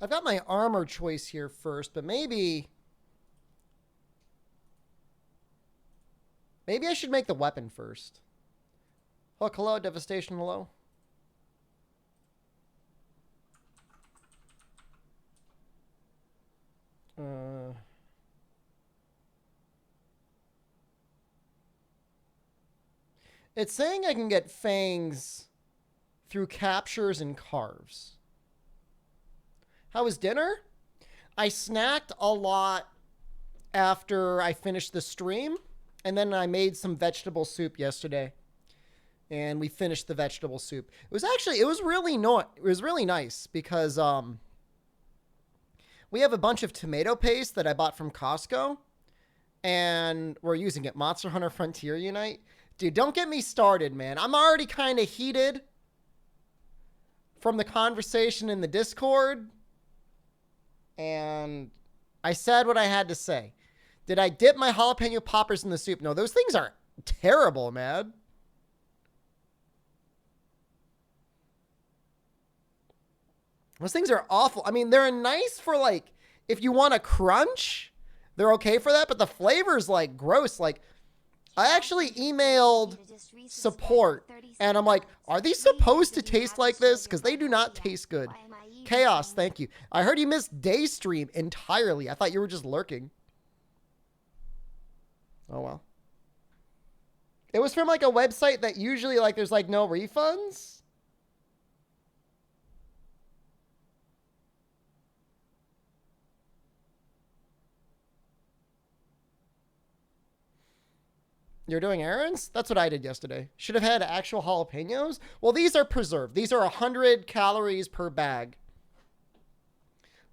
I've got my armor choice here first, but maybe I should make the weapon first. Hook, hello. Devastation, hello. It's saying I can get fangs through captures and carves. How was dinner? I snacked a lot after I finished the stream, and then I made some vegetable soup yesterday, and we finished the vegetable soup. It was really nice because we have a bunch of tomato paste that I bought from Costco, and we're using it. Monster Hunter Frontier Unite. Dude, don't get me started, man. I'm already kind of heated from the conversation in the Discord. And I said what I had to say. Did I dip my jalapeno poppers in the soup? No, those things are terrible, man. Those things are awful. I mean, they're nice for, like, if you want a crunch, they're okay for that. But the flavor's, like, gross. Like, I actually emailed support, and I'm like, are these supposed to taste like this? Because they do not taste good. Chaos, thank you. I heard you missed day stream entirely. I thought you were just lurking. Oh, well. It was from, like, a website that usually, like, there's, like, no refunds. You're doing errands? That's what I did yesterday. Should have had actual jalapenos. Well, these are preserved. These are 100 calories per bag.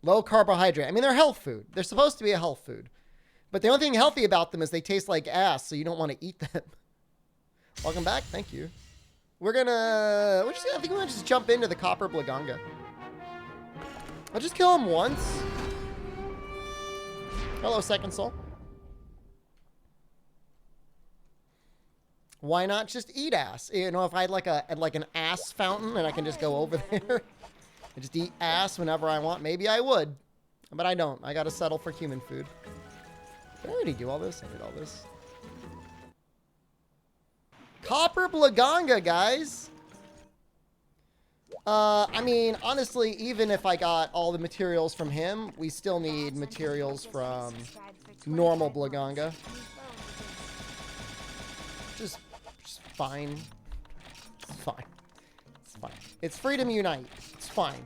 Low carbohydrate. I mean, they're health food. They're supposed to be a health food. But the only thing healthy about them is they taste like ass, so you don't want to eat them. Welcome back. Thank you. I think we're going to just jump into the Copper Blaganga. I'll just kill him once. Hello, Second Soul. Why not just eat ass? You know, if I had like an ass fountain and I can just go over there and just eat ass whenever I want, maybe I would. But I don't. I gotta settle for human food. Did I already do all this? I did all this. Copper Blaganga, guys. I mean, honestly, even if I got all the materials from him, we still need materials from normal Blaganga. Just fine. It's fine. It's fine. It's Freedom Unite. It's fine.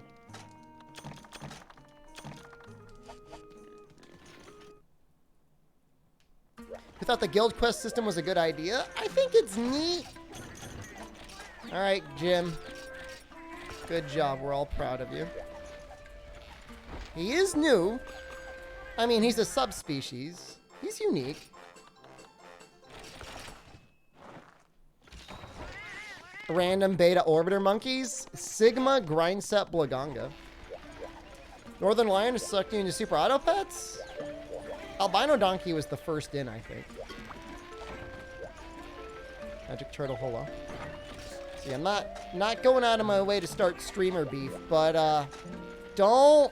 You thought the guild quest system was a good idea? I think it's neat. All right, Jim. Good job. We're all proud of you. He is new. I mean, he's a subspecies. He's unique. Random beta orbiter monkeys. Sigma grindset Blaganga. Northern Lion is sucked into Super Auto Pets. Albino Donkey was the first in, I think. Magic Turtle, hello. See, I'm not going out of my way to start streamer beef, but don't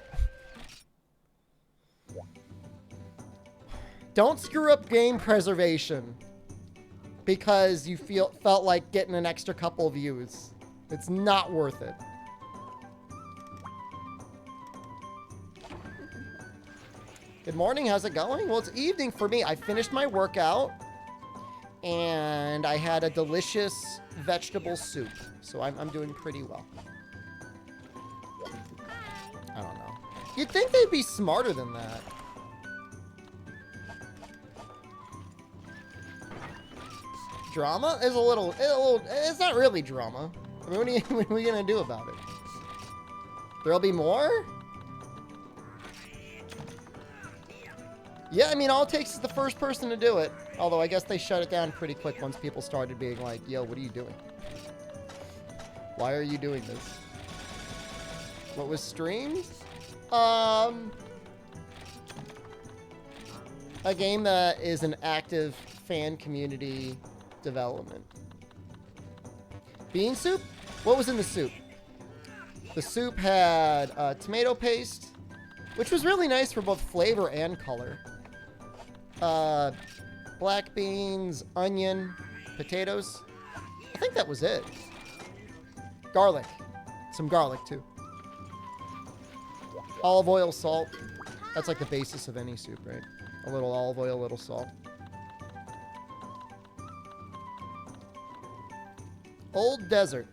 screw up game preservation because you felt like getting an extra couple views. It's not worth it. Good morning, how's it going? Well, it's evening for me. I finished my workout and I had a delicious vegetable soup. So I'm doing pretty well. I don't know. You'd think they'd be smarter than that. Drama is a little, it's not really drama. I mean, what are we gonna do about it? There'll be more? Yeah, I mean, all it takes is the first person to do it. Although I guess they shut it down pretty quick once people started being like, yo, what are you doing? Why are you doing this? What was streamed? A game that is an active fan community development. Bean soup? What was in the soup? The soup had tomato paste, which was really nice for both flavor and color. Black beans, onion, potatoes. I think that was it. Garlic. Some garlic, too. Olive oil, salt. That's like the basis of any soup, right? A little olive oil, a little salt. Old Desert.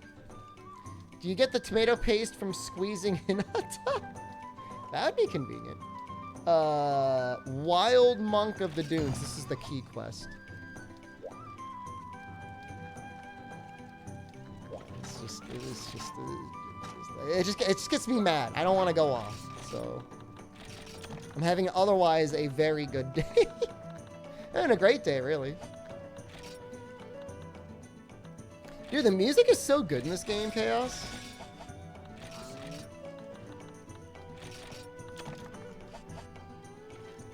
Do you get the tomato paste from squeezing in a tub? That'd be convenient. Wild Monk of the Dunes. This is the key quest. It just gets me mad. I don't want to go off, so I'm having otherwise a very good day. And a great day, really. Dude, the music is so good in this game, Chaos.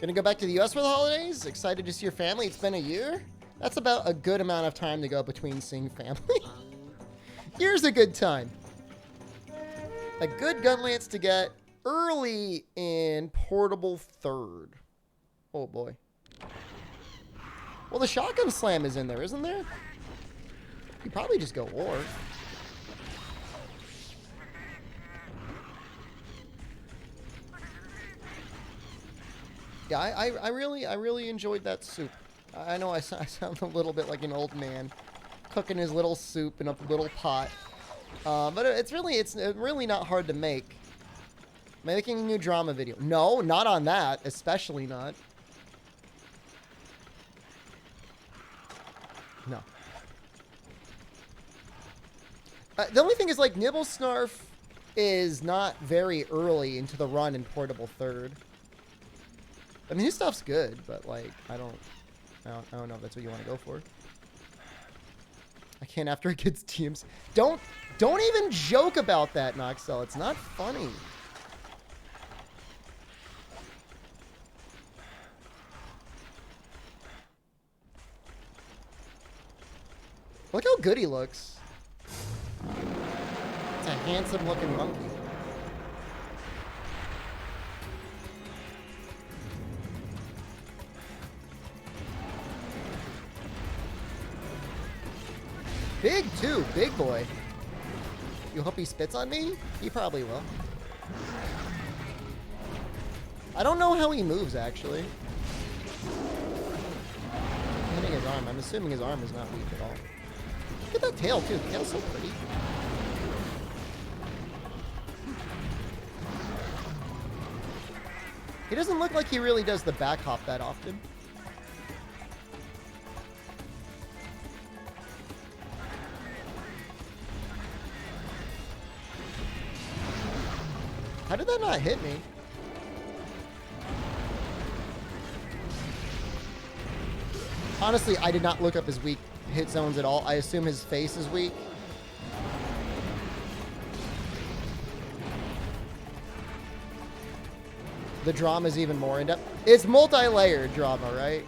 Gonna go back to the US for the holidays? Excited to see your family? It's been a year? That's about a good amount of time to go between seeing family. Here's a good time. A good gun lance to get early in Portable 3rd. Oh boy. Well, the shotgun slam is in there, isn't there? You probably just go war. Yeah, I really enjoyed that soup. I know I sound a little bit like an old man cooking his little soup in a little pot. But it's really not hard to make. Am I making a new drama video? No, not on that. Especially not. No. The only thing is, like, Nibble Snarf is not very early into the run in Portable 3rd. I mean, his stuff's good, but, like, I don't know if that's what you want to go for. I can't after it gets teams. Don't even joke about that, Noxel. It's not funny. Look how good he looks. It's a handsome looking monkey. Big too, big boy. You hope he spits on me? He probably will. I don't know how he moves, actually. I'm hitting his arm. I'm assuming his arm is not weak at all. Look at that tail, too. The tail's so pretty. He doesn't look like he really does the back hop that often. How did that not hit me? Honestly, I did not look up his weak hit zones at all. I assume his face is weak. The drama is even more in-depth. It's multi-layered drama, right?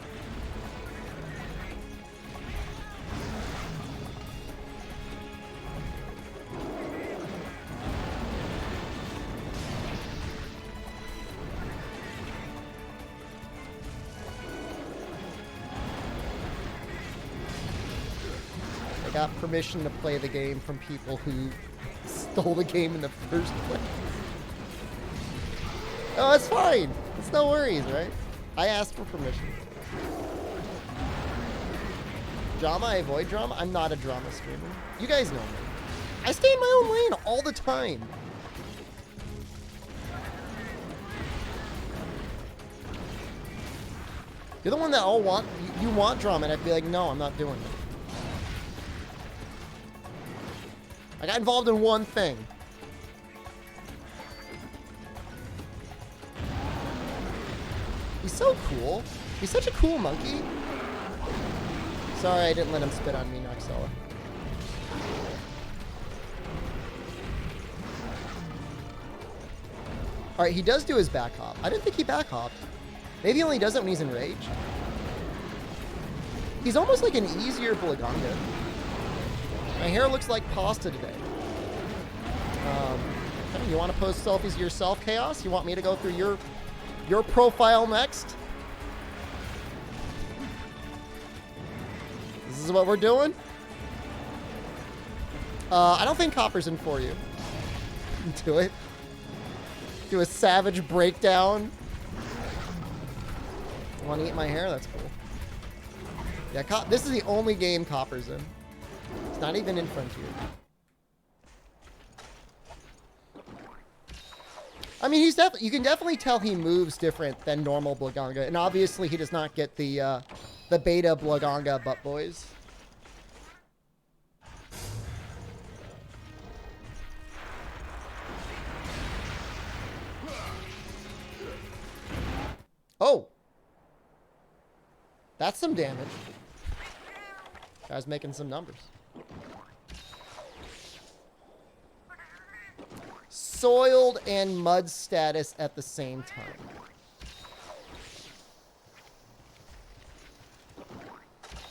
Got permission to play the game from people who stole the game in the first place. Oh, it's fine. It's no worries, right? I asked for permission. Drama? I avoid drama? I'm not a drama streamer. You guys know me. I stay in my own lane all the time. You're the one that all want, you want drama, and I'd be like, no, I'm not doing it. I got involved in one thing. He's so cool. He's such a cool monkey. Sorry, I didn't let him spit on me, Noxella. Alright, he does do his back hop. I didn't think he back hopped. Maybe he only does it when he's enraged. He's almost like an easier Blaganga. My hair looks like pasta today. Okay, you want to post selfies yourself, Chaos? You want me to go through your profile next? This is what we're doing? I don't think Copper's in for you. Do it. Do a savage breakdown. Want to eat my hair? That's cool. Yeah, this is the only game Copper's in. It's not even in Frontier. I mean, you can definitely tell he moves different than normal Blaganga, and obviously he does not get the beta Blaganga butt boys. Oh! That's some damage. Guy's making some numbers. Soiled and mud status at the same time.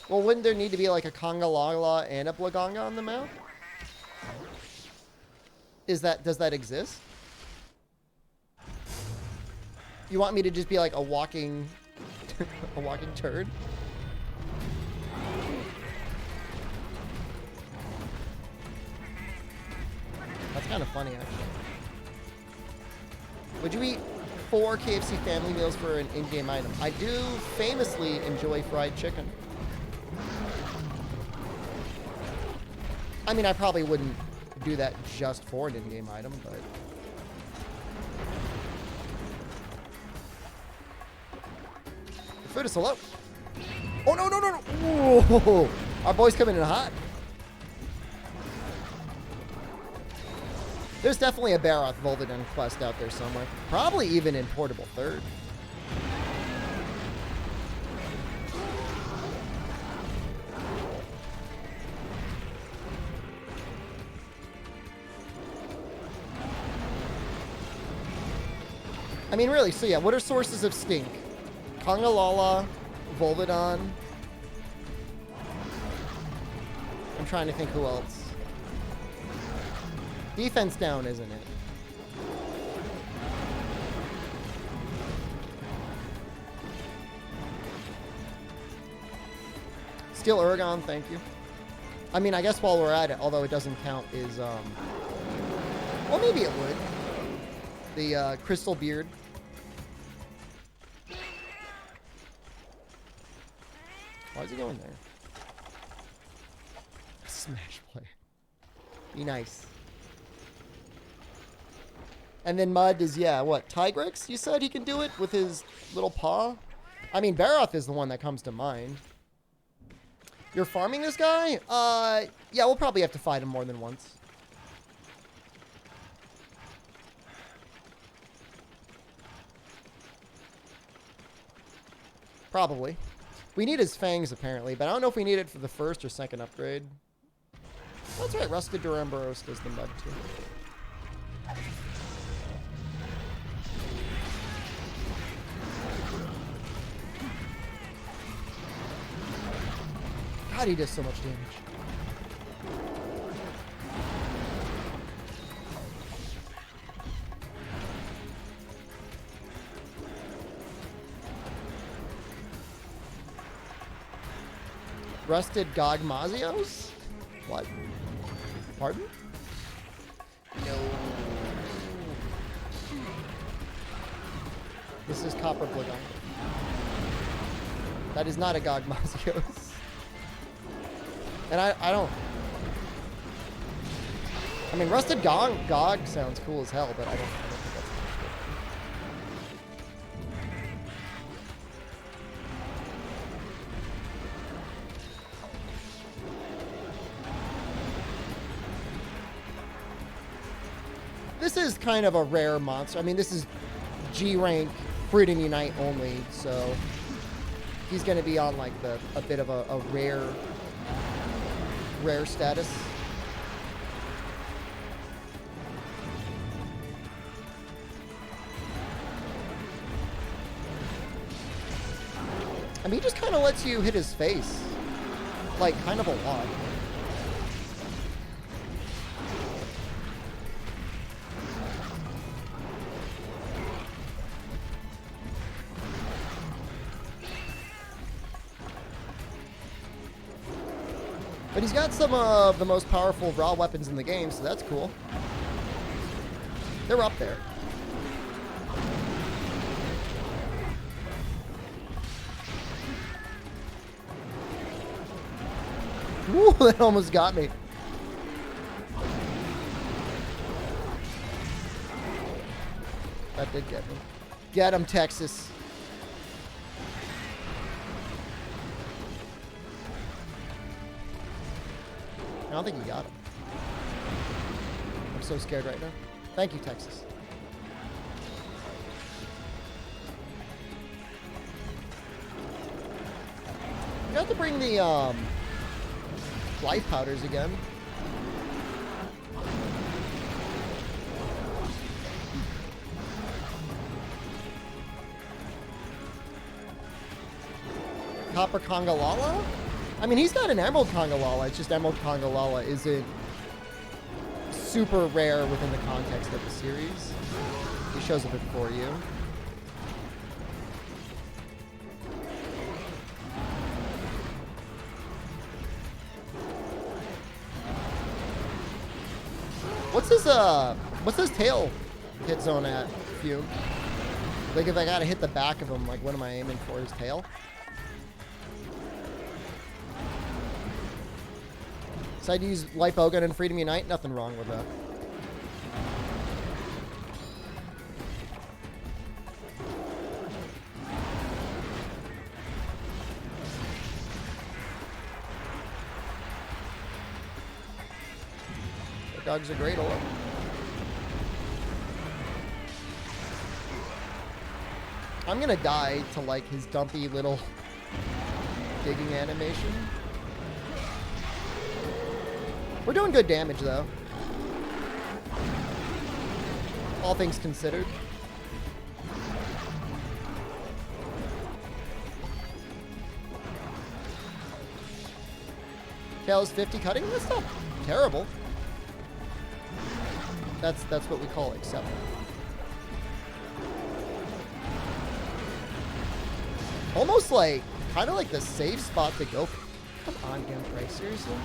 Well, wouldn't there need to be like a Congalala and a Blaganga on the map? Does that exist? You want me to just be like a walking a walking turd? That's kind of funny, actually. Would you eat 4 KFC family meals for an in-game item? I do famously enjoy fried chicken. I mean, I probably wouldn't do that just for an in-game item, but... The food is so low. Oh, no, no, no, no! Whoa. Our boy's coming in hot. There's definitely a Baroth Volvidon quest out there somewhere. Probably even in Portable Third. I mean, really, so yeah, what are sources of stink? Congalala, Volvidon. I'm trying to think who else. Defense down, isn't it? Steel Uragon, thank you. I mean, I guess while we're at it, although it doesn't count, is, well, maybe it would. The, Crystal Beard. Why is he going there? Smash play. Be nice. And then Mud is, yeah, what? Tigrex? You said he can do it with his little paw? I mean, Baroth is the one that comes to mind. You're farming this guy? Yeah, we'll probably have to fight him more than once. Probably. We need his fangs, apparently, but I don't know if we need it for the first or second upgrade. That's right, Rusted Duramboros does the Mud, too. God, he does so much damage. Rusted Gogmazios? What? Pardon? No. This is Copper Blaganga. That is not a Gogmazios. And I don't... I mean, Rusted Gog sounds cool as hell, but I don't think that's good. This is kind of a rare monster. I mean, this is G-rank Freedom Unite only, so he's going to be on like a bit of a rare status. I mean, he just kind of lets you hit his face, like kind of a lot. But he's got some of the most powerful raw weapons in the game, so that's cool. They're up there. Ooh, that almost got me. That did get me. Get him, Texas. I don't think he got him. I'm so scared right now. Thank you, Texas. You have to bring the life powders again. Copper Congalala? I mean, he's got an Emerald Congalala. It's just Emerald Congalala isn't super rare within the context of the series. He shows up before you. What's his tail hit zone at, Fume? Like, if I gotta hit the back of him, like, what am I aiming for? His tail? So I'd use Light Bowgun and Freedom Unite. Nothing wrong with that. The dog's a great orb. I'm gonna die to, like, his dumpy little digging animation. We're doing good damage, though. All things considered. Tails 50 cutting? That's not terrible. That's what we call acceptable. Almost like, kind of like the safe spot to go for. Come on, Gameplay, seriously?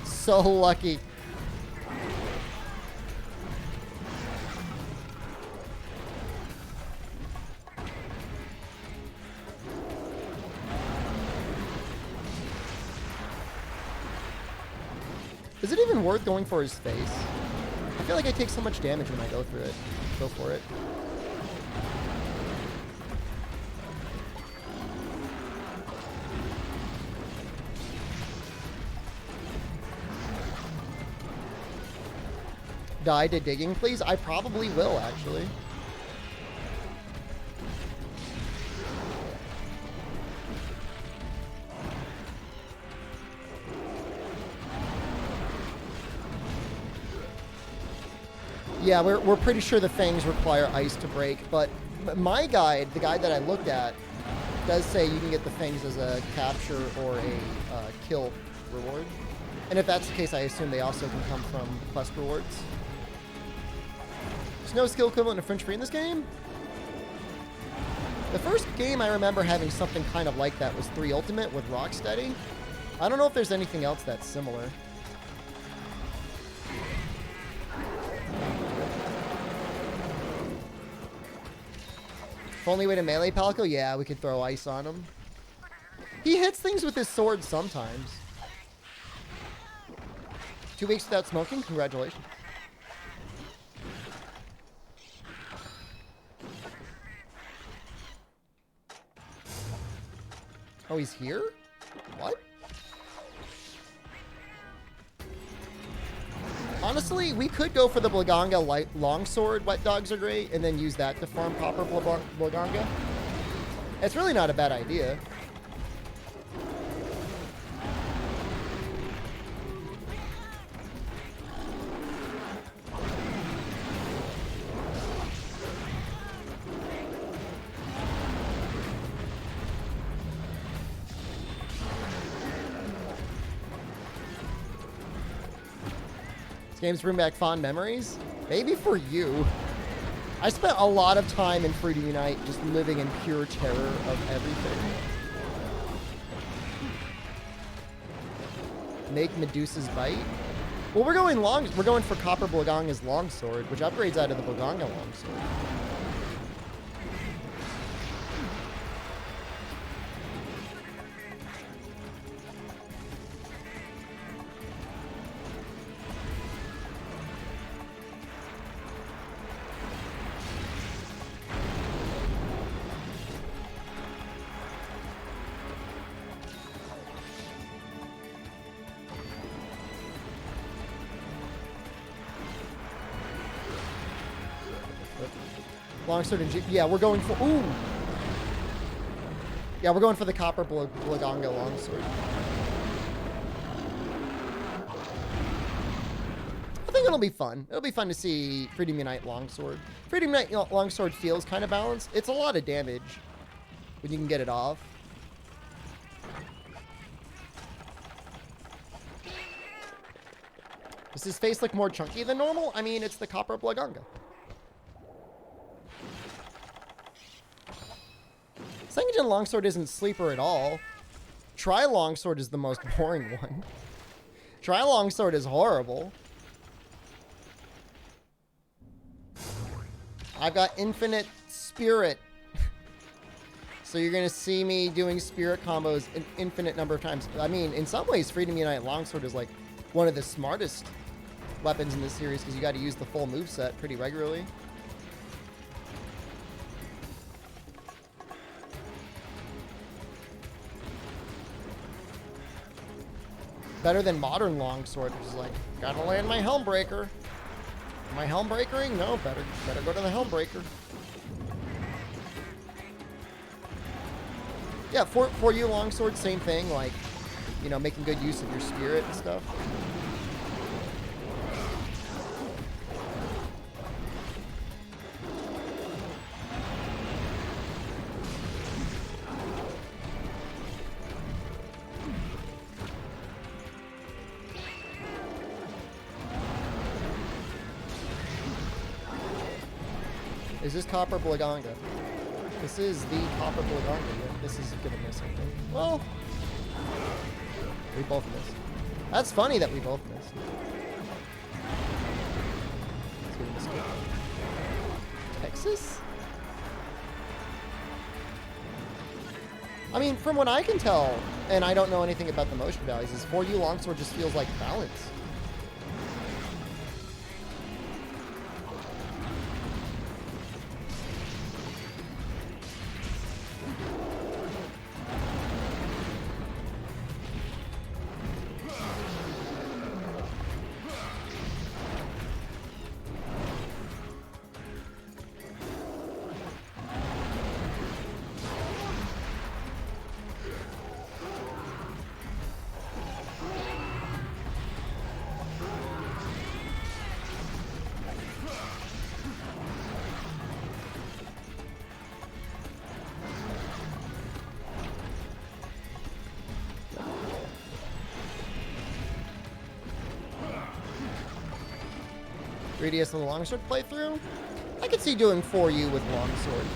So lucky. Is it even worth going for his face? I feel like I take so much damage when I go through it. Go for it. Die to digging, please? I probably will, actually. Yeah, we're pretty sure the fangs require ice to break, but my guide, the guide that I looked at, does say you can get the fangs as a capture or a kill reward. And if that's the case, I assume they also can come from quest rewards. There's no skill equivalent to French Free in this game? The first game I remember having something kind of like that was 3 Ultimate with Rocksteady. I don't know if there's anything else that's similar. If only way to melee Palico? Yeah, we could throw ice on him. He hits things with his sword sometimes. 2 weeks without smoking? Congratulations. Oh, he's here? What? Honestly, we could go for the Blaganga longsword. Wet dogs are great, and then use that to farm proper Blaganga. It's really not a bad idea. Games bring back fond memories? Maybe for you. I spent a lot of time in Freedom Unite just living in pure terror of everything. Make Medusa's bite. Well, we're going for Copper Blagonga's longsword, which upgrades out of the Blaganga longsword. Longsword and yeah, we're going for yeah, we're going for the Copper Blaganga longsword. I think it'll be fun. It'll be fun to see Freedom Unite longsword. Freedom Unite longsword feels kind of balanced. It's a lot of damage when you can get it off. Does his face look more chunky than normal? I mean, it's the Copper Blaganga. Second gen longsword isn't sleeper at all. Tri longsword is the most boring one. Tri longsword is horrible. I've got infinite spirit. So you're going to see me doing spirit combos an infinite number of times. I mean, in some ways, Freedom Unite longsword is like one of the smartest weapons in this series because you got to use the full moveset pretty regularly. Better than modern longsword, which is like, gotta land my Helmbreaker. Am I Helmbreakering? No, better go to the Helmbreaker. Yeah, for you longsword, same thing, like, you know, making good use of your spirit and stuff. Is this Copper Blaganga? This is the Copper Blaganga. Yeah, this is gonna miss, I think. Well, we both missed. That's funny that we both missed. Let's go. Texas? I mean, from what I can tell, and I don't know anything about the motion values, is 4U longsword just feels like balance. Radius on the longsword playthrough? I could see doing 4U with longsword.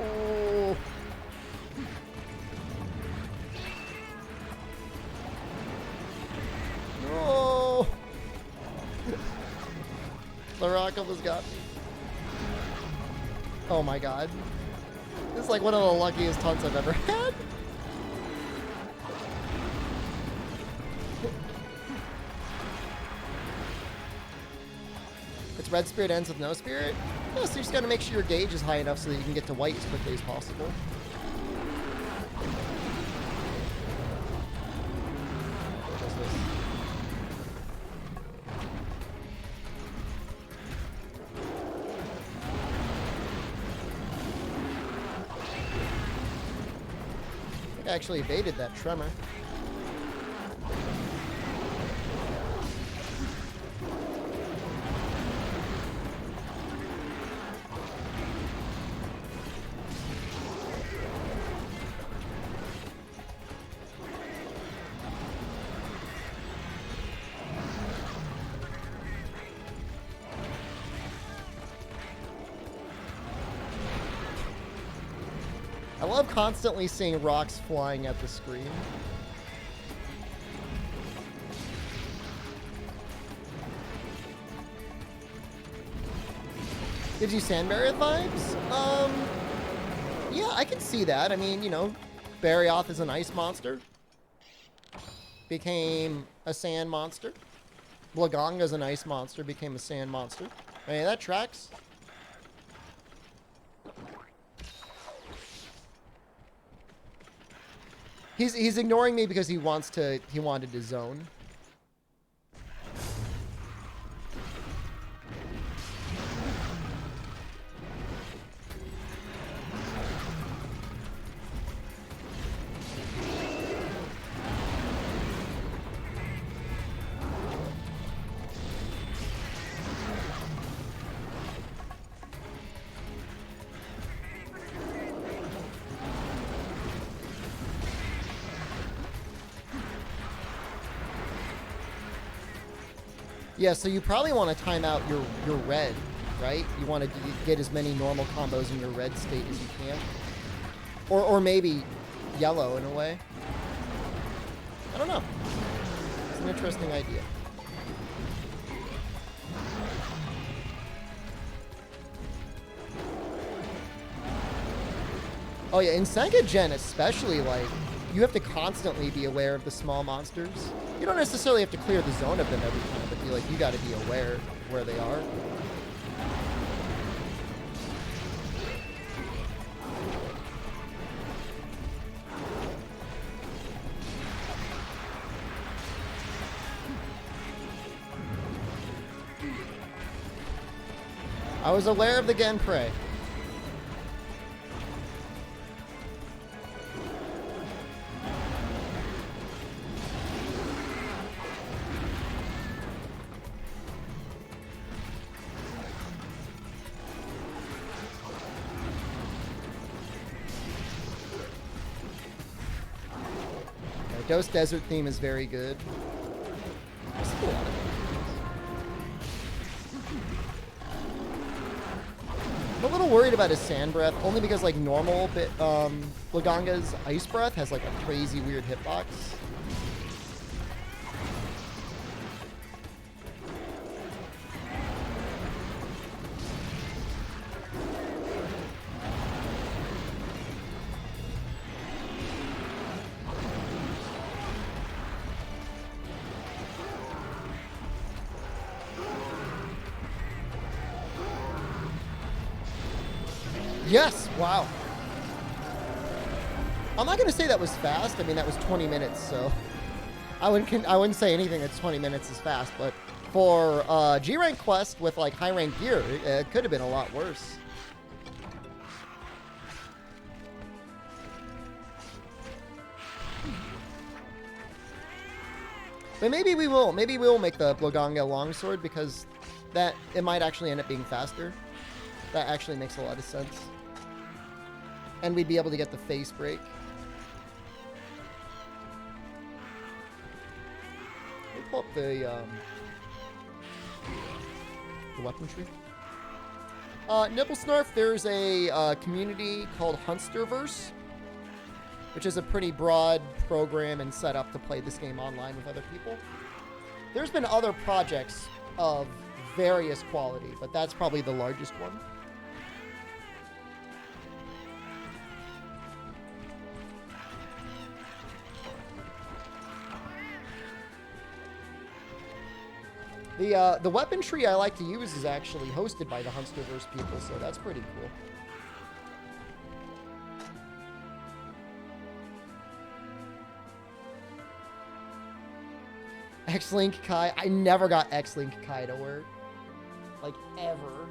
Oh. No. The rock almost got me. Oh my god. This is like one of the luckiest hunts I've ever had. Red spirit ends with no spirit? Yeah, so you just gotta make sure your gauge is high enough so that you can get to white as quickly as possible. What's this? I think I actually evaded that tremor. I love constantly seeing rocks flying at the screen. Gives you sand barrier vibes? Yeah, I can see that. I mean, you know, Barioth is an ice monster. Became a sand monster. Blagonga's an ice monster. Became a sand monster. Hey, that tracks. He's ignoring me because he wanted to zone. Yeah, so you probably want to time out your red, right? You want to get as many normal combos in your red state as you can. Or maybe yellow in a way. I don't know. It's an interesting idea. Oh yeah, in Senka Gen especially, like, you have to constantly be aware of the small monsters. You don't necessarily have to clear the zone of them every time, but you got to be aware of where they are. I was aware of the Genprey. Ghost Desert theme is very good. There's a lot of I'm a little worried about his Sand Breath, only because like normal Blagonga's Ice Breath has like a crazy weird hitbox. Yes! Wow. I'm not going to say that was fast. I mean, that was 20 minutes, so I wouldn't say anything that's 20 minutes is fast, but for G-Rank quest with like high rank gear, it could have been a lot worse. But maybe we will. Maybe we'll make the Blagonga longsword because it might actually end up being faster. That actually makes a lot of sense. And we'd be able to get the face break. Let me pull up the weapon tree. Nibblesnarf, there's a community called Hunsterverse, which is a pretty broad program and setup to play this game online with other people. There's been other projects of various quality, but that's probably the largest one. The weapon tree I like to use is actually hosted by the Hunsterverse people, so that's pretty cool. X-Link Kai. I never got X-Link Kai to work. Like, ever.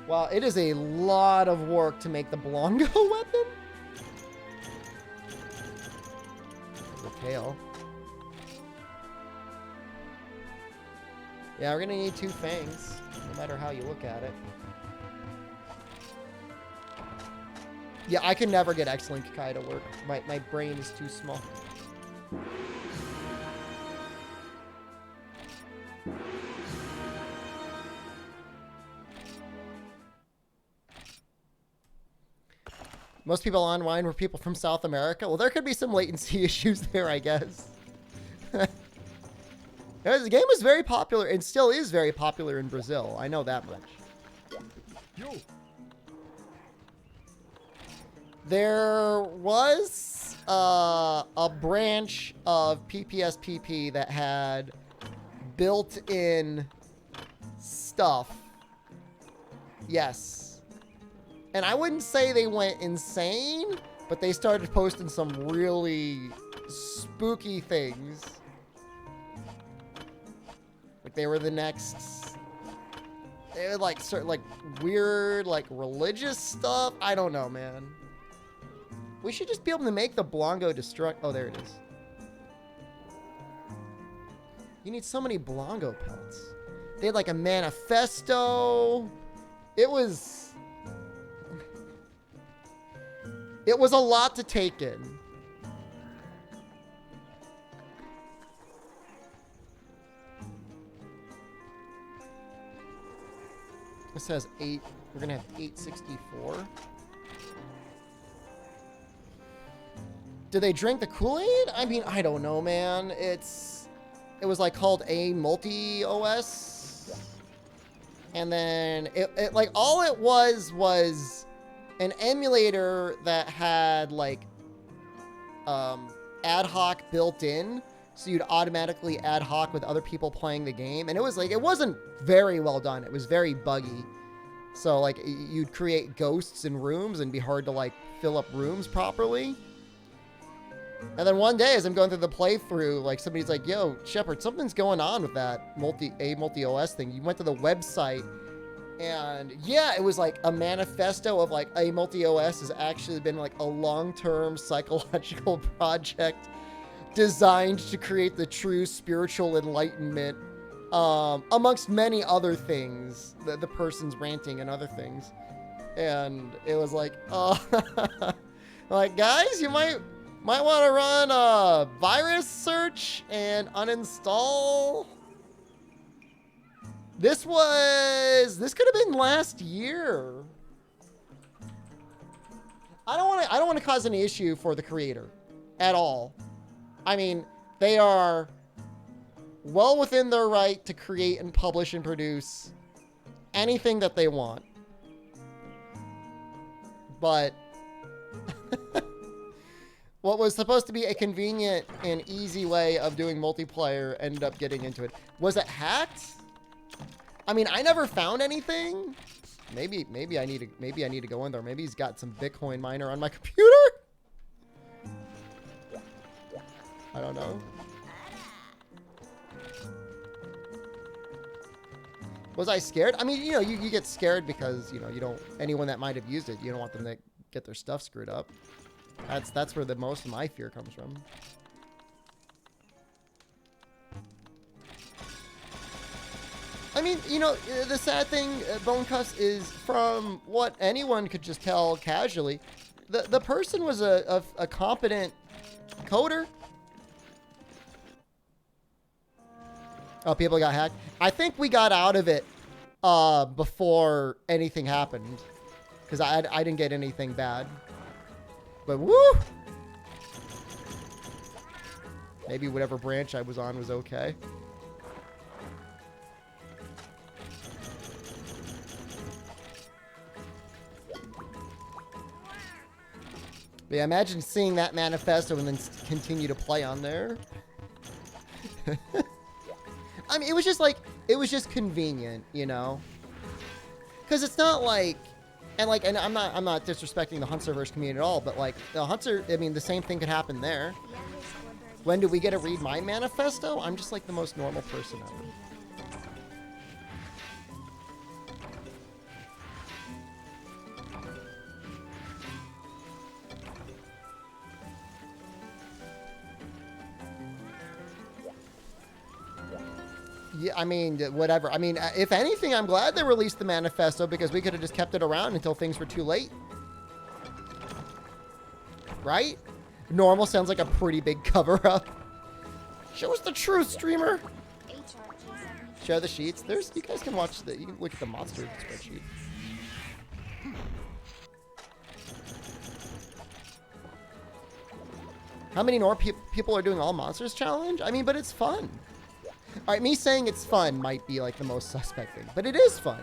Wow, it is a lot of work to make the Blongo weapon. Tail. Yeah, we're gonna need 2 fangs, no matter how you look at it. Yeah, I can never get X-Link Kai to work. My brain is too small. Most people online were people from South America. Well, there could be some latency issues there, I guess. The game was very popular and still is very popular in Brazil. I know that much. Yo. There was a branch of PPSPP that had built-in stuff. Yes. And I wouldn't say they went insane, but they started posting some really spooky things. Like they were the next... They were like sort of like weird, like religious stuff. I don't know, man. We should just be able to make the Blanco destruct... Oh, there it is. You need so many Blanco pelts. They had like a manifesto. It was a lot to take in. It says 8. We're going to have 864. Did they drink the Kool-Aid? I mean, I don't know, man. It was like called a multi-OS. And then it like all it was an emulator that had like ad hoc built in, so you'd automatically ad hoc with other people playing the game. And it was like, it wasn't very well done. It was very buggy. So like you'd create ghosts in rooms and be hard to like fill up rooms properly. And then one day as I'm going through the playthrough, like somebody's like, yo, Shepard, something's going on with that multi-OS thing. You went to the website and yeah, it was like a manifesto of like a multi-OS has actually been like a long-term psychological project designed to create the true spiritual enlightenment, amongst many other things, the person's ranting and other things. And it was like, like guys, you might want to run a virus search and uninstall. This could have been last year. I don't want to cause any issue for the creator at all. I mean, they are well within their right to create and publish and produce anything that they want. But what was supposed to be a convenient and easy way of doing multiplayer ended up getting into it. Was it hacked? I mean, I never found anything. Maybe I need to go in there. Maybe he's got some Bitcoin miner on my computer. I don't know. Was I scared? I mean, you know, you get scared because, you know, you don't, anyone that might have used it, you don't want them to get their stuff screwed up. That's where the most of my fear comes from. I mean, you know, the sad thing, Bone Cuffs, is from what anyone could just tell casually, the person was a competent coder. Oh, people got hacked. I think we got out of it before anything happened, because I didn't get anything bad. But woo! Maybe whatever branch I was on was okay. But yeah, imagine seeing that manifesto and then continue to play on there. I mean, it was just convenient, you know? Because it's not like, and I'm not disrespecting the Hunt servers community at all, but like the Hunter, I mean, the same thing could happen there. When do we get to read my manifesto? I'm just like the most normal person ever. Yeah, I mean, whatever. I mean, if anything, I'm glad they released the manifesto because we could have just kept it around until things were too late. Right? Normal sounds like a pretty big cover-up. Show us the truth, streamer. Share the sheets. You guys can watch you can look at the monster spreadsheet. How many more people are doing all monsters challenge? I mean, but it's fun. All right, me saying it's fun might be like the most suspect thing, but it is fun.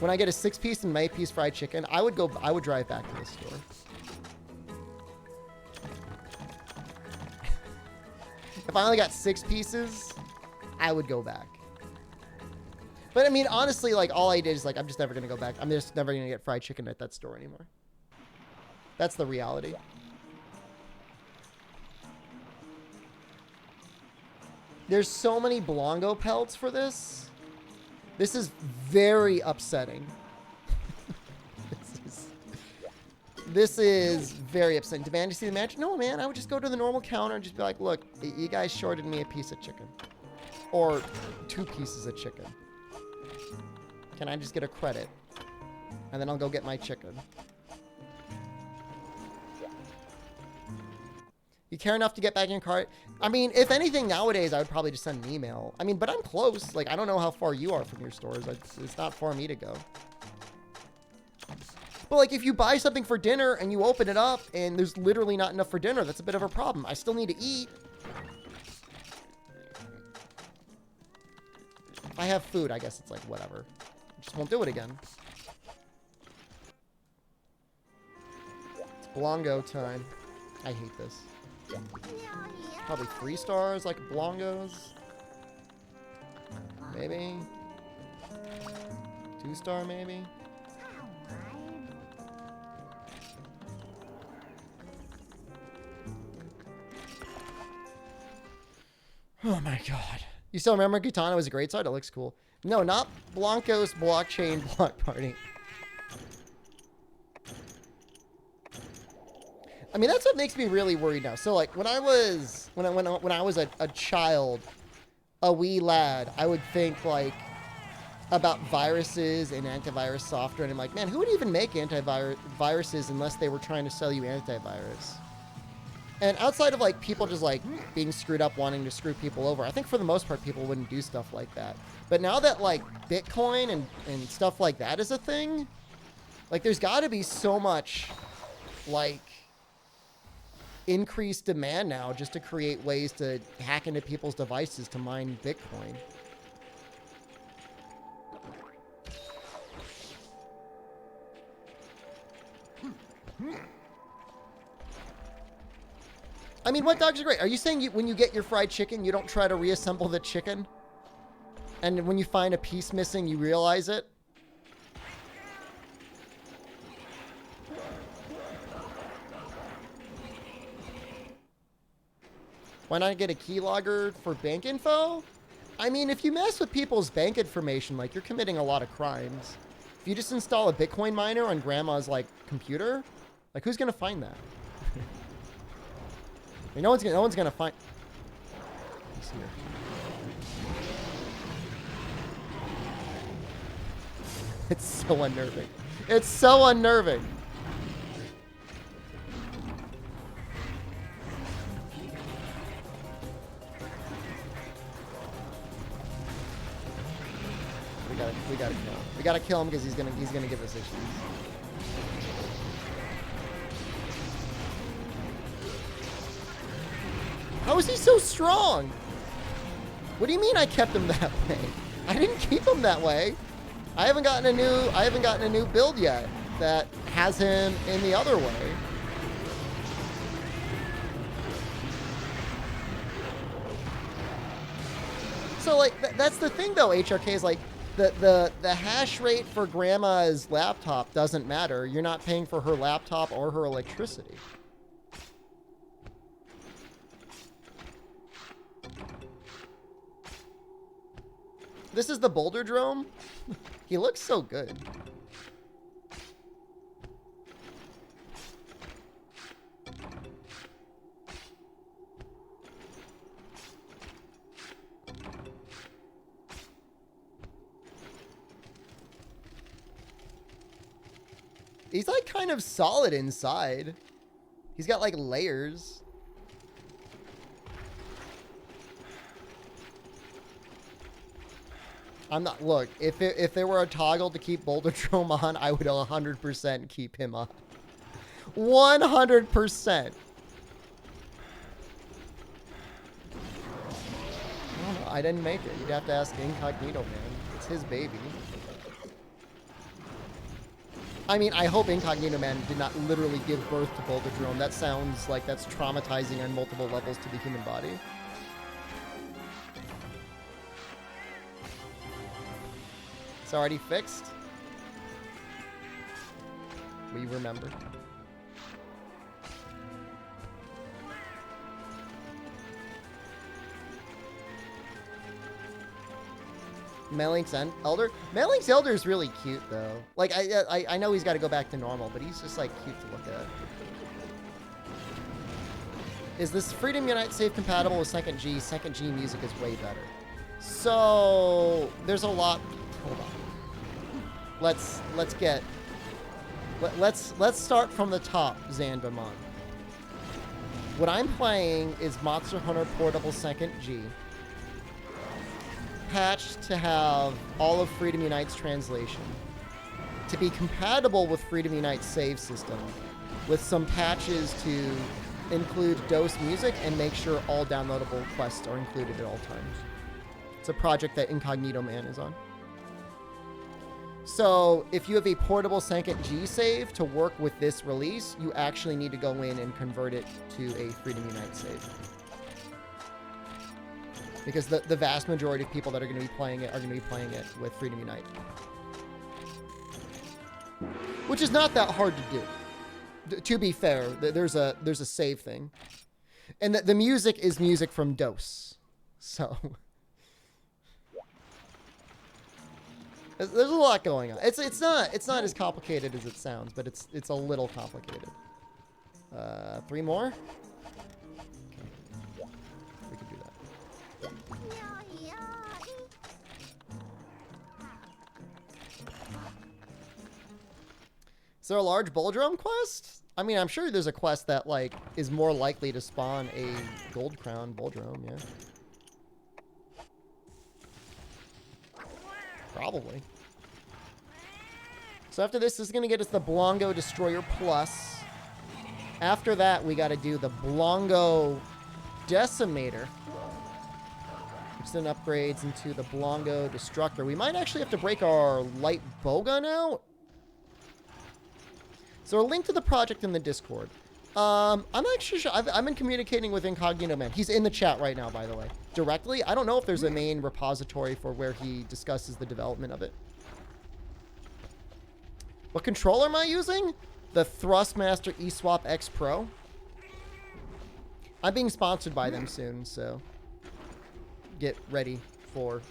When I get a 6-piece and an 8-piece fried chicken, I would drive back to the store. If I only got 6 pieces, I would go back. But I mean, honestly, like all I did is like, I'm just never going to go back. I'm just never going to get fried chicken at that store anymore. That's the reality. There's so many Blanco pelts for this. This is very upsetting. This is very upsetting. Demand to see the match? No, man. I would just go to the normal counter and just be like, look, you guys shorted me a piece of chicken. Or 2 pieces of chicken. Can I just get a credit? And then I'll go get my chicken. You care enough to get back in your cart? I mean, if anything, nowadays, I would probably just send an email. I mean, but I'm close. Like, I don't know how far you are from your stores. It's not for me to go. But, like, if you buy something for dinner and you open it up and there's literally not enough for dinner, that's a bit of a problem. I still need to eat. If I have food, I guess it's like, whatever. I just won't do it again. It's Blongo time. I hate this. Probably 3 stars, like Blongos. Maybe. 2-star, maybe. Oh my god. You still remember Gitana was a great site? It looks cool. No, not Blanco's Blockchain Block Party. I mean, that's what makes me really worried now. So, like, when I was a child, a wee lad, I would think, like, about viruses and antivirus software. And I'm like, man, who would even make viruses unless they were trying to sell you antivirus? And outside of, like, people just, like, being screwed up, wanting to screw people over, I think for the most part, people wouldn't do stuff like that. But now that, like, Bitcoin and stuff like that is a thing, like, there's got to be so much, like, increased demand now just to create ways to hack into people's devices to mine Bitcoin. I mean, what dogs are great? Are you saying when you get your fried chicken, you don't try to reassemble the chicken? And when you find a piece missing, you realize it? Why not get a keylogger for bank info? I mean, if you mess with people's bank information, like, you're committing a lot of crimes. If you just install a Bitcoin miner on grandma's, like, computer, like, who's gonna find that? I mean, no one's gonna find... He's here. It's so unnerving. It's so unnerving. We gotta kill him. We gotta kill him because he's gonna give us issues. How is he so strong? What do you mean I kept him that way? I didn't keep him that way. I haven't gotten a new build yet that has him in the other way. So, like, that's the thing, though, HRK, is, like, the hash rate for grandma's laptop doesn't matter. You're not paying for her laptop or her electricity. This is the Boulder Drome. He looks so good. He's like kind of solid inside. He's got like layers. I'm not, look, if there were a toggle to keep Boulder Drome on, I would 100% keep him on. 100%. I didn't make it. You'd have to ask Incognito Man. It's his baby. I mean, I hope Incognito Man did not literally give birth to Bolderdrome. That sounds like that's traumatizing on multiple levels to the human body. It's already fixed. We remember. Melink's Elder? Melink's Elder is really cute, though. Like, I know he's got to go back to normal, but he's just, like, cute to look at. Is this Freedom Unite save compatible with 2nd G? 2nd G music is way better. So, there's a lot... Hold on. Let's start from the top, Zanbamon. What I'm playing is Monster Hunter Portable 2nd G. Patched to have all of Freedom Unite's translation, to be compatible with Freedom Unite's save system, with some patches to include DOS music and make sure all downloadable quests are included at all times. It's a project that Incognito Man is on. So if you have a portable 2nd G save to work with this release, you actually need to go in and convert it to a Freedom Unite save. Because the vast majority of people that are going to be playing it are going to be playing it with Freedom Unite. Which is not that hard to do. To be fair, there's a save thing. And the music is music from DOS. So... There's a lot going on. It's not as complicated as it sounds, but it's a little complicated. 3 more? Okay. We can do that. Is there a large Bolderdrome quest? I mean, I'm sure there's a quest that, like, is more likely to spawn a Gold Crown Bolderdrome, yeah. Probably. So after this is going to get us the Blongo Destroyer Plus. After that, we got to do the Blongo Decimator, which then upgrades into the Blongo Destructor. We might actually have to break our light bowgun out. So a link to the project in the Discord. I'm actually sure I've been communicating with Incognito Man. He's in the chat right now, by the way. Directly. I don't know if there's a main repository for where he discusses the development of it. What controller am I using? The Thrustmaster eSwap X Pro. I'm being sponsored by them soon, so get ready for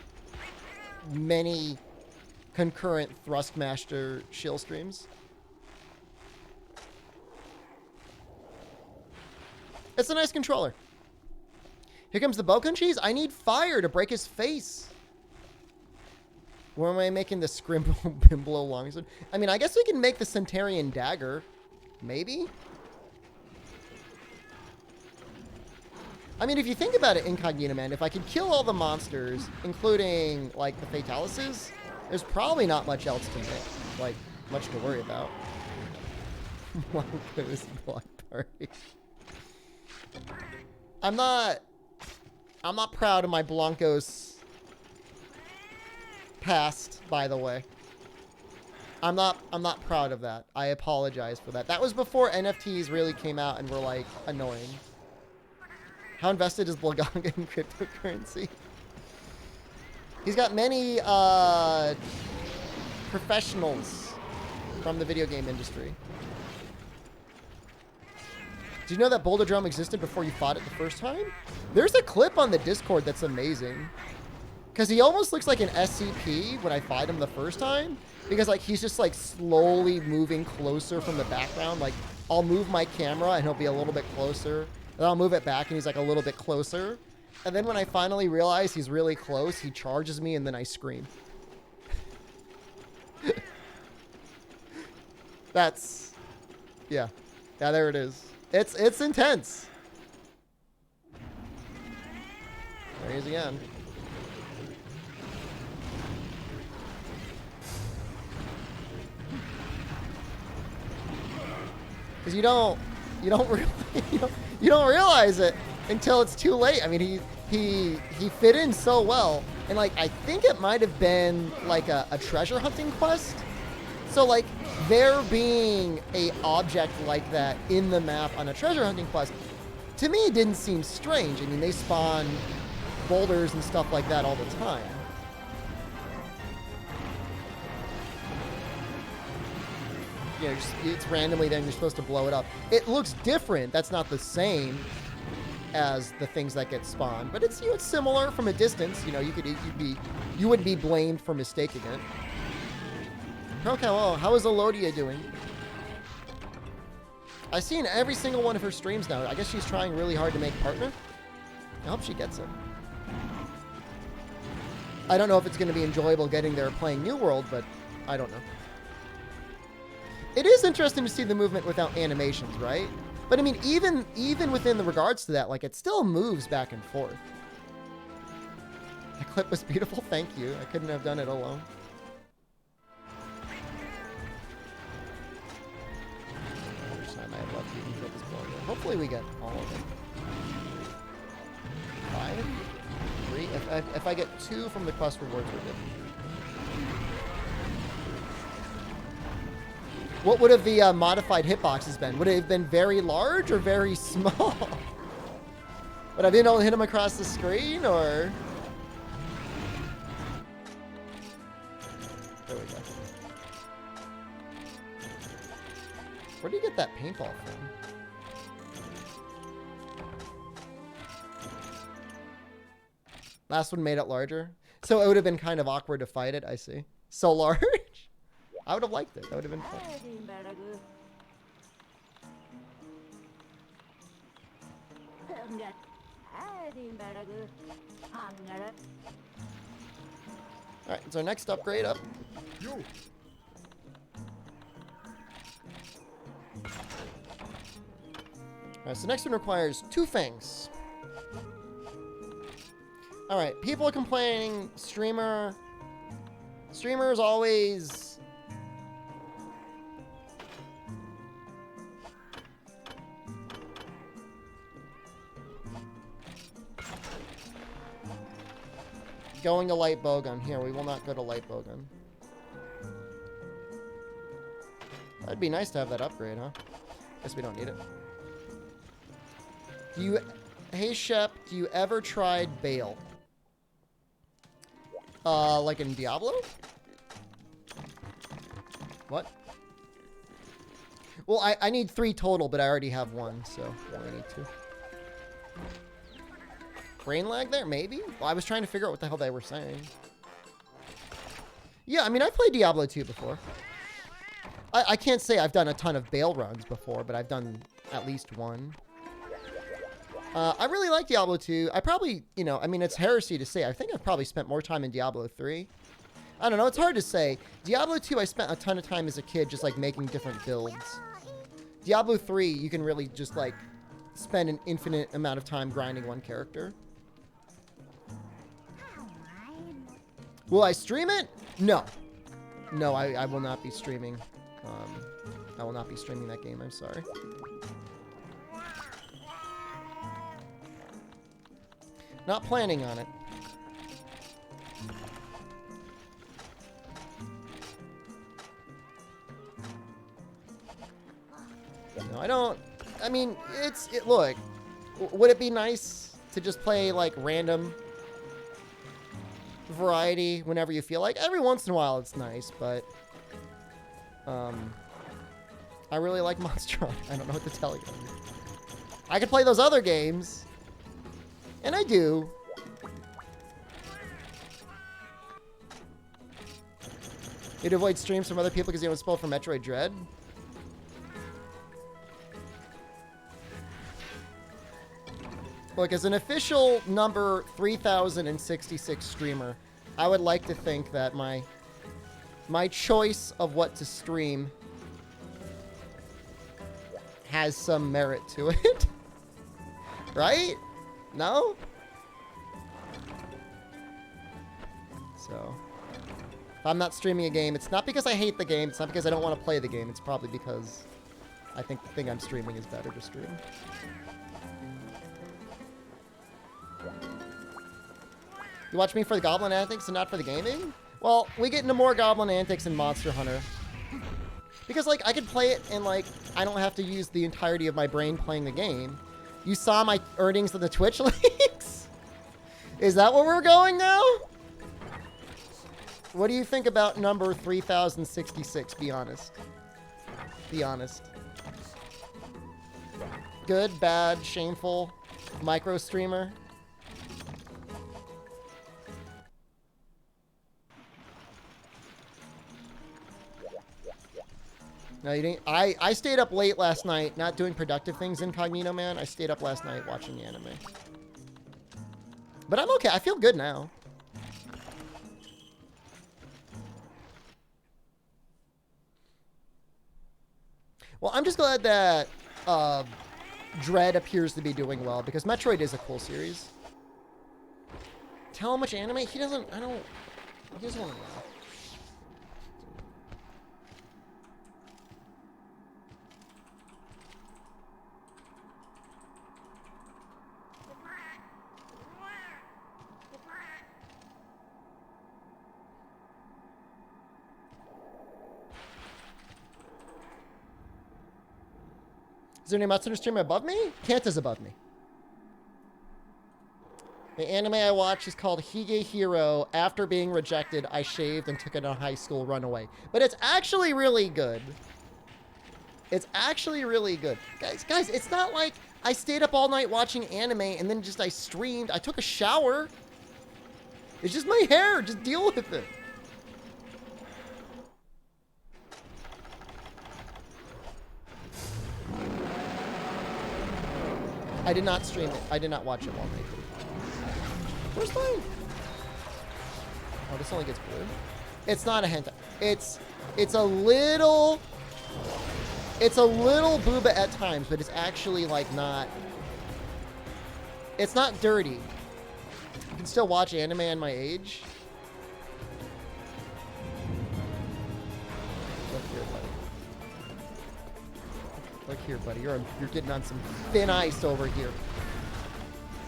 many concurrent Thrustmaster shill streams. It's a nice controller. Here comes the Bokun cheese. I need fire to break his face. Where am I making the Scrimble Bimblo longsword? I mean, I guess we can make the Centurion dagger. Maybe? I mean, if you think about it, Incognito Man, if I could kill all the monsters, including, like, the Fatalises, there's probably not much else to make. Like, much to worry about. Blanco's Block Party. I'm not proud of my Blancos past, by the way. I'm not proud of that. I apologize for that. That was before NFTs really came out and were, like, annoying. How invested is Blaganga in cryptocurrency? He's got many professionals from the video game industry. Did you know that Bolderdrome existed before you fought it the first time? There's a clip on the Discord that's amazing. Because he almost looks like an SCP when I fight him the first time. Because, like, he's just, like, slowly moving closer from the background. Like, I'll move my camera and he'll be a little bit closer. Then I'll move it back and he's, like, a little bit closer. And then when I finally realize he's really close, he charges me and then I scream. That's... Yeah. Yeah, there it is. It's intense. There he is again. Because you don't realize it until it's too late. I mean, he fit in so well. And like, I think it might have been like a treasure hunting quest. So like, there being a object like that in the map on a treasure hunting quest, to me, didn't seem strange. I mean, they spawn boulders and stuff like that all the time. You know, it's randomly there and you're supposed to blow it up. It looks different. That's not the same as the things that get spawned, but it's, you know, it's similar from a distance. You know, you wouldn't be blamed for mistaking it. Okay, well, how is Elodia doing? I've seen every single one of her streams now. I guess she's trying really hard to make partner. I hope she gets it. I don't know if it's going to be enjoyable getting there playing New World, but I don't know. It is interesting to see the movement without animations, right? But I mean, even within the regards to that, like, it still moves back and forth. The clip was beautiful. Thank you. I couldn't have done it alone. Hopefully we get all of them. 5? 3? If I get 2 from the quest rewards, we're good. What would have the modified hitboxes been? Would it have been very large or very small? Would I be able to hit them across the screen, or? There we go. Where do you get that paintball from? Last one made it larger. So it would have been kind of awkward to fight it, I see. So large? I would have liked it. That would have been fun. Alright, is our next upgrade up? Alright, so next one requires 2 fangs. Alright, people are complaining, streamers always... Going to light bowgun. Here, we will not go to light bowgun. That'd be nice to have that upgrade, huh? Guess we don't need it. Hey Shep, do you ever tried Bale? Like in Diablo? What? Well, I need 3 total, but I already have 1, so I only need 2. Brain lag there? Maybe? Well, I was trying to figure out what the hell they were saying. Yeah, I mean, I've played Diablo 2 before. I can't say I've done a ton of Bale runs before, but I've done at least 1. I really like Diablo 2. I probably, you know, I mean, it's heresy to say. I think I've probably spent more time in Diablo 3. I don't know. It's hard to say. Diablo 2, I spent a ton of time as a kid just, like, making different builds. Diablo 3, you can really just, like, spend an infinite amount of time grinding one character. Will I stream it? No. No, I will not be streaming. I will not be streaming that game. I'm sorry. Not planning on it. No, I don't. I mean, look, would it be nice to just play like random variety whenever you feel like? Every once in a while it's nice, but I really like Monster Hunter. I don't know what to tell you. I could play those other games. And I do. You'd avoid streams from other people because you don't spoil for Metroid Dread? Look, as an official number 3066 streamer, I would like to think that my choice of what to stream has some merit to it. Right? No? So, if I'm not streaming a game, it's not because I hate the game, it's not because I don't want to play the game, it's probably because I think the thing I'm streaming is better to stream. You watch me for the goblin antics and not for the gaming? Well, we get into more goblin antics in Monster Hunter. Because, like, I could play it and, like, I don't have to use the entirety of my brain playing the game. You saw my earnings in the Twitch leaks? Is that where we're going now? What do you think about number 3066? Be honest. Be honest. Good, bad, shameful, micro streamer? No, you didn't. I stayed up late last night, not doing productive things incognito, man. I stayed up last night watching the anime. But I'm okay. I feel good now. Well, I'm just glad that Dread appears to be doing well, because Metroid is a cool series. Tell how much anime? He doesn't, I don't, he doesn't want to know. Is there any Matsuno streamer above me? Kanta's above me. The anime I watched is called Hige Hero. After being rejected, I shaved and took it on a high school runaway. But it's actually really good. It's actually really good. Guys, it's not like I stayed up all night watching anime and then just I streamed. I took a shower. It's just my hair. Just deal with it. I did not stream it. I did not watch it all night. Where's mine? Oh, this only gets blue. It's not a hentai. It's a little booba at times, but it's actually like not. It's not dirty. You can still watch anime at my age. Look here, buddy. Look here, buddy. You're getting on some thin ice over here.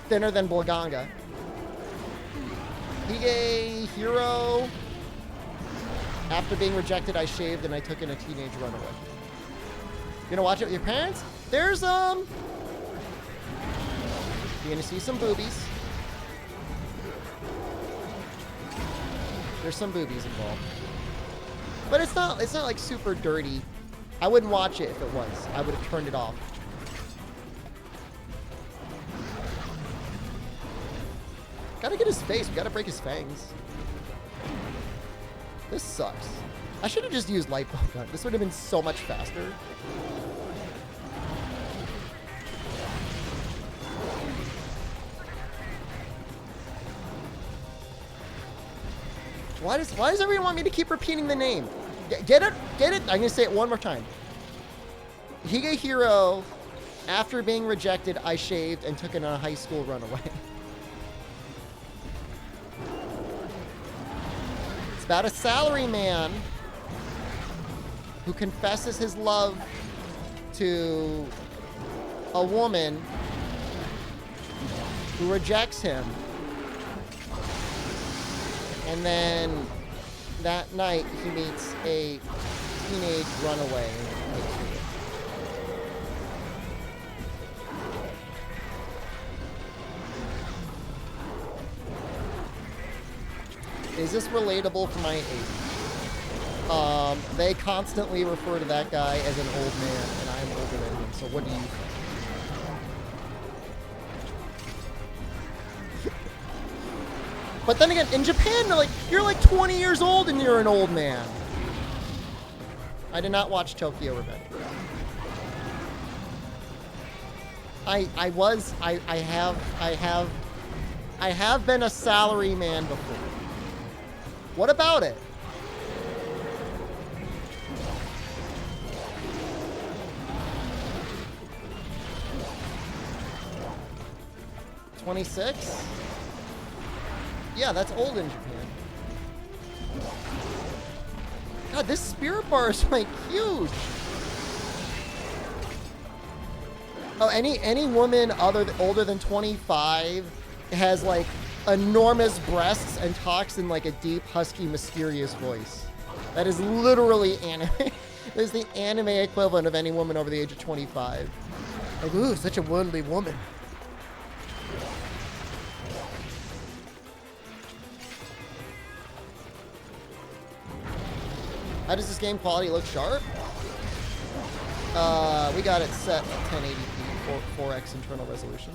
Thinner than Blaganga. Hige Hero. After being rejected, I shaved and I took in a teenage runaway. You gonna watch it with your parents? There's you're gonna see some boobies. There's some boobies involved. But it's not like super dirty. I wouldn't watch it if it was. I would have turned it off. Gotta get his face. We gotta break his fangs. This sucks. I should have just used light bulb gun. This would have been so much faster. Why does everyone want me to keep repeating the name? Get it? Get it? I'm gonna say it one more time. Hige Hero. After being rejected, I shaved and took it on a high school runaway. It's about a salaryman who confesses his love to a woman who rejects him. And then that night he meets a teenage runaway. Is this relatable for my age? They constantly refer to that guy as an old man, and I'm older than him, so what do you think? But then again, in Japan, they're like, you're like 20 years old and you're an old man. I did not watch Tokyo Revenge. I have been a salary man before. What about it? $26? Yeah, that's old in Japan. God, this spirit bar is like huge. Oh, any woman older than 25 has like enormous breasts and talks in like a deep, husky, mysterious voice. That is literally anime. That is the anime equivalent of any woman over the age of 25. Like, ooh, such a worldly woman. How does this game quality look sharp? We got it set at 1080p, 4x internal resolution.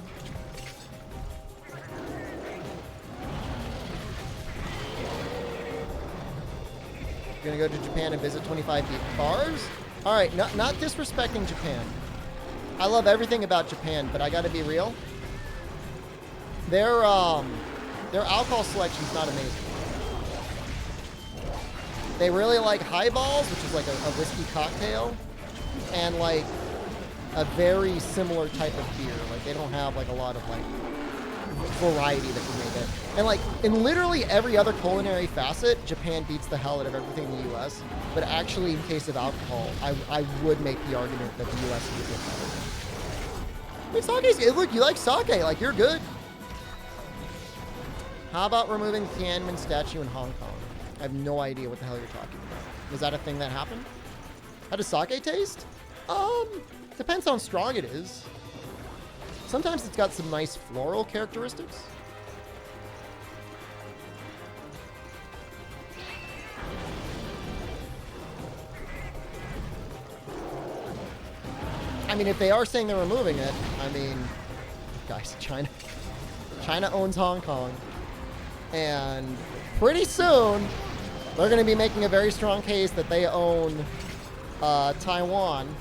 You're gonna go to Japan and visit 25 bars? All right, not disrespecting Japan. I love everything about Japan, but I gotta be real. Their alcohol selection's not amazing. They really like highballs, which is like a whiskey cocktail, and like a very similar type of beer. Like they don't have like a lot of like variety that can make it. And like in literally every other culinary facet, Japan beats the hell out of everything in the US. But actually in case of alcohol, I would make the argument that the US is a bit better. I mean, sake's, look, you like sake, like you're good. How about removing the Tiananmen statue in Hong Kong? I have no idea what the hell you're talking about. Was that a thing that happened? How does sake taste? Depends how strong it is. Sometimes it's got some nice floral characteristics. I mean, if they are saying they're removing it, I mean, guys, China owns Hong Kong. And pretty soon, they're going to be making a very strong case that they own Taiwan.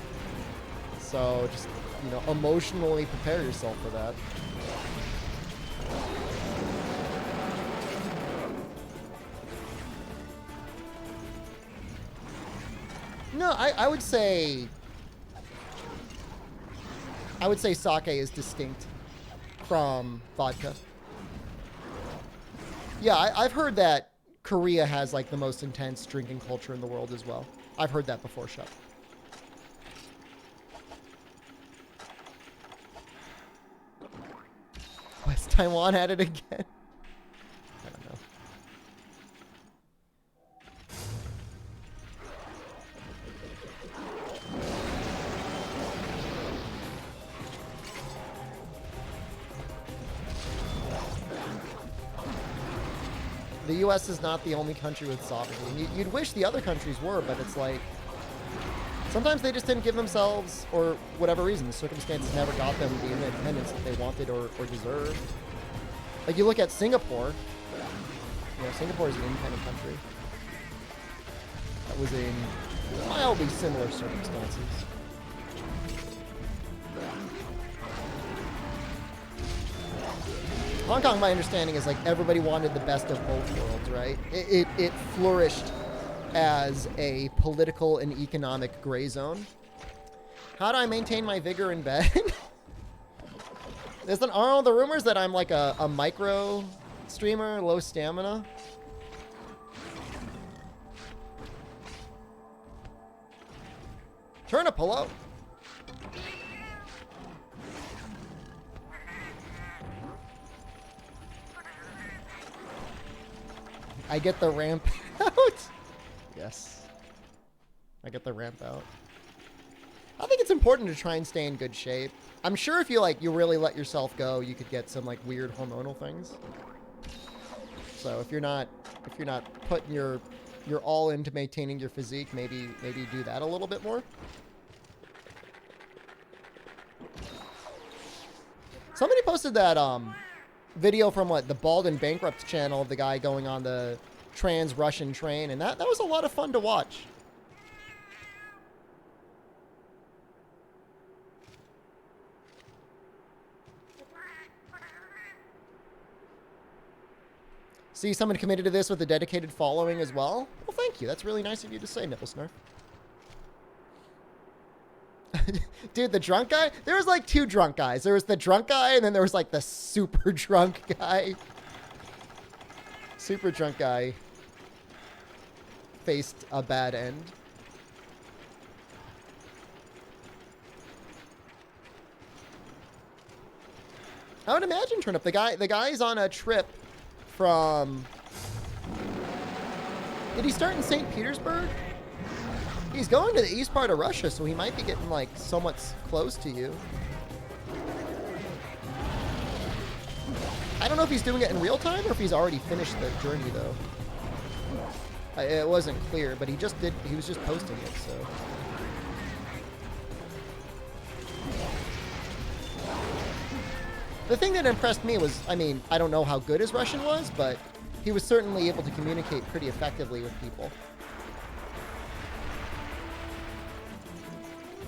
So just, you know, emotionally prepare yourself for that. No, I would say sake is distinct from vodka. Yeah, I've heard that Korea has like the most intense drinking culture in the world as well. I've heard that before, Shep. West Taiwan at it again? I don't know. The U.S. is not the only country with sovereignty. You'd wish the other countries were, but it's like sometimes they just didn't give themselves, or whatever reason, the circumstances never got them the independence that they wanted or deserved. Like you look at Singapore. You know, Singapore is an independent country that was in mildly similar circumstances. Hong Kong, my understanding, is like everybody wanted the best of both worlds, right? It flourished as a political and economic gray zone. How do I maintain my vigor in bed? Aren't all the rumors that I'm like a micro streamer, low stamina? Turn a pillow. I get the ramp out. Yes. I get the ramp out. I think it's important to try and stay in good shape. I'm sure if you really let yourself go, you could get some like weird hormonal things. So if you're not putting your all into maintaining your physique, maybe do that a little bit more. Somebody posted that video from the Bald and Bankrupt channel of the guy going on the trans-Russian train, and that was a lot of fun to watch. See, someone committed to this with a dedicated following as well? Well, thank you. That's really nice of you to say, Nipple Snarf. Dude, the drunk guy? There was like two drunk guys. There was the drunk guy, and then there was like the super drunk guy. Super drunk guy faced a bad end. I would imagine Turnip. The guy's on a trip from... Did he start in St. Petersburg? He's going to the east part of Russia, so he might be getting, like, somewhat close to you. I don't know if he's doing it in real time or if he's already finished the journey, though. It wasn't clear, but he was just posting it, so... The thing that impressed me was, I mean, I don't know how good his Russian was, but he was certainly able to communicate pretty effectively with people.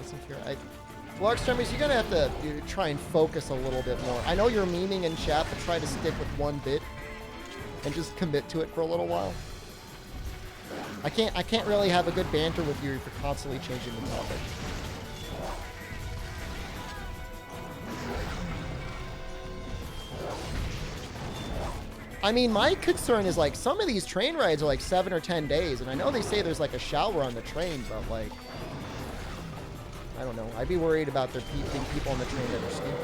Listen here, Lark Streamers, you're going to have to try and focus a little bit more. I know you're memeing in chat, but try to stick with one bit and just commit to it for a little while. I can't really have a good banter with you if you're constantly changing the topic. I mean, my concern is, like, some of these train rides are, like, 7 or 10 days, and I know they say there's, like, a shower on the train, but, like, I don't know. I'd be worried about there being people on the train that are sleeping.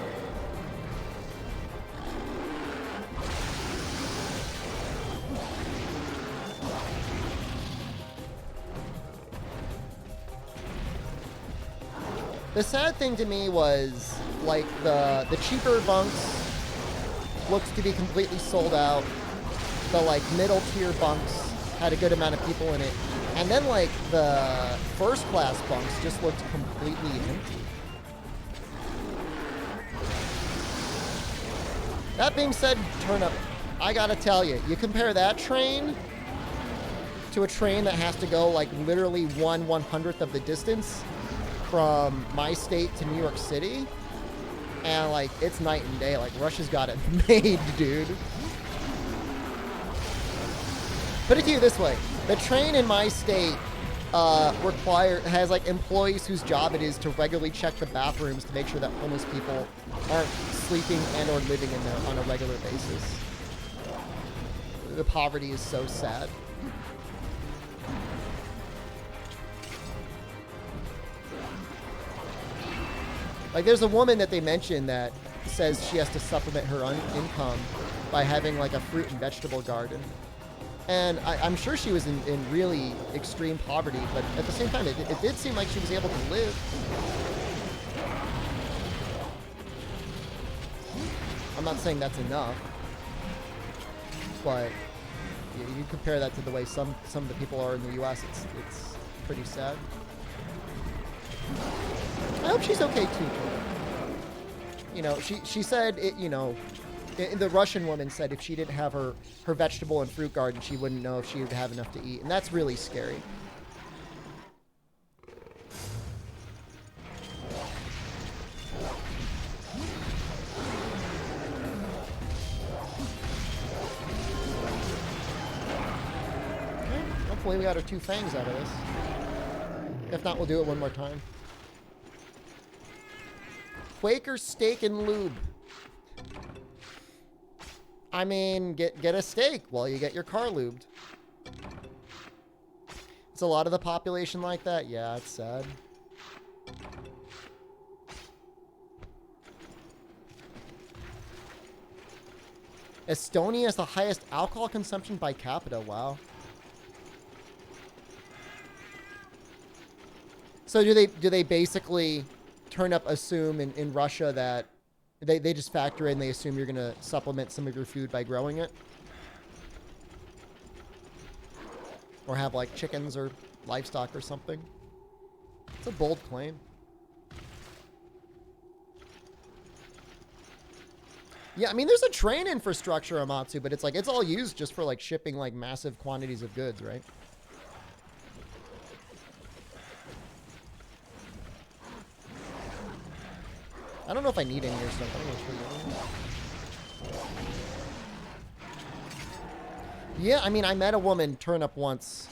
The sad thing to me was, like, the cheaper bunks looks to be completely sold out. The, like, middle tier bunks had a good amount of people in it. And then, like, the first class bunks just looked completely empty. That being said, Turnip, I gotta tell you, you compare that train to a train that has to go, like, literally 1/100th of the distance from my state to New York City, and, like, it's night and day. Like, Russia's got it made, dude. Put it to you this way. The train in my state has, like, employees whose job it is to regularly check the bathrooms to make sure that homeless people aren't sleeping and or living in there on a regular basis. The poverty is so sad. Like, there's a woman that they mentioned that says she has to supplement her income by having, like, a fruit and vegetable garden. And I'm sure she was in really extreme poverty, but at the same time, it did seem like she was able to live. I'm not saying that's enough, but you compare that to the way some of the people are in the U.S., it's pretty sad. I hope she's okay too. You know, she said it. You know, the Russian woman said if she didn't have her vegetable and fruit garden, she wouldn't know if she would have enough to eat, and that's really scary. Okay, hopefully we got our 2 fangs out of this. If not, we'll do it one more time. Quaker steak and lube. I mean, get a steak while you get your car lubed. It's a lot of the population like that. Yeah, it's sad. Estonia has the highest alcohol consumption by capita. Wow. So do they basically assume in Russia that they just factor in, they assume you're going to supplement some of your food by growing it? Or have, like, chickens or livestock or something? It's a bold claim. Yeah, I mean, there's a train infrastructure, Amatsu, but it's like, it's all used just for, like, shipping, like, massive quantities of goods, right? I don't know if I need any of your stuff. I don't know if yeah, I mean, I met a woman turn up once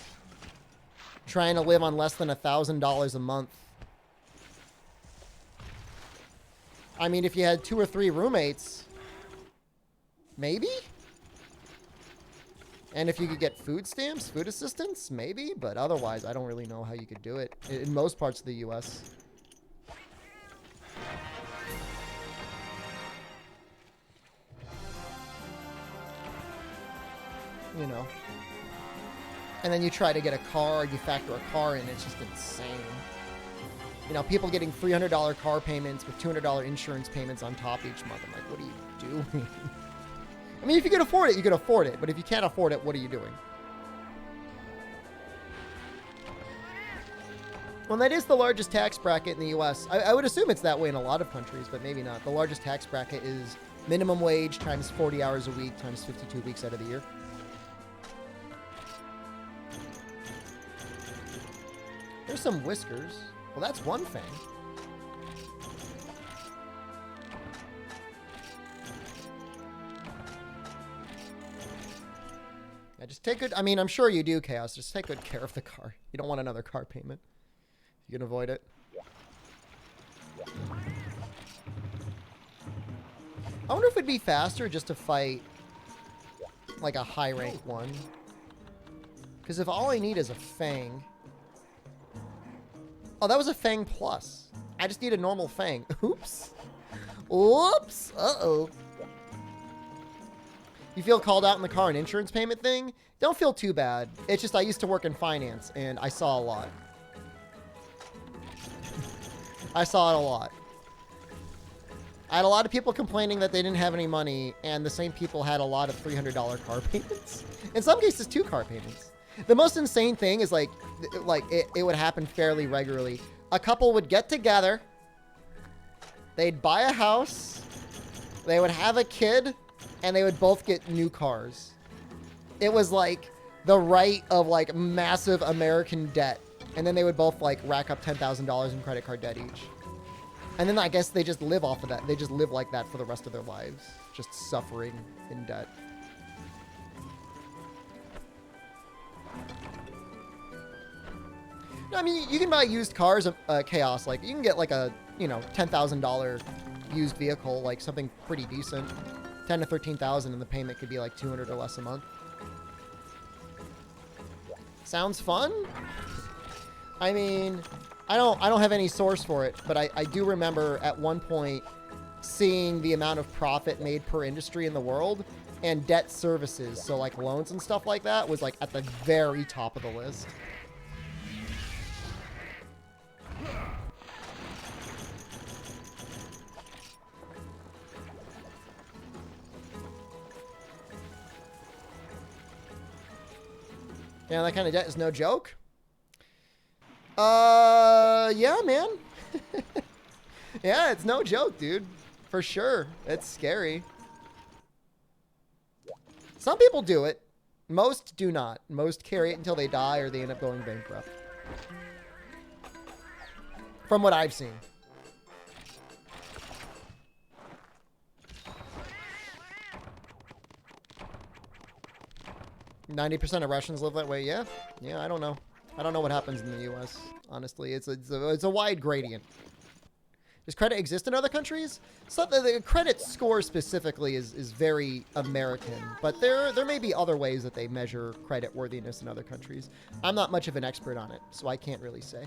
trying to live on less than $1,000 a month. I mean, if you had 2 or 3 roommates, maybe? And if you could get food stamps, food assistance, maybe? But otherwise, I don't really know how you could do it in most parts of the U.S. you know. And then you try to get a car, you factor a car in, it's just insane. You know, people getting $300 car payments with $200 insurance payments on top each month. I'm like, what are you doing? I mean, if you can afford it, you can afford it. But if you can't afford it, what are you doing? Well, that is the largest tax bracket in the U.S. I would assume it's that way in a lot of countries, but maybe not. The largest tax bracket is minimum wage times 40 hours a week times 52 weeks out of the year. There's some whiskers. Well, that's one thing. Yeah, just take good... I mean, I'm sure you do, Chaos. Just take good care of the car. You don't want another car payment. You can avoid it. I wonder if it'd be faster just to fight like a high rank one. Because if all I need is a Fang... Oh, that was a Fang Plus. I just need a normal Fang. Oops. Oops. Uh-oh. You feel called out in the car and insurance payment thing? Don't feel too bad. It's just I used to work in finance, and I saw a lot. I saw it a lot. I had a lot of people complaining that they didn't have any money, and the same people had a lot of $300 car payments. In some cases, 2 car payments. The most insane thing is, like it would happen fairly regularly. A couple would get together. They'd buy a house. They would have a kid. And they would both get new cars. It was, like, the right of, like, massive American debt. And then they would both, like, rack up $10,000 in credit card debt each. And then I guess they just live off of that. They just live like that for the rest of their lives. Just suffering in debt. I mean, you can buy used cars, Chaos. Like, you can get, like, a, you know, $10,000 used vehicle, like, something pretty decent. 10 to 13,000, and the payment could be, like, 200 or less a month. Sounds fun? I mean, I don't have any source for it, but I do remember at one point seeing the amount of profit made per industry in the world, and debt services, so, like, loans and stuff like that, was, like, at the very top of the list. Yeah, that kind of debt is no joke. Yeah, man. Yeah, it's no joke, dude. For sure. It's scary. Some people do it. Most do not. Most carry it until they die or they end up going bankrupt. From what I've seen. %of Russians live that way. Yeah. Yeah, I don't know. I don't know what happens in the U.S., honestly. It's a wide gradient. Does credit exist in other countries? So the credit score specifically is very American, but there may be other ways that they measure credit worthiness in other countries. I'm not much of an expert on it, so I can't really say.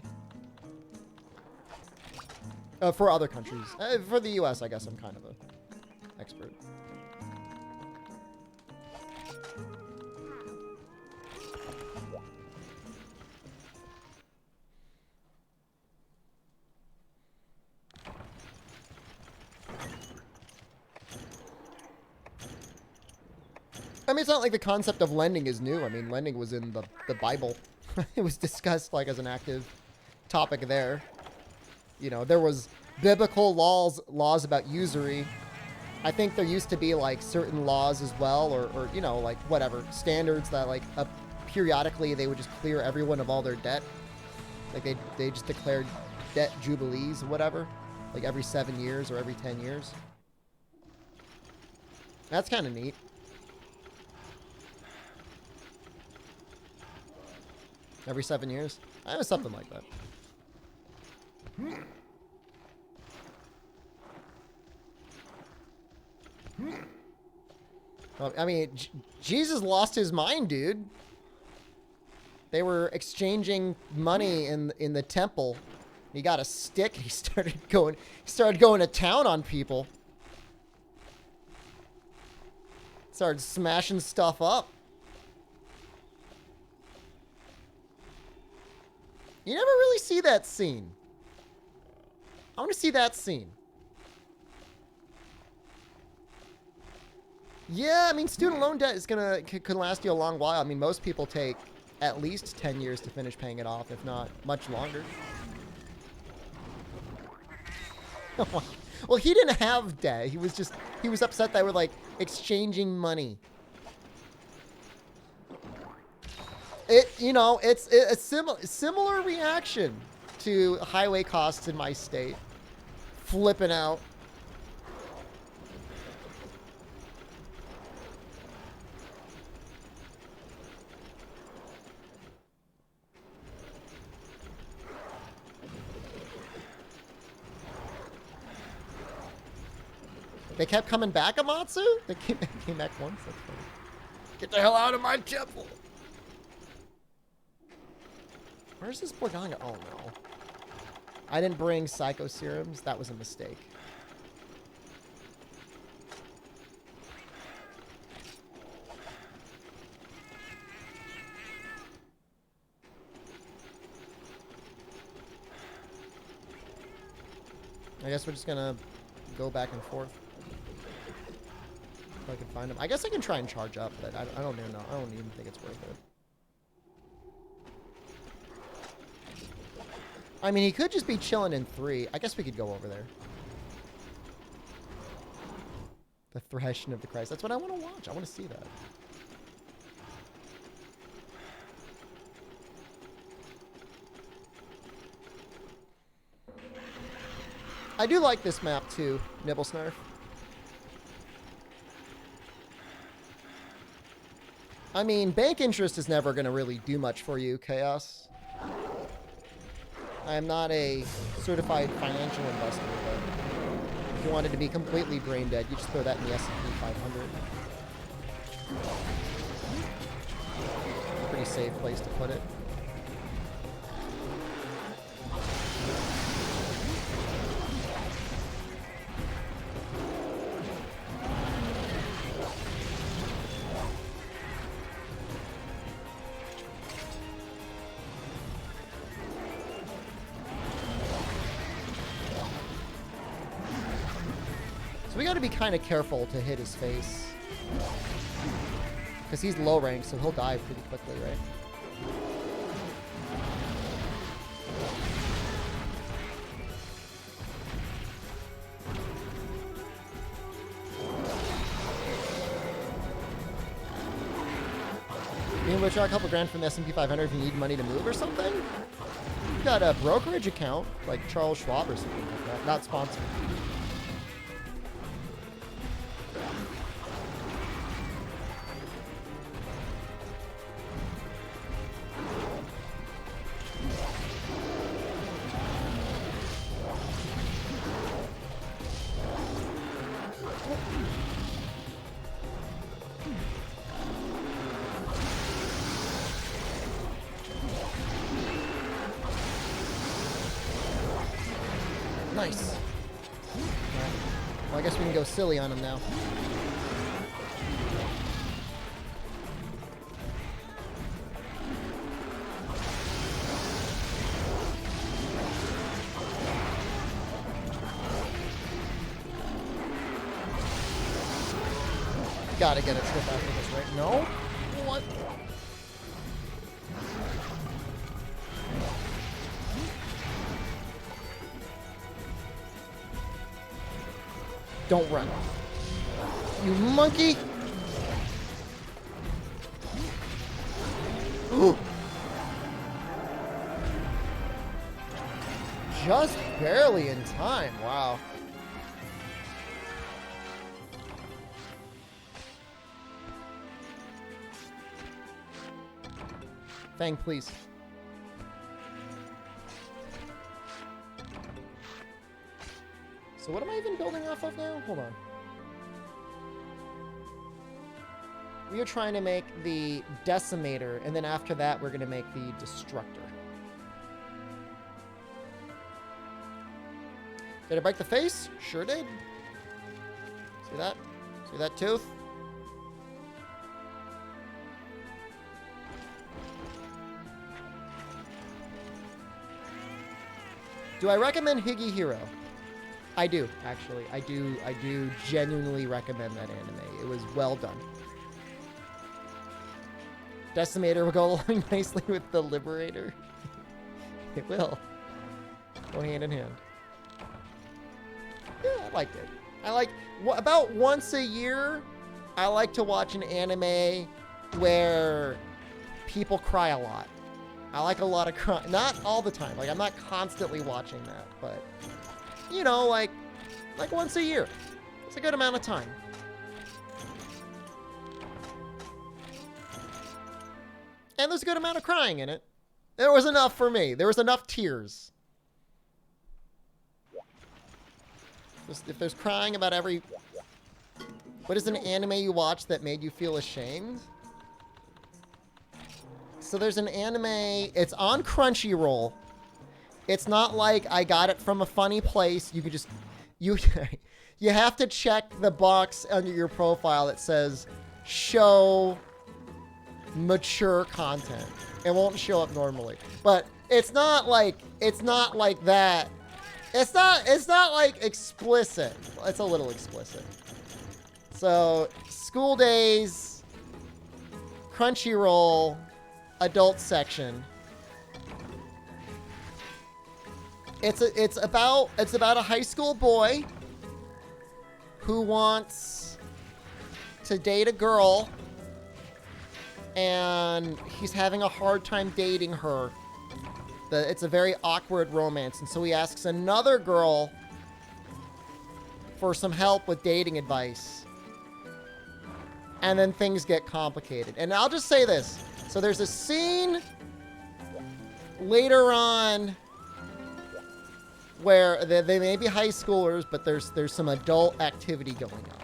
For other countries. For the U.S., I guess I'm kind of an expert. I mean, it's not like the concept of lending is new. I mean, lending was in the Bible. It was discussed, like, as an active topic there. You know, there was biblical laws about usury. I think there used to be, like, certain laws as well, or you know, like, whatever, standards that, like, periodically they would just clear everyone of all their debt. Like, they just declared debt jubilees or whatever, like, every 7 years or every 10 years. That's kind of neat. Every 7 years? I was something like that. Well, I mean, Jesus lost his mind, dude. They were exchanging money in the temple. He got a stick. He started going to town on people. Started smashing stuff up. You never really see that scene. I want to see that scene. Yeah, I mean, student loan debt is could last you a long while. I mean, most people take at least 10 years to finish paying it off, if not much longer. Well, he didn't have debt. He was upset that we're like exchanging money. It's a similar reaction to highway costs in my state. Flipping out. They kept coming back, Amatsu? They came back once? That's funny. Get the hell out of my temple! Where's this Borganga? Oh, no. I didn't bring Psycho Serums. That was a mistake. I guess we're just gonna go back and forth. If I can find him. I guess I can try and charge up, but I don't even know. I don't even think it's worth it. I mean, he could just be chilling in 3. I guess we could go over there. The threshing of the Christ. That's what I want to watch. I want to see that. I do like this map too, Nibble Snarf. I mean, bank interest is never going to really do much for you, Chaos. I am not a certified financial investor, but if you wanted to be completely brain dead, you just throw that in the S&P 500. Pretty safe place to put it. So we got to be kind of careful to hit his face. Because he's low rank, so he'll die pretty quickly, right? You can withdraw a couple grand from the S&P 500 if you need money to move or something? You got a brokerage account, like Charles Schwab or something like that. Not sponsored. Nice. Right. Well, I guess we can go silly on him now. Gotta get a trip after this, right? No? What? Don't run. You monkey! Just barely in time. Wow. Fang, please. So what am I even building off of now? Hold on. We are trying to make the Decimator, and then after that, we're going to make the Destructor. Did I break the face? Sure did. See that? See that tooth? Do I recommend Higgy Hero? I do, actually. I do genuinely recommend that anime. It was well done. Decimator will go along nicely with the Liberator. It will. Go hand in hand. Yeah, I liked it. I like, about once a year, I like to watch an anime where people cry a lot. I like a lot of crying. Not all the time. Like, I'm not constantly watching that, but, you know, like once a year. It's a good amount of time. And there's a good amount of crying in it. There was enough for me. There was enough tears. If there's crying about every... What is an anime you watched that made you feel ashamed? So there's an anime... It's on Crunchyroll. It's not like I got it from a funny place. You could just... You have to check the box under your profile that says show mature content. It won't show up normally. But it's not like that. It's not like explicit. It's a little explicit. So, School Days, Crunchyroll, adult section. It's about a high school boy who wants to date a girl, and he's having a hard time dating her. It's a very awkward romance, and so he asks another girl for some help with dating advice. And then things get complicated. And I'll just say this. So there's a scene later on where they may be high schoolers, but there's some adult activity going on.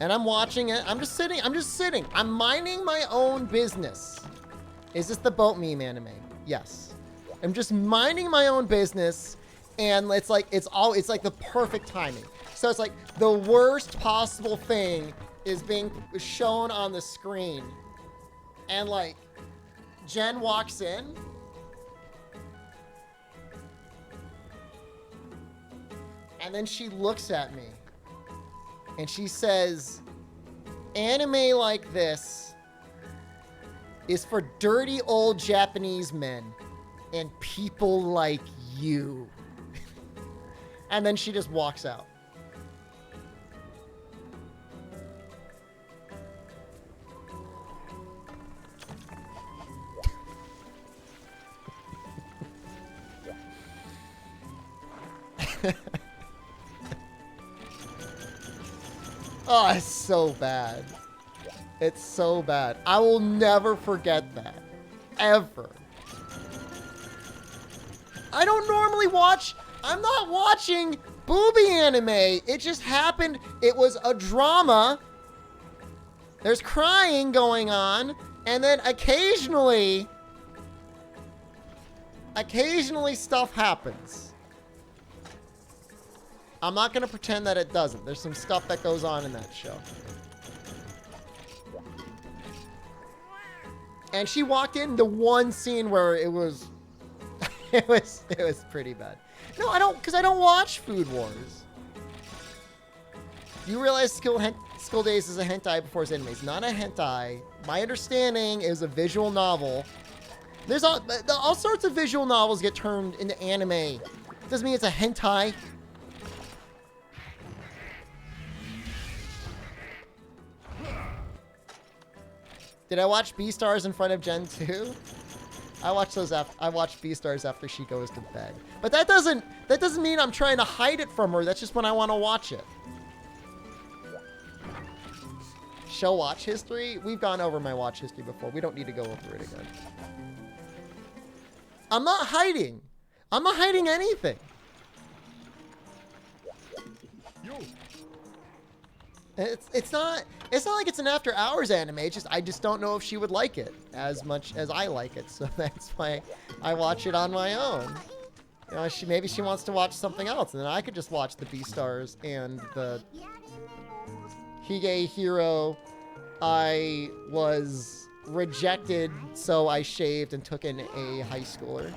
And I'm watching it. I'm just sitting. I'm minding my own business. Is this the boat meme anime? Yes. I'm just minding my own business, and it's like the perfect timing. So it's like the worst possible thing is being shown on the screen. And like Jen walks in. And then she looks at me. And she says, anime like this is for dirty old Japanese men and people like you. And then she just walks out. Oh, it's so bad. It's so bad. I will never forget that. Ever. I don't normally watch... I'm not watching booby anime. It just happened. It was a drama. There's crying going on. And then occasionally stuff happens. I'm not going to pretend that it doesn't. There's some stuff that goes on in that show. And she walked into one scene where it was... it was pretty bad. No, I don't, because I don't watch Food Wars. You realize School Days is a hentai before it's anime. It's not a hentai. My understanding is a visual novel. There's all sorts of visual novels get turned into anime. Doesn't mean it's a hentai. Did I watch Beastars in front of Gen 2? I watched Beastars after she goes to bed. But that doesn't mean I'm trying to hide it from her. That's just when I want to watch it. Show watch history? We've gone over my watch history before. We don't need to go over it again. I'm not hiding. I'm not hiding anything. It's not like it's an after hours anime. I just don't know if she would like it as much as I like it. So that's why I watch it on my own. You know, maybe she wants to watch something else, and then I could just watch the Beastars and the Hige Hero. I was rejected, so I shaved and took in a high schooler.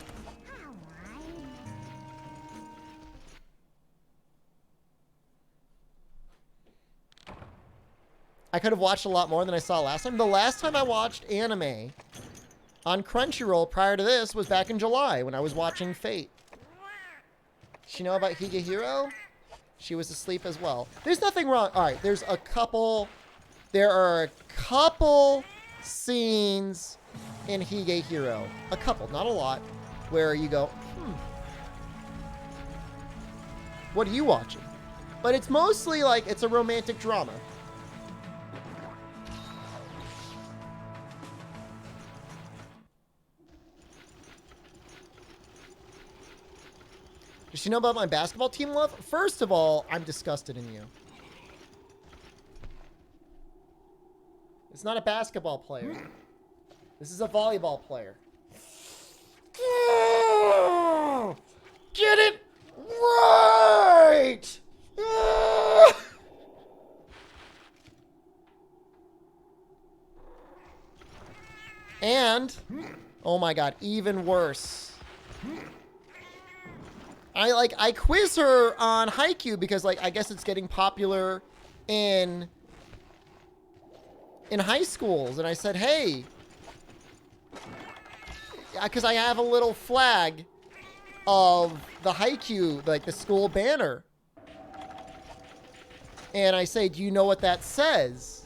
I could have watched a lot more than I saw last time. The last time I watched anime on Crunchyroll prior to this was back in July when I was watching Fate. Does she know about Higehiro? She was asleep as well. There's nothing wrong. All right, there are a couple scenes in Higehiro. A couple, not a lot, where you go, what are you watching? But it's mostly like it's a romantic drama. Does she know about my basketball team love? First of all, I'm disgusted in you. It's not a basketball player. This is a volleyball player. Get it right! And, oh my god, even worse. I quiz her on Haikyuu because, like, I guess it's getting popular in high schools. And I said, hey, because I have a little flag of the Haikyuu, like the school banner. And I say, do you know what that says?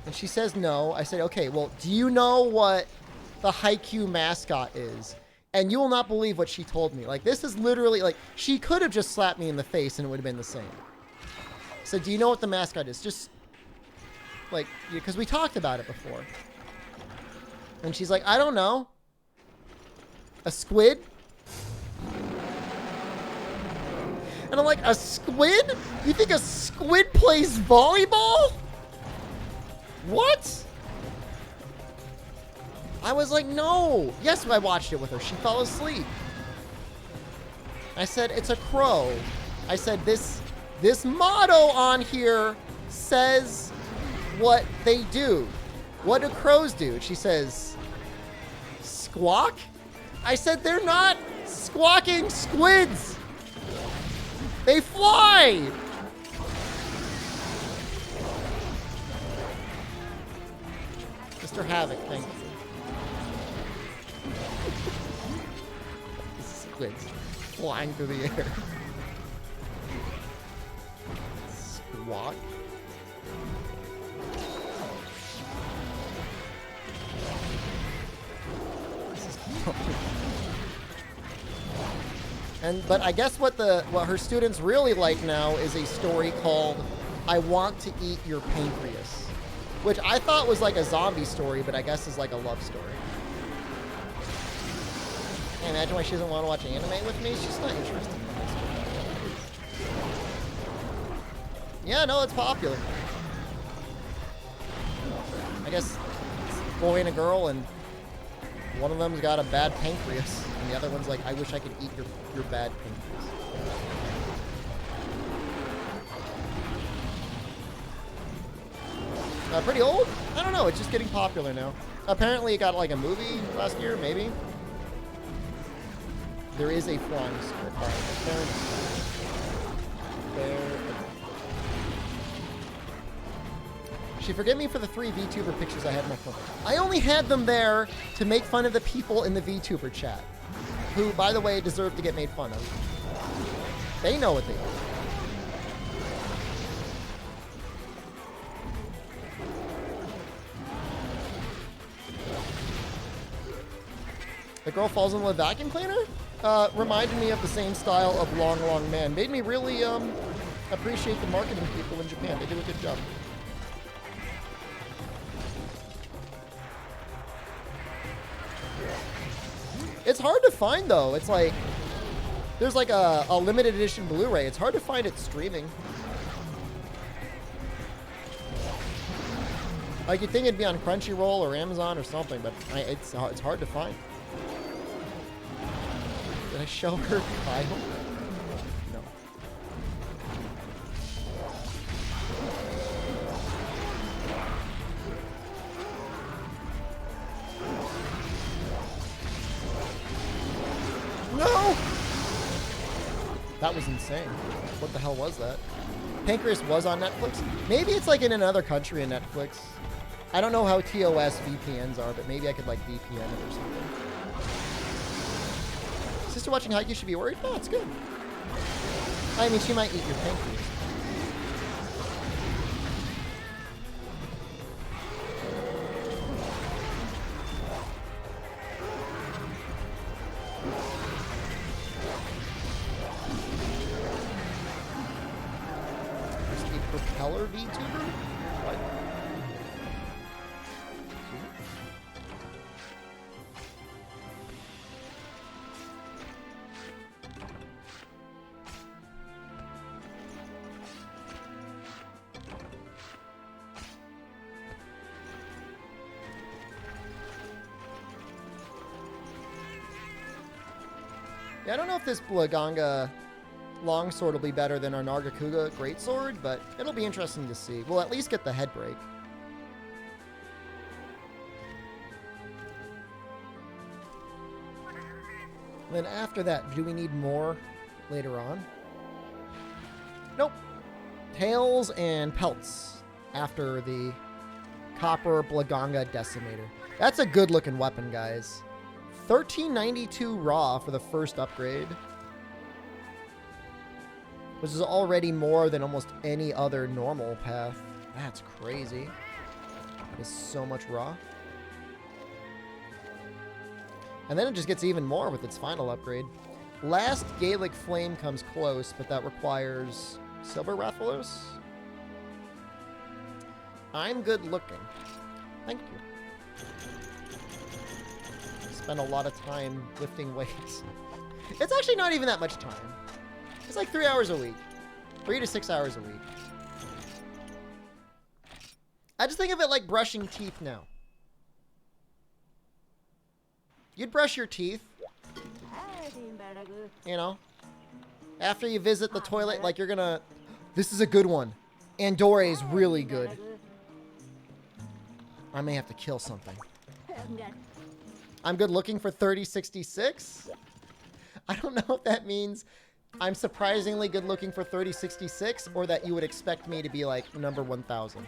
And she says no. I said, okay, well, do you know what the Haikyuu mascot is? And you will not believe what she told me. Like, this is literally, like, she could have just slapped me in the face and it would have been the same. So, do you know what the mascot is? Just, like, because we talked about it before. And she's like, I don't know. A squid? And I'm like, a squid? You think a squid plays volleyball? What? I was like, no. Yes, I watched it with her. She fell asleep. I said, it's a crow. I said, this motto on here says what they do. What do crows do? She says, squawk? I said, they're not squawking squids. They fly. Mr. Havoc, thank you. Squids flying through the air. Squawk. But I guess what her students really like now is a story called I Want to Eat Your Pancreas, which I thought was like a zombie story, but I guess is like a love story. I imagine why she doesn't want to watch anime with me. She's not interested in this. Yeah, no, it's popular. I guess it's a boy and a girl, and one of them's got a bad pancreas, and the other one's like, I wish I could eat your bad pancreas. Pretty old? I don't know. It's just getting popular now. Apparently, it got like a movie last year, maybe. There is a flying squid. All right, there. She forgive me for the 3 VTuber pictures I had in my phone. I only had them there to make fun of the people in the VTuber chat, who, by the way, deserve to get made fun of. They know what they are. The girl falls in love vacuum cleaner? Reminded me of the same style of Long Long Man. Made me really appreciate the marketing people in Japan. They do a good job. It's hard to find, though. It's like, there's like a limited edition Blu-ray. It's hard to find it streaming. Like, you'd think it'd be on Crunchyroll or Amazon or something, but it's hard to find. Did I show her Kyle? No. That was insane. What the hell was that? Pancreas was on Netflix? Maybe it's like in another country in Netflix. I don't know how TOS VPNs are, but maybe I could like VPN it or something. Sister watching Haikyuu should be worried? No, it's good. I mean, she might eat your pancreas. Propeller VTuber? What? Yeah, I don't know if this Blaganga longsword will be better than our Nargacuga greatsword, but it'll be interesting to see. We'll at least get the head break. Then after that, do we need more later on? Nope. Tails and pelts after the Copper Blaganga Decimator. That's a good looking weapon, guys. 1392 raw for the first upgrade, which is already more than almost any other normal path. That's crazy. That is so much raw. And then it just gets even more with its final upgrade. Last Gaelic Flame comes close, but that requires Silver Rathalos. I'm good looking. Thank you. Spend a lot of time lifting weights. It's actually not even that much time. It's like 3 hours a week. 3 to 6 hours a week. I just think of it like brushing teeth now. You'd brush your teeth, you know, after you visit the toilet, like you're gonna... This is a good one. Andorre is really good. I may have to kill something. I'm good looking for 3066? I don't know if that means I'm surprisingly good looking for 3066 or that you would expect me to be like number 1000.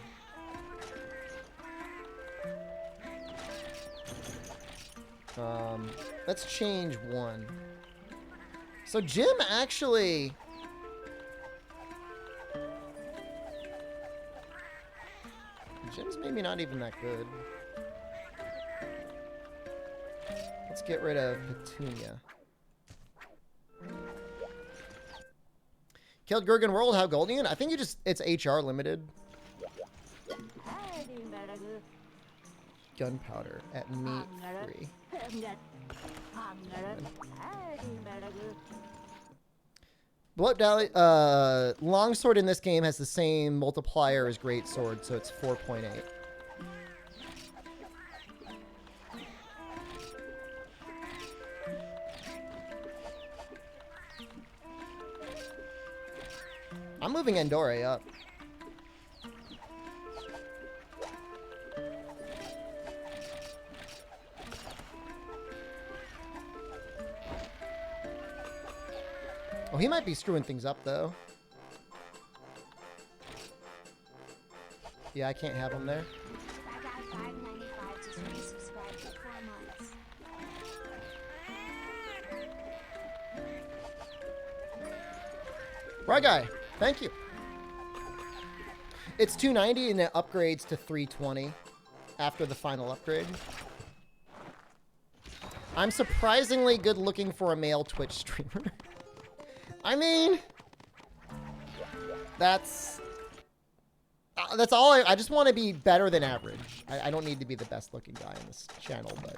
Let's change one. So Jim actually... Jim's maybe not even that good. Let's get rid of Petunia. Killed Gurgen World, how Goldian? I think it's HR limited. Gunpowder at meat free. Longsword in this game has the same multiplier as Greatsword, so it's 4.8. I'm moving Andorre up. Oh, he might be screwing things up, though. Yeah, I can't have him there. Right guy, thank you. It's 290 and it upgrades to 320 after the final upgrade. I'm surprisingly good looking for a male Twitch streamer. I mean, that's all. I just want to be better than average. I don't need to be the best looking guy on this channel, but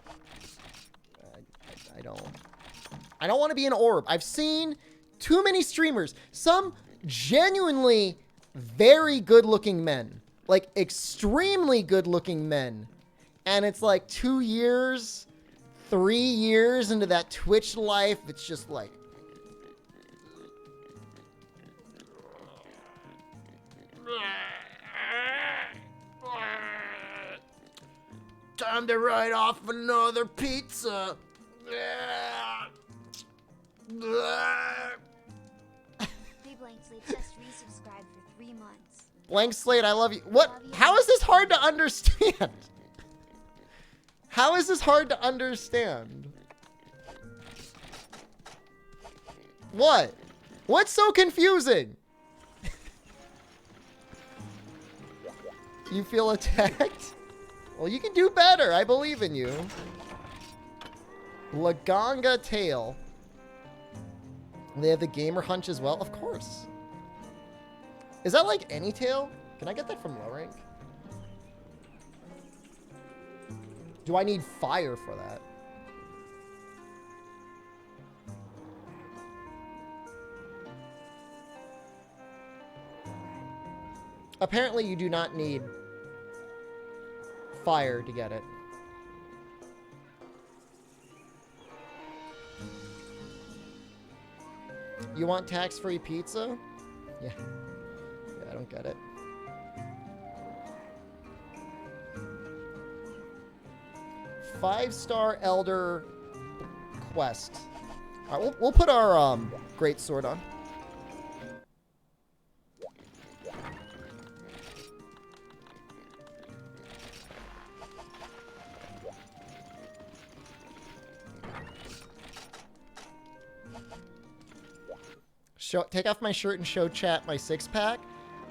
I don't want to be an orb. I've seen too many streamers, some genuinely very good looking men, like extremely good looking men, and it's like 2 years, 3 years into that Twitch life, it's just like, time to write off another pizza. Blank slate, I love you. What? How is this hard to understand? How is this hard to understand? What? What's so confusing? You feel attacked? Well, you can do better. I believe in you. Laganga tail. They have the gamer hunch as well? Of course. Is that like any tail? Can I get that from low rank? Do I need fire for that? Apparently you do not need fire to get it. You want tax-free pizza? Yeah. Yeah, I don't get it. Five-star Elder quest. All right, we'll put our great sword on. Take off my shirt and show chat my six-pack.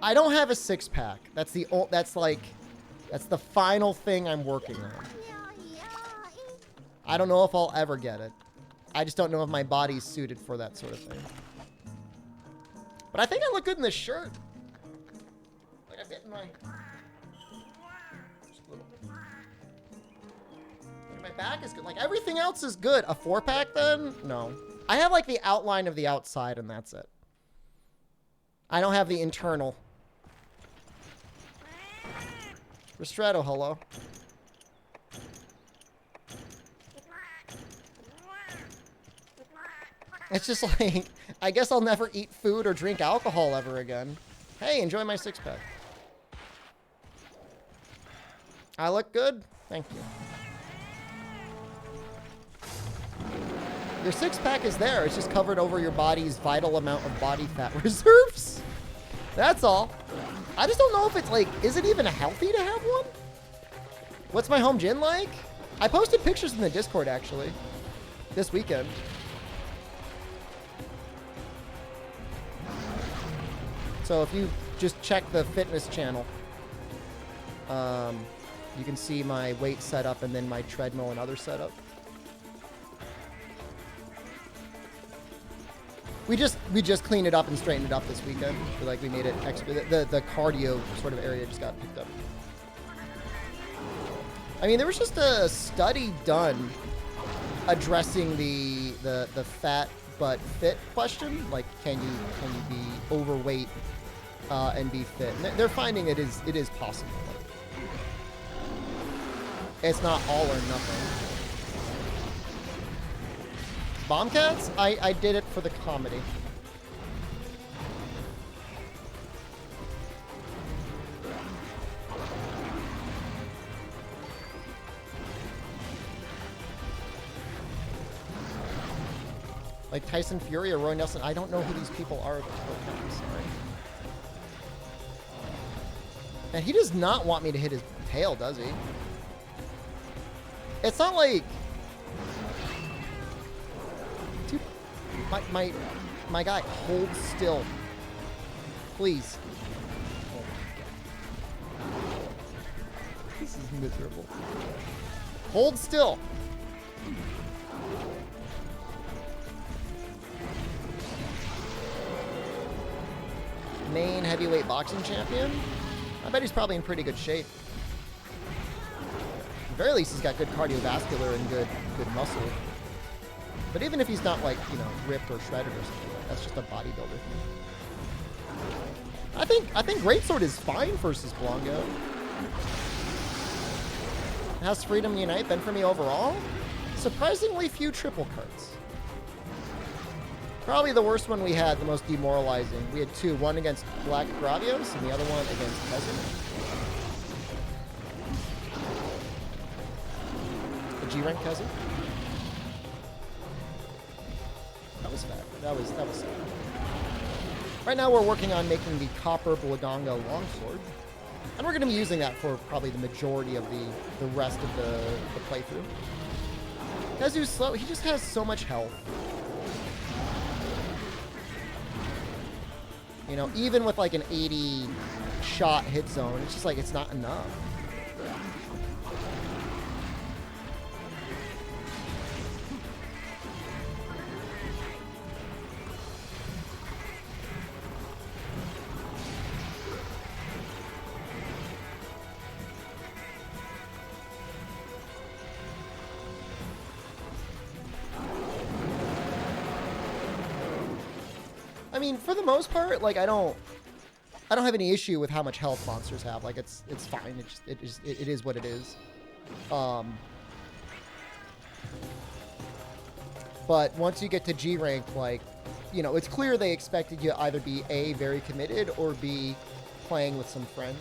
I don't have a six-pack. That's the final thing I'm working on. I don't know if I'll ever get it. I just don't know if my body's suited for that sort of thing. But I think I look good in this shirt. Like I'm getting my... Just a little... My back is good. Like everything else is good. A 4-pack then? No. I have like the outline of the outside and that's it. I don't have the internal. Ristretto, hello. It's just like, I guess I'll never eat food or drink alcohol ever again. Hey, enjoy my six-pack. I look good? Thank you. Your six-pack is there. It's just covered over your body's vital amount of body fat reserves. That's all. I just don't know if it's like, is it even healthy to have one? What's my home gym like? I posted pictures in the Discord, actually, this weekend. So if you just check the fitness channel, you can see my weight setup and then my treadmill and other setup. We just cleaned it up and straightened it up this weekend. Like we made it extra. The cardio sort of area just got picked up. I mean, there was just a study done addressing the fat but fit question. Like, can you be overweight and be fit? And they're finding it is possible. It's not all or nothing. Bombcats? I did it for the comedy. Like Tyson Fury or Roy Nelson. I don't know who these people are. I'm sorry. And he does not want me to hit his tail, does he? It's not like... Dude, my guy, hold still. Please. Oh my God. This is miserable. Hold still. Main heavyweight boxing champion? I bet he's probably in pretty good shape. At the very least, he's got good cardiovascular and good muscle. But even if he's not like, you know, ripped or shredded or something, that's just a bodybuilder. I think Greatsword is fine versus Blanco. Has Freedom Unite been for me overall? Surprisingly few triple cards. Probably the worst one we had, the most demoralizing. We had two, one against Black Gravios and the other one against Peasant. The G-rank Peasant. That was bad. That was sad. Right now we're working on making the copper Blaganga longsword. And we're going to be using that for probably the majority of the rest of the playthrough. Kazu's slow. He just has so much health. You know, even with like an 80 shot hit zone, it's just like it's not enough. I mean, for the most part, like I don't have any issue with how much health monsters have. Like it's fine. It is what it is. But once you get to G rank, like, you know, it's clear they expected you to either be A, very committed, or B, playing with some friends.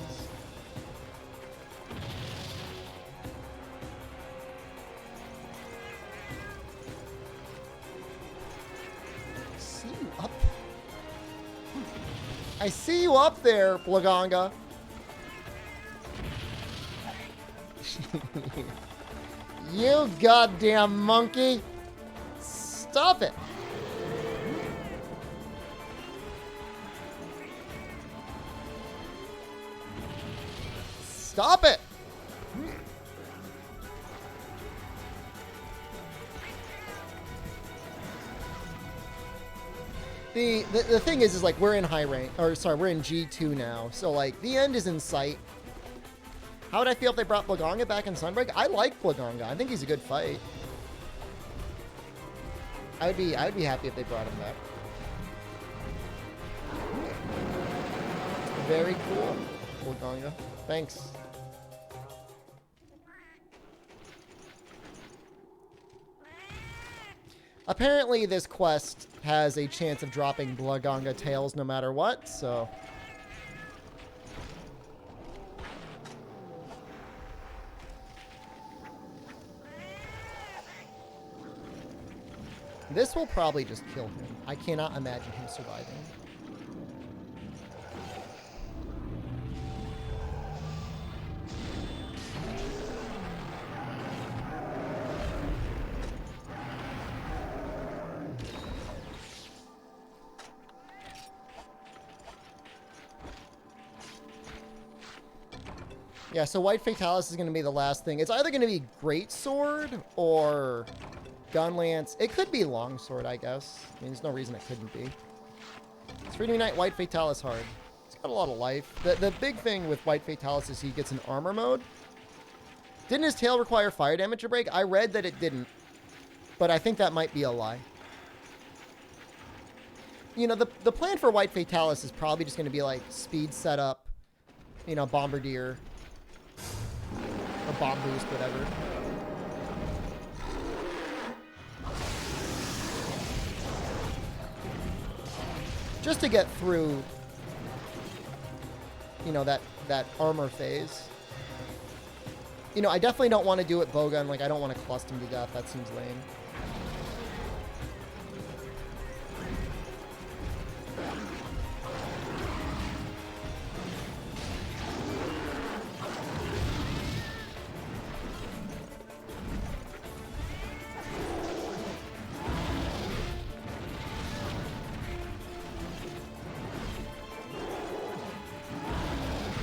I see you up there, Blaganga. You goddamn monkey. Stop it. Stop it. The thing is like we're in high rank, or sorry, we're in G2 now, so like the end is in sight. How would I feel if they brought Blaganga back in Sunbreak? I like Blaganga. I think he's a good fight. I'd be happy if they brought him back. Very cool, Blaganga. Thanks. Apparently, this quest has a chance of dropping Blaganga tails no matter what, so... This will probably just kill him. I cannot imagine him surviving. Yeah, so White Fatalis is going to be the last thing. It's either going to be Greatsword or Gunlance. It could be Longsword, I guess. I mean, there's no reason it couldn't be. It's Freedom Unite White Fatalis hard. He's got a lot of life. The big thing with White Fatalis is he gets an armor mode. Didn't his tail require fire damage to break? I read that it didn't. But I think that might be a lie. You know, the plan for White Fatalis is probably just going to be like speed setup, you know, Bombardier. Or bomb boost, whatever. Just to get through, you know, that armor phase. You know, I definitely don't want to do it bowgun. Like, I don't want to cluster him to death. That seems lame.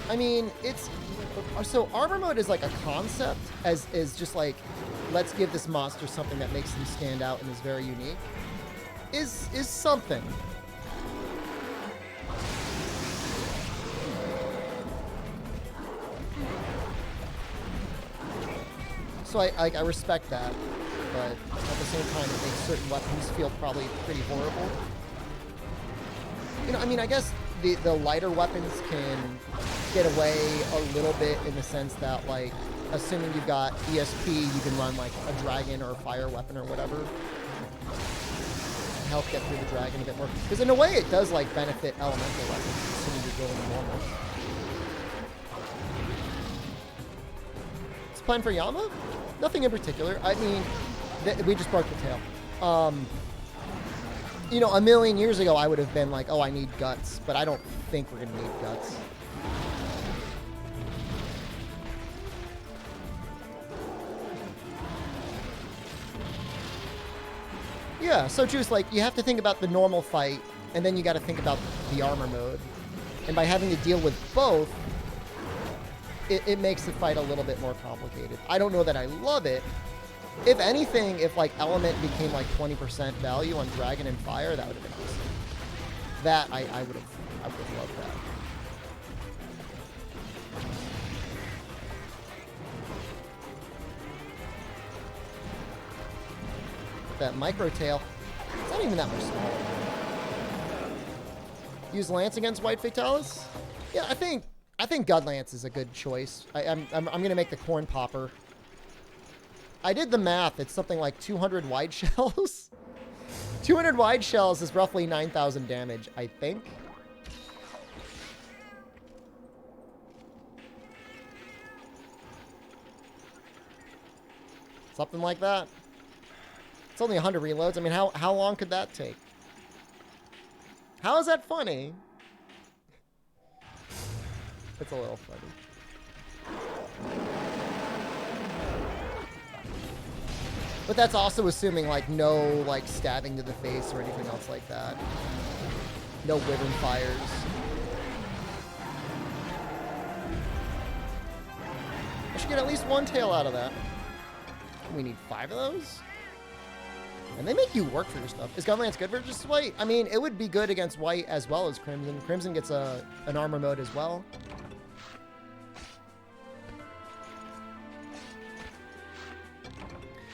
I mean, it's... So, armor mode is like a concept, is just like, let's give this monster something that makes them stand out and is very unique. Is something. So I respect that, but at the same time, it makes certain weapons feel probably pretty horrible. You know, I mean, I guess the lighter weapons can get away a little bit in the sense that, like, assuming you've got ESP, you can run, like, a dragon or a fire weapon or whatever. Help get through the dragon a bit more. Because in a way, it does, like, benefit elemental weapons, assuming you're going normal. What's the plan for Yama? Nothing in particular. I mean, we just broke the tail. You know, a million years ago, I would have been like, oh, I need guts. But I don't think we're going to need guts. Yeah, so Juice, like, you have to think about the normal fight, and then you got to think about the armor mode. And by having to deal with both, it makes the fight a little bit more complicated. I don't know that I love it. If anything, if, like, Element became, like, 20% value on Dragon and Fire, that would have been awesome. That, I would have loved that. That micro tail, it's not even that much smaller. Use Lance against White Fatalis? Yeah, I think God Lance is a good choice. I'm gonna make the Corn Popper. I did the math. It's something like 200 wide shells. 200 wide shells is roughly 9,000 damage, I think. Something like that. It's only 100 reloads. I mean, how long could that take? How is that funny? It's a little funny. But that's also assuming, like, no, like, stabbing to the face or anything else like that. No Wyvern fires. I should get at least one tail out of that. We need 5 of those? And they make you work for your stuff. Is Gunlance good for just white? I mean, it would be good against white as well as Crimson. Crimson gets an armor mode as well.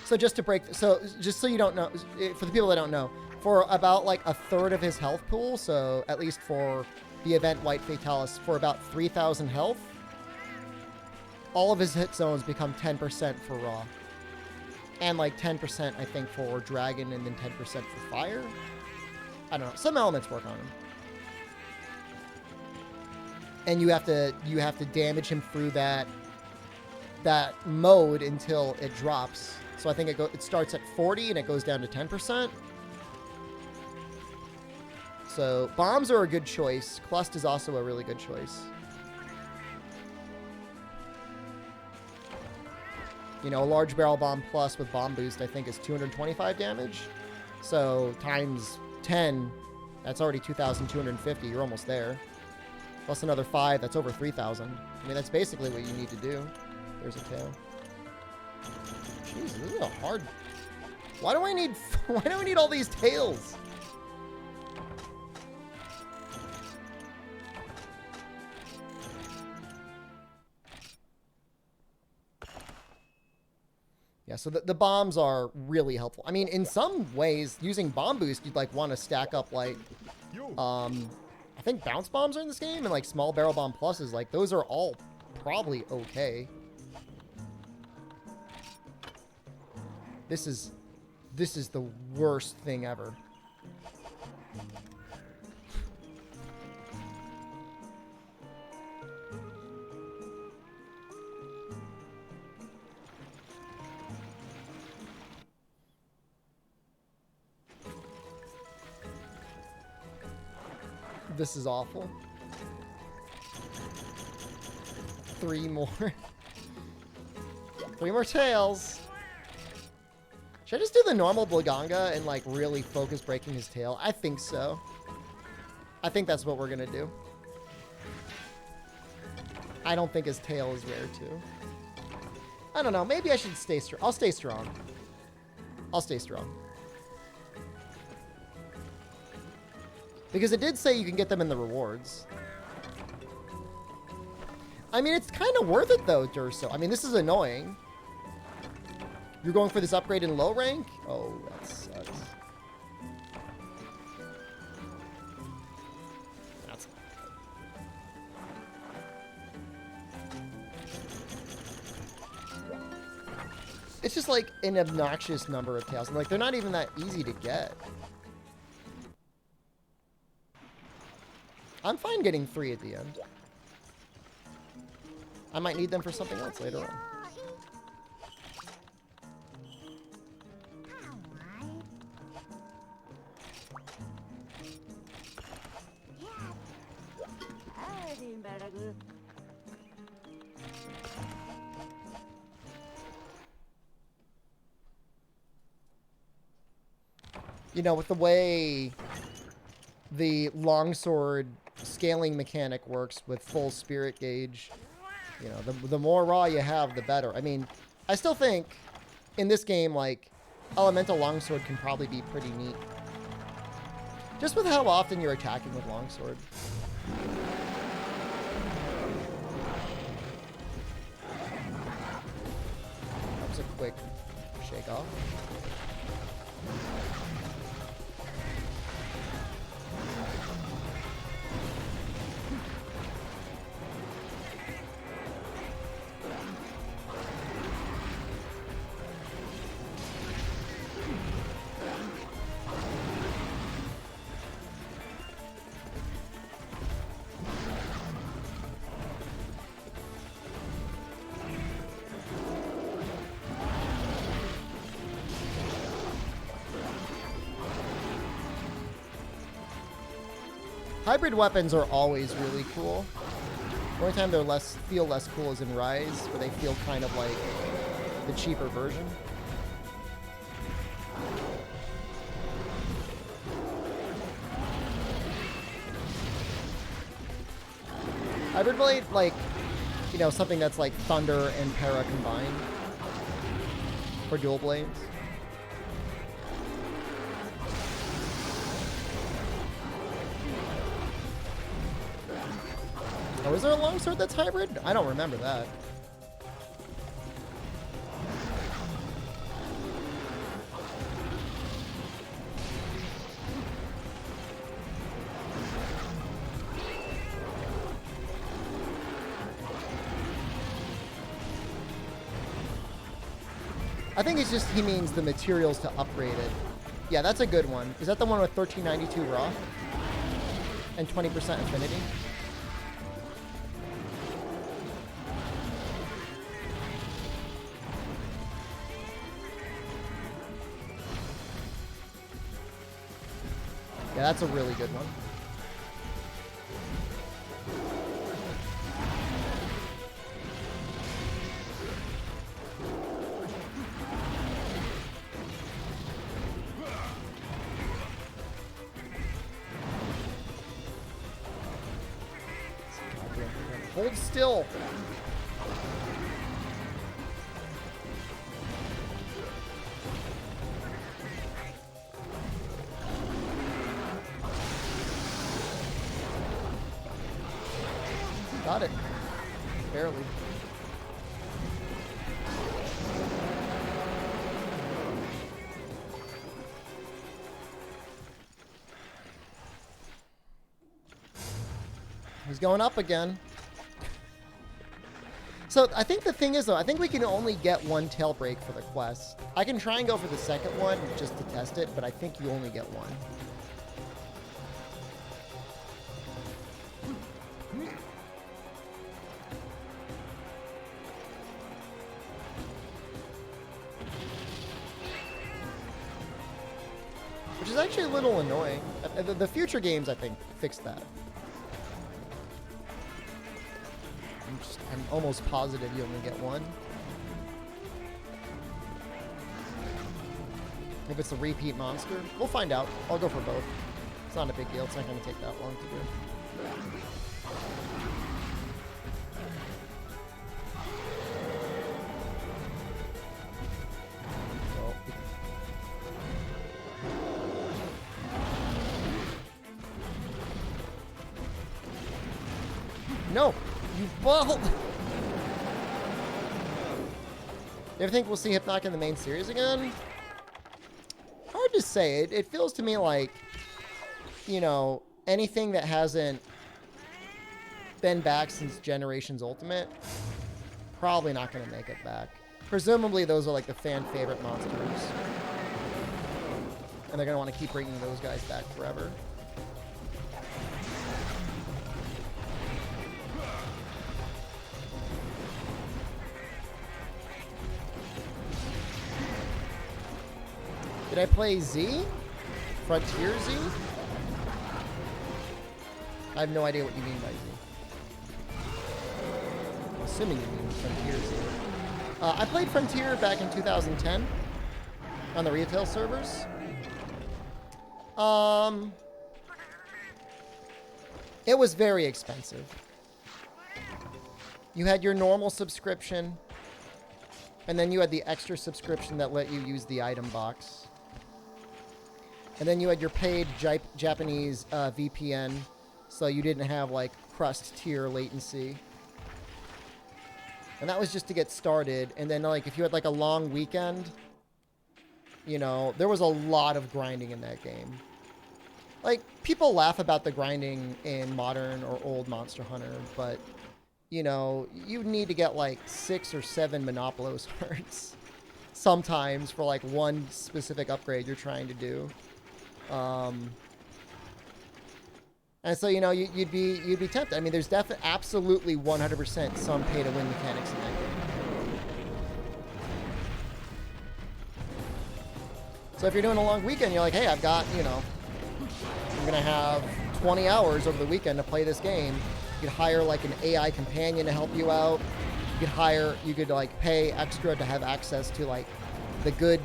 So just to break, just so you don't know, for the people that don't know, for about like a third of his health pool, so at least for the event White Fatalis, for about 3,000 health, all of his hit zones become 10% for Raw. And like 10%, I think, for Dragon, and then 10% for Fire. I don't know. Some elements work on him. And you have to damage him through that mode until it drops. So I think it starts at 40 and it goes down to 10%. So bombs are a good choice. Clust is also a really good choice. You know, a large barrel bomb plus with bomb boost, I think, is 225 damage. So times 10, that's already 2,250. You're almost there. Plus another 5, that's over 3,000. I mean, that's basically what you need to do. There's a tail. Jeez, this is a hard... Why do I need all these tails? Yeah, so the bombs are really helpful. I mean, in some ways, using bomb boost, you'd like want to stack up like, I think bounce bombs are in this game, and like small barrel bomb pluses. Like those are all probably okay. This is the worst thing ever. This is awful. 3 more. 3 more tails. Should I just do the normal Blaganga and like really focus breaking his tail? I think so. I think that's what we're gonna do. I don't think his tail is rare too. I don't know. Maybe I should stay strong. I'll stay strong. I'll stay strong. Because it did say you can get them in the rewards. I mean, it's kind of worth it, though, Durso. I mean, this is annoying. You're going for this upgrade in low rank? Oh, that sucks. That's it's just, like, an obnoxious number of tails. Like, they're not even that easy to get. I'm fine getting 3 at the end. I might need them for something else later on. You know, with the way the longsword scaling mechanic works with full spirit gauge, you know, the more raw you have, the better. I mean, I still think in this game, like, elemental longsword can probably be pretty neat. Just with how often you're attacking with longsword. That was a quick shake off. Hybrid weapons are always really cool. The only time they're feel less cool is in Rise, where they feel kind of like the cheaper version. Hybrid blade, like, you know, something that's like Thunder and Para combined for dual blades. Oh, is there a longsword that's hybrid? I don't remember that. I think it's just he means the materials to upgrade it. Yeah, that's a good one. Is that the one with 1392 raw? And 20% affinity? Yeah, that's a really good one. Hold still. Got it. Barely. He's going up again. So I think the thing is, though, I think we can only get one tail break for the quest. I can try and go for the second one just to test it, but I think you only get one. Which is actually a little annoying. The future games, I think, fixed that. I'm almost positive you only get one. If it's a repeat monster, we'll find out. I'll go for both. It's not a big deal. It's not going to take that long to do. No! You bald! You ever think we'll see Hypnoc in the main series again? Hard to say. It feels to me like, you know, anything that hasn't been back since Generations Ultimate, probably not going to make it back. Presumably those are like the fan favorite monsters. And they're going to want to keep bringing those guys back forever. Did I play Z? Frontier Z? I have no idea what you mean by Z. I'm assuming you mean Frontier Z. I played Frontier back in 2010 on the retail servers. It was very expensive. You had your normal subscription, and then you had the extra subscription that let you use the item box. And then you had your paid Japanese VPN, so you didn't have, like, crust tier latency. And that was just to get started. And then, like, if you had, like, a long weekend, you know, there was a lot of grinding in that game. Like, people laugh about the grinding in modern or old Monster Hunter, but, you know, you need to get, like, 6 or 7 Monopolos hearts sometimes for, like, one specific upgrade you're trying to do. And so, you know, you'd be tempted. I mean, there's definitely, absolutely 100% some pay-to-win mechanics in that game. So if you're doing a long weekend, you're like, hey, I've got, you know, I'm going to have 20 hours over the weekend to play this game. You could hire, like, an AI companion to help you out. You could, like, pay extra to have access to, like, the good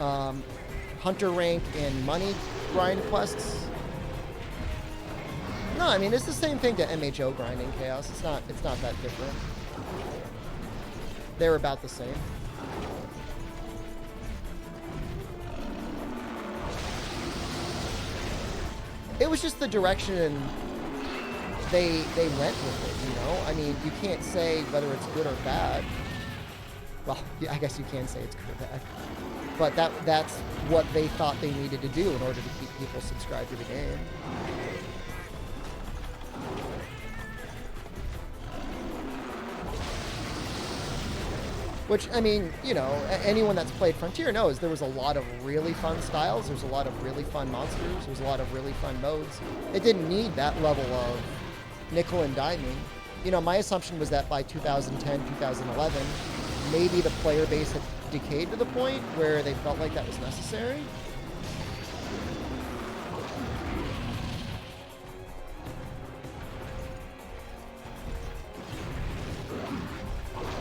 hunter rank and money grind quests. No, I mean, it's the same thing to MHO grinding Chaos. It's not that different. They're about the same. It was just the direction they went with it, you know? I mean, you can't say whether it's good or bad. Well, yeah, I guess you can say it's good or bad. But that's what they thought they needed to do in order to keep people subscribed to the game. Which, I mean, you know, anyone that's played Frontier knows there was a lot of really fun styles. There's a lot of really fun monsters. There's a lot of really fun modes. It didn't need that level of nickel and diming. You know, my assumption was that by 2010, 2011, maybe the player base had decayed to the point where they felt like that was necessary.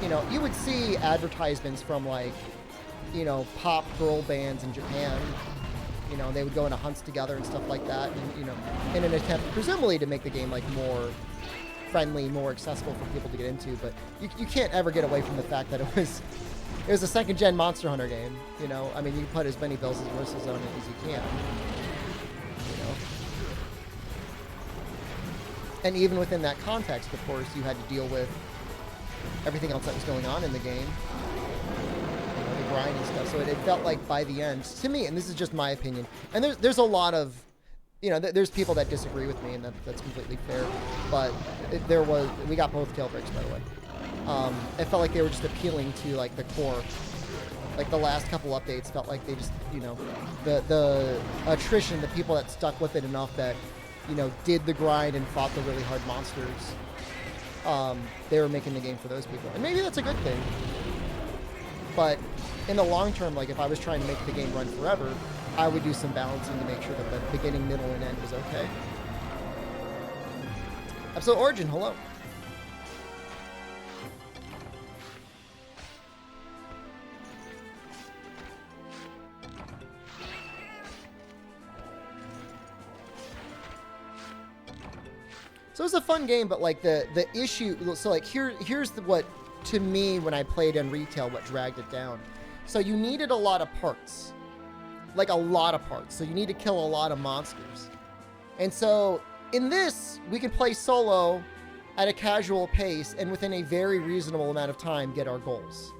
You know, you would see advertisements from, like, you know, pop girl bands in Japan. You know, they would go into hunts together and stuff like that, and, you know, in an attempt, presumably, to make the game, like, more friendly, more accessible for people to get into. But you can't ever get away from the fact that it was a second-gen Monster Hunter game. You know, I mean, you put as many bells and whistles on it as you can. You know, and even within that context, of course, you had to deal with everything else that was going on in the game, you know, the grind and stuff. So it felt like by the end, to me, and this is just my opinion, and there's a lot of, you know, there's people that disagree with me, and that's completely fair. But we got both tail breaks, by the way. It felt like they were just appealing to, like, the core. Like, the last couple updates felt like they just, you know, the attrition, the people that stuck with it enough that, you know, did the grind and fought the really hard monsters. They were making the game for those people. And maybe that's a good thing. But in the long term, like, if I was trying to make the game run forever, I would do some balancing to make sure that the beginning, middle, and end was okay. Episode Origin, hello. So it was a fun game, but, like, the issue, so, like, here's what, to me, when I played in retail, what dragged it down. So you needed a lot of parts. Like, a lot of parts. So you need to kill a lot of monsters. And so in this, we can play solo at a casual pace and within a very reasonable amount of time get our goals.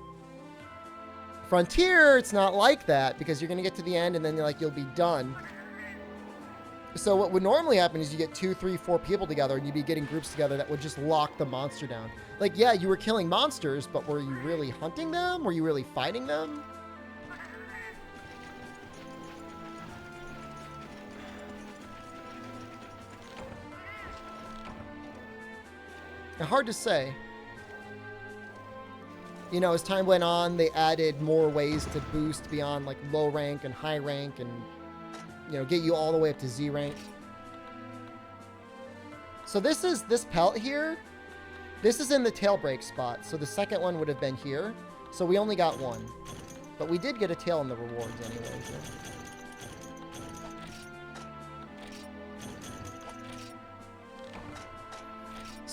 Frontier, it's not like that, because you're going to get to the end and then you'll be done. So what would normally happen is you get 2, 3, 4 people together and you'd be getting groups together that would just lock the monster down. Like, yeah, you were killing monsters, but were you really hunting them? Were you really fighting them? Hard to say. You know, as time went on, they added more ways to boost beyond, like, low rank and high rank and, you know, get you all the way up to Z rank. So this pelt here, this is in the tail break spot. So the second one would have been here. So we only got one. But we did get a tail in the rewards anyway. So.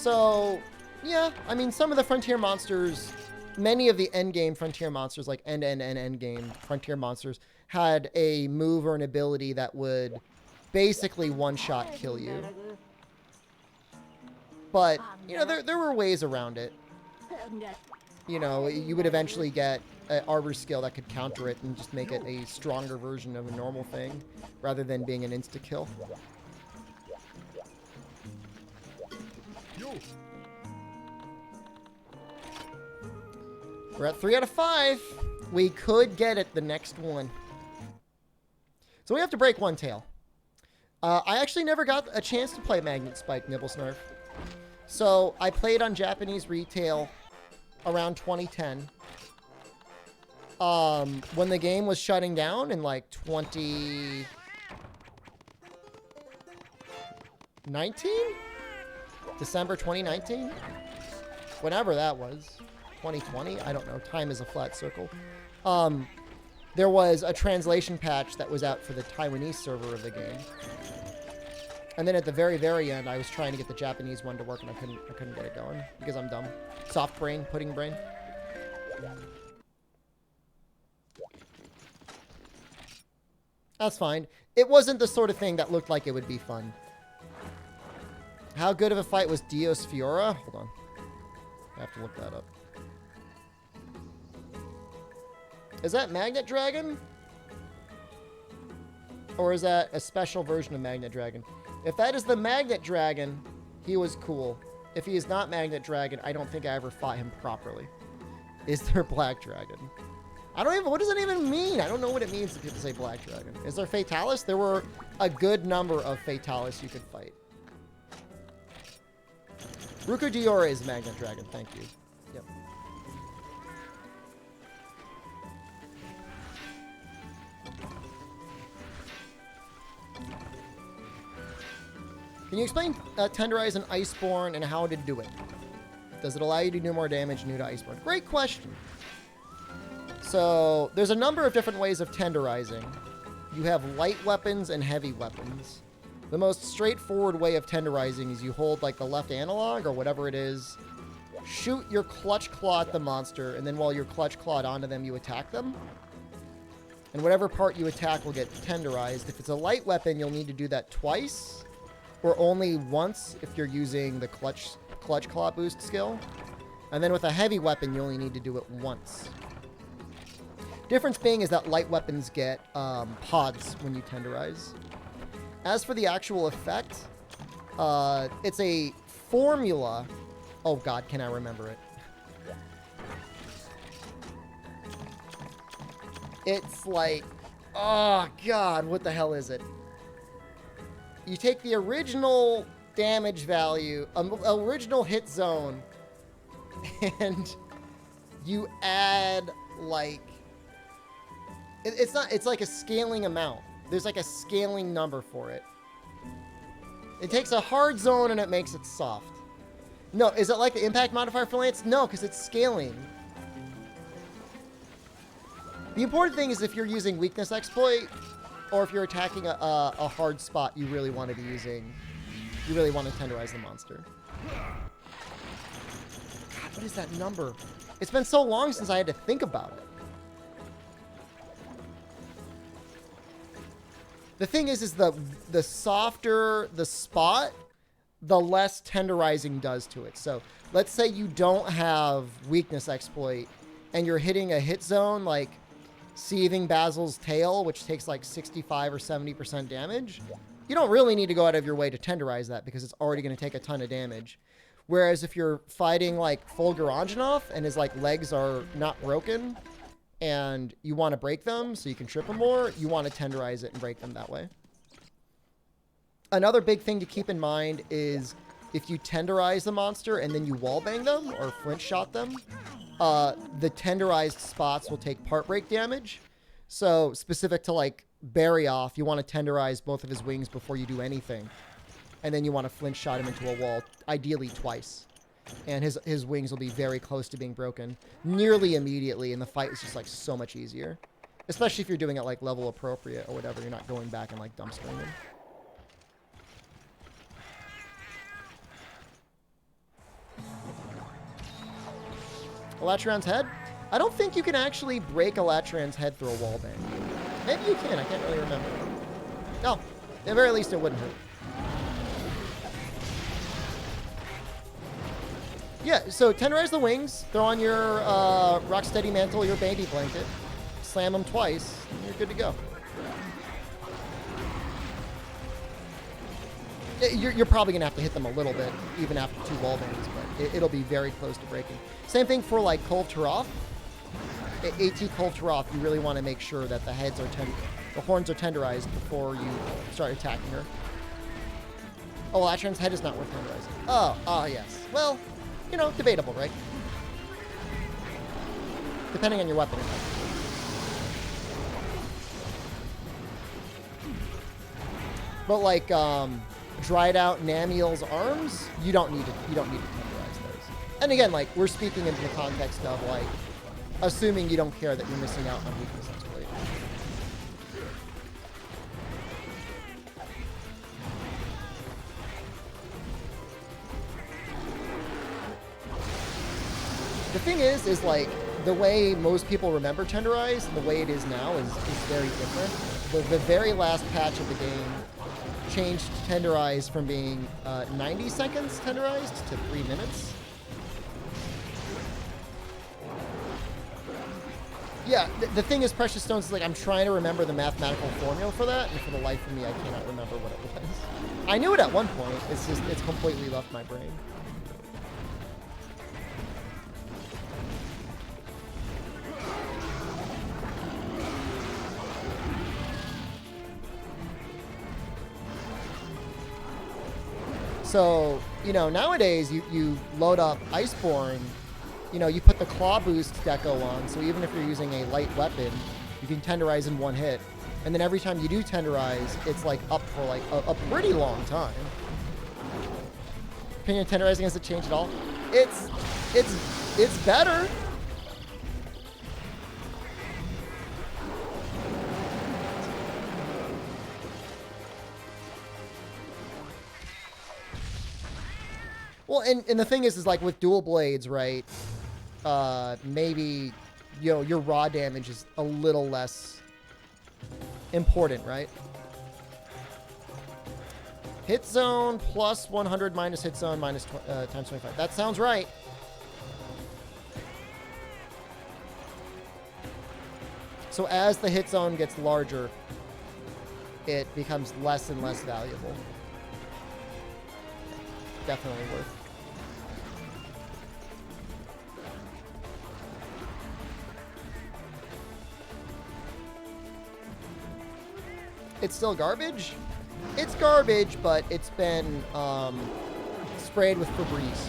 So, yeah, I mean, some of the frontier monsters, many of the endgame frontier monsters, like endgame frontier monsters, had a move or an ability that would basically one-shot kill you. But, you know, there were ways around it. You know, you would eventually get an arbor skill that could counter it and just make it a stronger version of a normal thing, rather than being an insta-kill. We're at 3 out of 5. We could get it the next one. So we have to break one tail. I actually never got a chance to play Magnet Spike Nibblesnarf. So I played on Japanese retail around 2010. When the game was shutting down in like 2019? December 2019? Whenever that was. 2020? I don't know. Time is a flat circle. There was a translation patch that was out for the Taiwanese server of the game. And then at the very, very end, I was trying to get the Japanese one to work, and I couldn't get it going because I'm dumb. Soft brain, pudding brain. That's fine. It wasn't the sort of thing that looked like it would be fun. How good of a fight was Dios Fiora? Hold on. I have to look that up. Is that Magnet Dragon? Or is that a special version of Magnet Dragon? If that is the Magnet Dragon, he was cool. If he is not Magnet Dragon, I don't think I ever fought him properly. Is there Black Dragon? I don't even, what does that even mean? I don't know what it means if people say Black Dragon. Is there Fatalis? There were a good number of Fatalis you could fight. Ruku Diora is Magnet Dragon, thank you. Yep. Can you explain Tenderize and Iceborne and how to do it? Does it allow you to do more damage new to Iceborne? Great question. So, there's a number of different ways of tenderizing. You have light weapons and heavy weapons. The most straightforward way of tenderizing is you hold like the left analog or whatever it is, shoot your clutch claw at the monster, and then while you're clutch clawed onto them, you attack them. And whatever part you attack will get tenderized. If it's a light weapon, you'll need to do that twice, or only once if you're using the clutch claw boost skill. And then with a heavy weapon, you only need to do it once. Difference being is that light weapons get pods when you tenderize. As for the actual effect, it's a formula. Oh god, can I remember it? It's like, oh god, what the hell is it? You take the original damage value, original hit zone, and you add like, it's like a scaling amount. There's like a scaling number for it. It takes a hard zone and it makes it soft. No, is it like the impact modifier for Lance? No, because it's scaling. The important thing is if you're using weakness exploit, or if you're attacking a hard spot, you really want to be using, you really want to tenderize the monster. God, what is that number? It's been so long since I had to think about it. The thing is the softer the spot, the less tenderizing does to it. So let's say you don't have weakness exploit and you're hitting a hit zone like Seething Basil's Tail, which takes like 65 or 70% damage. You don't really need to go out of your way to tenderize that because it's already going to take a ton of damage. Whereas if you're fighting like Fulguranjanov and his like legs are not broken and you want to break them so you can trip them more, you want to tenderize it and break them that way. Another big thing to keep in mind is if you tenderize the monster and then you wallbang them or flinch shot them, the tenderized spots will take part break damage. So specific to like Barryoff, you want to tenderize both of his wings before you do anything. And then you want to flinch shot him into a wall, ideally twice. And his wings will be very close to being broken nearly immediately, and the fight is just like so much easier. Especially if you're doing it like level appropriate or whatever, you're not going back and like dumpstering him. Elatreon's head? I don't think you can actually break Elatreon's head through a wall bang. Maybe you can. I can't really remember. No. At the very least, it wouldn't hurt. Yeah, so tenderize the wings. Throw on your Rocksteady Mantle, your baby blanket. Slam them twice, and you're good to go. You're probably going to have to hit them a little bit, even after 2 wall bangs, but it'll be very close to breaking. Same thing for, like, Kolv Taroth. AT Kolv Taroth, you really want to make sure that the heads are the horns are tenderized before you start attacking her. Oh, Elatreon's head is not worth tenderizing. Oh, yes. Well, you know, debatable, right? Depending on your weapon. But like dried out Namiel's arms, you don't need to tenderize those. And again, like we're speaking into the context of like assuming you don't care that you're missing out on weakness exploit. The thing is like the way most people remember tenderize and the way it is now is very different. The very last patch of the game changed tenderize from being 90 seconds tenderized to 3 minutes. Yeah, the thing is, Precious Stones is like, I'm trying to remember the mathematical formula for that, and for the life of me, I cannot remember what it was. I knew it at one point, it's completely left my brain. So, you know, nowadays you load up Iceborne, you know, you put the Claw Boost deco on, so even if you're using a light weapon, you can tenderize in 1 hit. And then every time you do tenderize, it's like up for like a pretty long time. Opinion of tenderizing, has it changed at all? It's better. Well, and the thing is like with dual blades, right? Maybe, you know, your raw damage is a little less important, right? Hit zone plus 100 minus hit zone minus times 25. That sounds right. So as the hit zone gets larger, it becomes less and less valuable. Definitely worth. It's still garbage? It's garbage, but it's been sprayed with Febreze.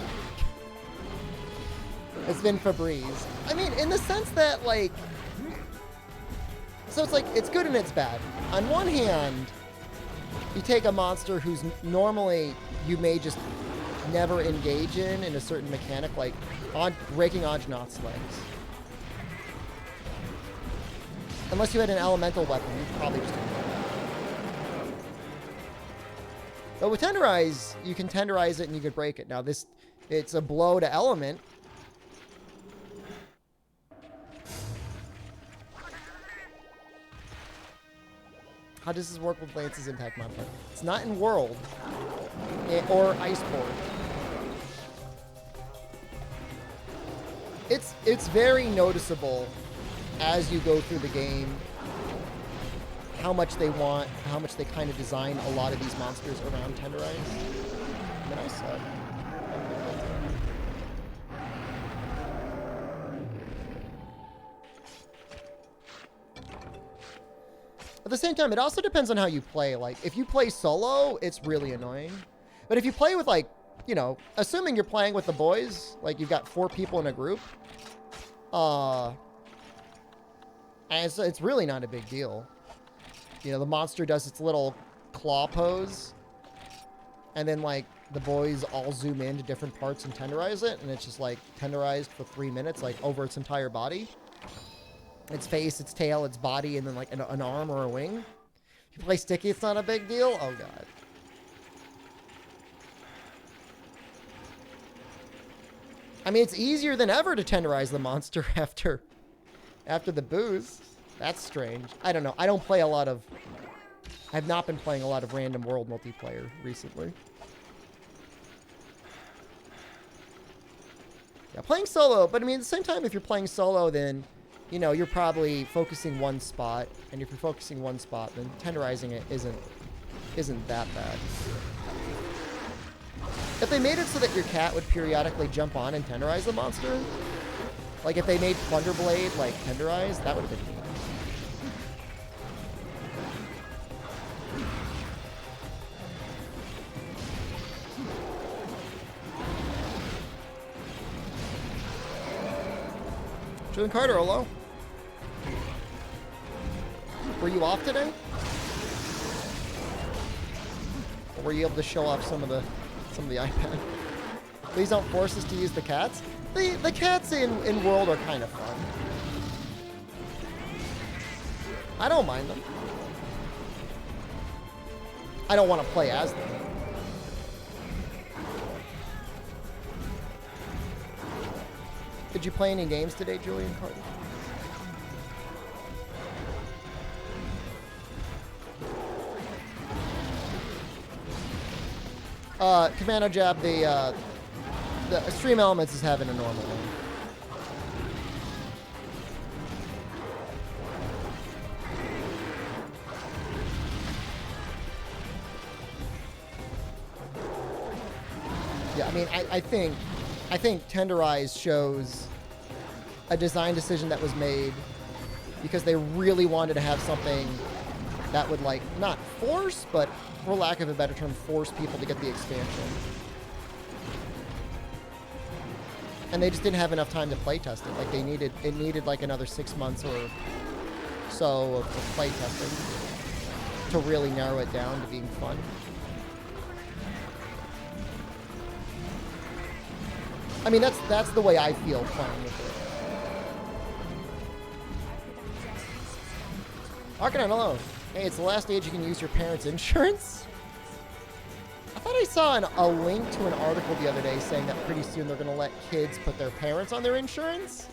It's been Febreze. I mean, in the sense that, like... So it's like, it's good and it's bad. On one hand, you take a monster who's normally you may just never engage in a certain mechanic, like breaking Ajnath's legs. Unless you had an elemental weapon, you'd probably just ignore that. But with tenderize, you can tenderize it and you could break it. Now it's a blow to element. How does this work with Lance's impact modifier? It's not in World or Iceborne. It's very noticeable as you go through the game how much they want, how much they kind of design a lot of these monsters around tenderize. I mean, I suck. At the same time, it also depends on how you play. Like, if you play solo, it's really annoying. But if you play with, like, you know, assuming you're playing with the boys, like you've got 4 people in a group, and it's really not a big deal. You know, the monster does its little claw pose, and then, like, the boys all zoom in to different parts and tenderize it, and it's just, like, tenderized for 3 minutes, like, over its entire body. Its face, its tail, its body, and then, like, an arm or a wing. If you play sticky, it's not a big deal. Oh, God. I mean, it's easier than ever to tenderize the monster after the booze. That's strange. I don't know. I don't play a lot of... I've not been playing a lot of random world multiplayer recently. Yeah, playing solo, but I mean, at the same time, if you're playing solo, then, you know, you're probably focusing one spot, and if you're focusing one spot, then tenderizing it isn't that bad. If they made it so that your cat would periodically jump on and tenderize the monster, like if they made Plunderblade, like, tenderize, that would have been neat. Julian Carter, hello. Were you off today? Or were you able to show off some of the iPad? Please don't force us to use the cats. The cats in World are kind of fun. I don't mind them. I don't want to play as them. Did you play any games today, Julian Carter? Commando Jab, the Stream Elements is having a normal one. Yeah, I mean, I think Tenderize shows a design decision that was made because they really wanted to have something that would, like, not force, but for lack of a better term, force people to get the expansion. And they just didn't have enough time to play test it. Like, it needed like another 6 months or so of play testing to really narrow it down to being fun. I mean, that's the way I feel playing with it. Arcanon, hello. Hey, it's the last age you can use your parents' insurance? I thought I saw a link to an article the other day saying that pretty soon they're going to let kids put their parents on their insurance.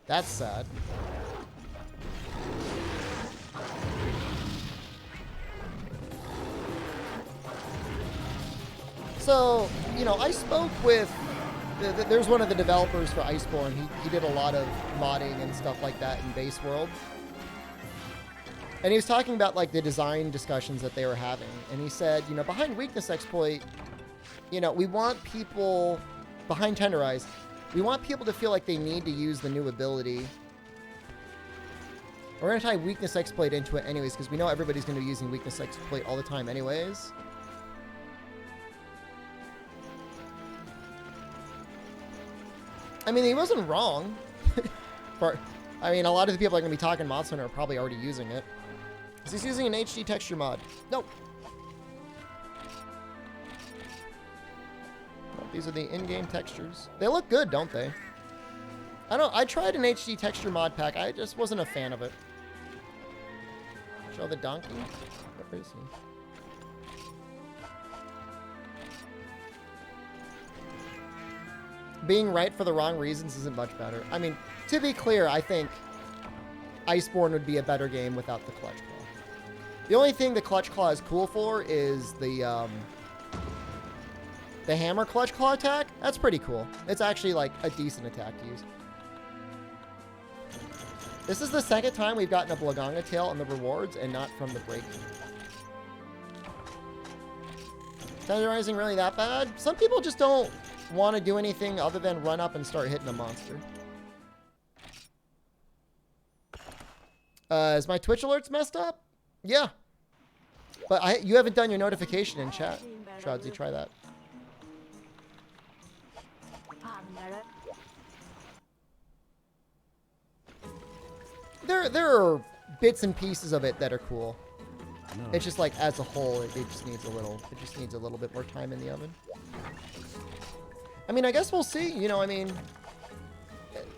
That's sad. So, you know, I spoke with... There's one of the developers for Iceborne. He did a lot of modding and stuff like that in Base World. And he was talking about, like, the design discussions that they were having. And he said, you know, behind Weakness Exploit, you know, we want people, behind Tenderize, we want people to feel like they need to use the new ability. We're going to tie Weakness Exploit into it anyways, because we know everybody's going to be using Weakness Exploit all the time anyways. I mean, he wasn't wrong. But, I mean, a lot of the people are going to be talking Monster Hunter are probably already using it. Is he using an HD texture mod? Nope. Well, these are the in-game textures. They look good, don't they? I tried an HD texture mod pack. I just wasn't a fan of it. Show the donkey? Where is he? Being right for the wrong reasons isn't much better. I mean, to be clear, I think Iceborne would be a better game without the Clutch Claw. The only thing the Clutch Claw is cool for is the Hammer Clutch Claw attack. That's pretty cool. It's actually, like, a decent attack to use. This is the second time we've gotten a Blaganga tail on the rewards and not from the break. Tenderizing really that bad? Some people just don't want to do anything other than run up and start hitting a monster. Is my Twitch alerts messed up? Yeah. But you haven't done your notification in chat. Shroudsy, try that. There are bits and pieces of it that are cool. No. It's just like as a whole, it just needs a little bit more time in the oven. I mean, I guess we'll see. You know, I mean,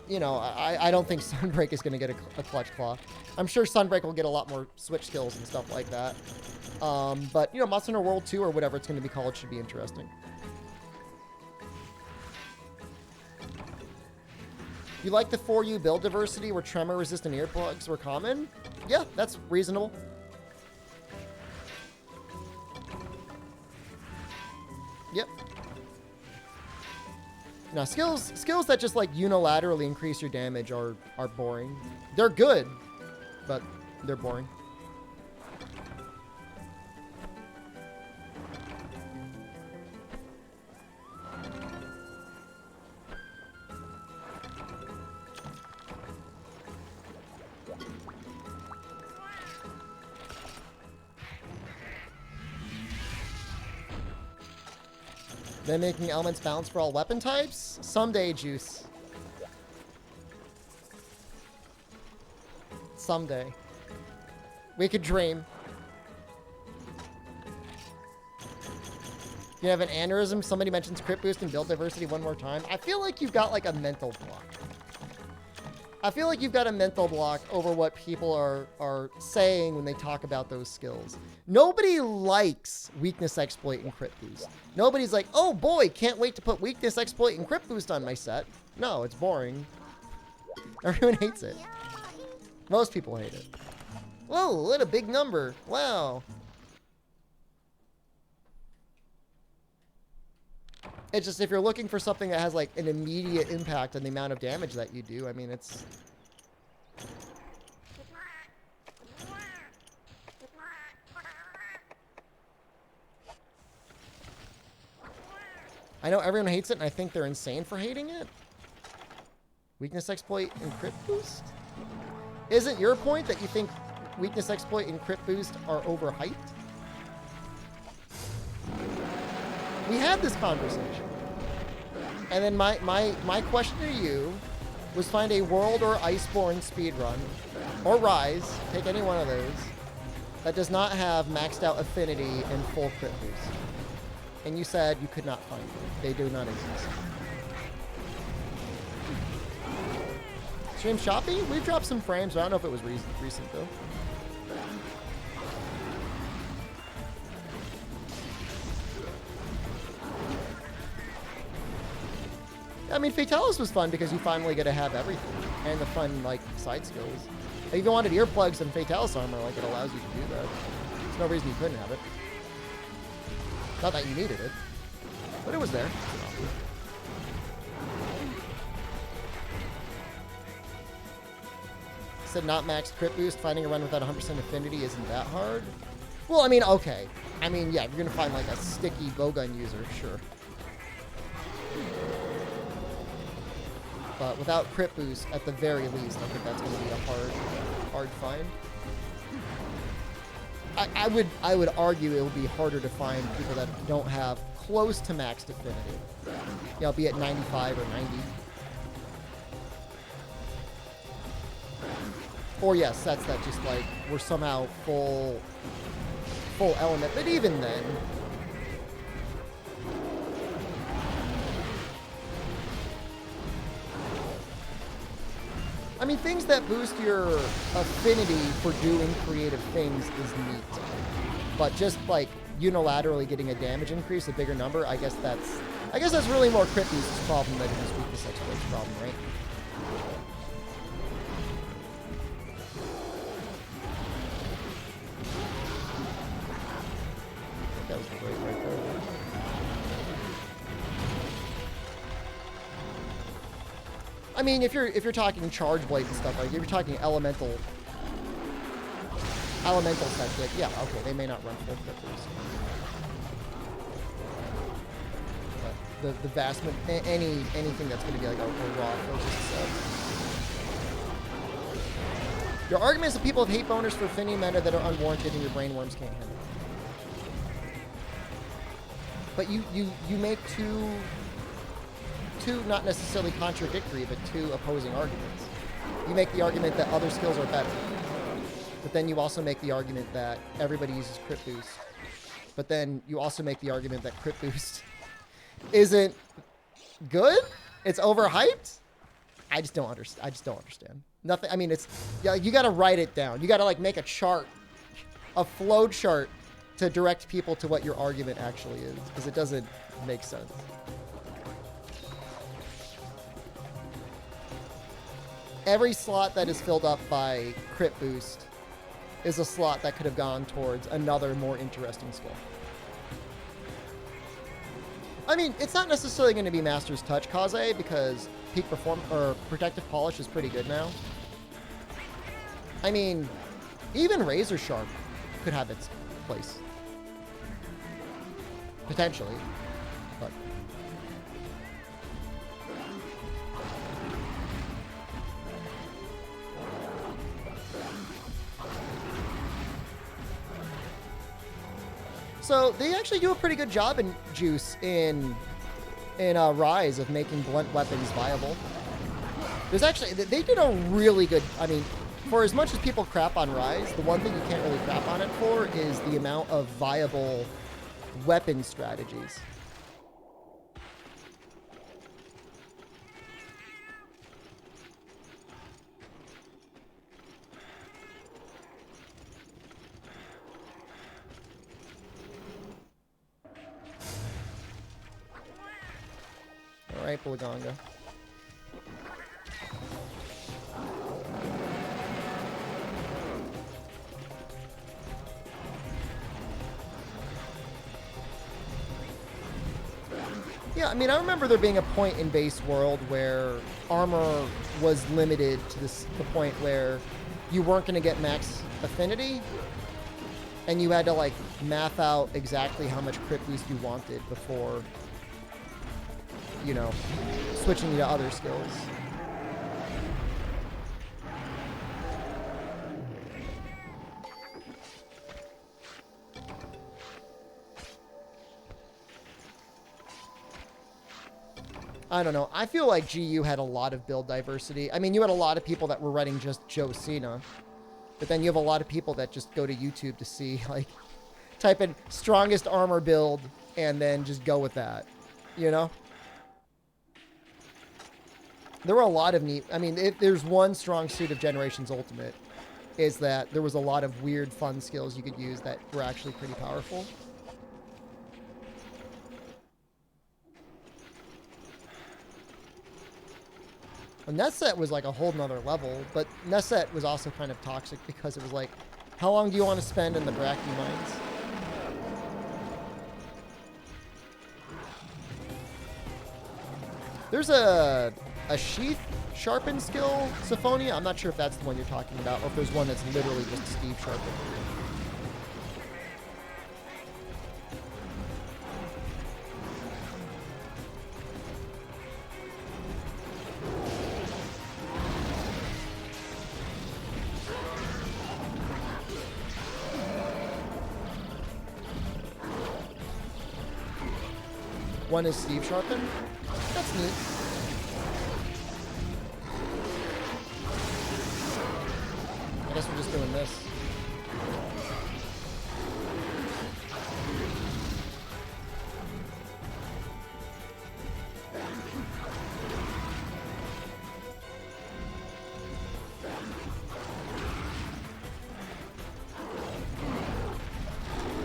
you know, I don't think Sunbreak is going to get a Clutch Claw. I'm sure Sunbreak will get a lot more switch skills and stuff like that. But, you know, Monster Hunter World 2 or whatever it's going to be called should be interesting. You like the 4U build diversity where tremor-resistant earplugs were common? Yeah, that's reasonable. Yep. Now, skills that just like unilaterally increase your damage are boring. They're good, but they're boring. Then making elements balance for all weapon types? Someday, Juice. Someday. We could dream. You have an aneurysm? Somebody mentions crit boost and build diversity one more time. I feel like you've got like a mental block. I feel like you've got a mental block over what people are saying when they talk about those skills. Nobody likes weakness exploit and crit boost. Nobody's like, oh boy, can't wait to put weakness exploit and crit boost on my set. No, it's boring. Everyone hates it. Most people hate it. Whoa, what a big number. Wow. It's just if you're looking for something that has like an immediate impact on the amount of damage that you do, I mean, it's... I know everyone hates it, and I think they're insane for hating it. Weakness exploit and crit boost? Isn't your point that you think weakness exploit and crit boost are overhyped? We had this conversation. And then my question to you was find a World or Iceborne speedrun, or Rise, take any one of those, that does not have maxed out affinity and full crit boost. And you said you could not find them. They do not exist. Stream shopping? We've dropped some frames, but I don't know if it was recent though. I mean, Fatalis was fun because you finally get to have everything. And the fun, like, side skills. If you wanted earplugs and Fatalis armor, like, it allows you to do that. There's no reason you couldn't have it. Not that you needed it. But it was there. Said not maxed crit boost. Finding a run without 100% affinity isn't that hard. Well, I mean, okay. I mean, yeah, you're going to find, like, a sticky bowgun user, sure. But without crit boost, at the very least, I think that's going to be a hard find. I would argue it would be harder to find people that don't have close to maxed affinity. You know, be at 95 or 90. Or yes, sets that just like were somehow full element. But even then, I mean, things that boost your affinity for doing creative things is neat. But just like unilaterally getting a damage increase, a bigger number, I guess that's really more crit boost's problem than it is weakness exploit's problem, right? I think that was the right there. I mean, if you're talking charge blade and stuff, like if you're talking elemental sets, like, yeah, okay, they may not run full crit boost. But the vast anything that's going to be like a raw focused set. Your argument is that people have hate boners for affinity meta that are unwarranted and your brainworms can't handle. But you make two not necessarily contradictory, but two opposing arguments. You make the argument that other skills are better. But then you also make the argument that everybody uses crit boost. But then you also make the argument that crit boost isn't good? It's overhyped? I just don't understand. Nothing. I mean, it's, yeah, you got to write it down. You got to like make a chart, a flow chart to direct people to what your argument actually is, because it doesn't make sense. every slot that is filled up by crit boost is a slot that could have gone towards another more interesting skill. I mean, it's not necessarily going to be Master's Touch Kaze because Peak Perform or Protective Polish is pretty good now. I mean, even Razor Sharp could have its place. Potentially. But so they actually do a pretty good job in Juice in Rise of making blunt weapons viable. There's actually, they did a really good, I mean, for as much as people crap on Rise, the one thing you can't really crap on it for is the amount of viable weapon strategies. All right, Bulaganga. Yeah, I mean, I remember there being a point in Base World where armor was limited to the point where you weren't going to get max affinity, and you had to, like, math out exactly how much crit boost you wanted before, you know, switching to other skills. I don't know. I feel like GU had a lot of build diversity. I mean, you had a lot of people that were running just Joe Cena, but then you have a lot of people that just go to YouTube to see, like, type in strongest armor build and then just go with that, you know? There were a lot of neat... I mean, if there's one strong suit of Generations Ultimate, is that there was a lot of weird, fun skills you could use that were actually pretty powerful. And Neset was like a whole nother level, but Neset was also kind of toxic because it was like, how long do you want to spend in the Bracky mines? There's a sheath sharpen skill, Symphonia. I'm not sure if that's the one you're talking about, or if there's one that's literally just Steve sharpen. One is Steve Sharpen. That's neat. I guess we're just doing this.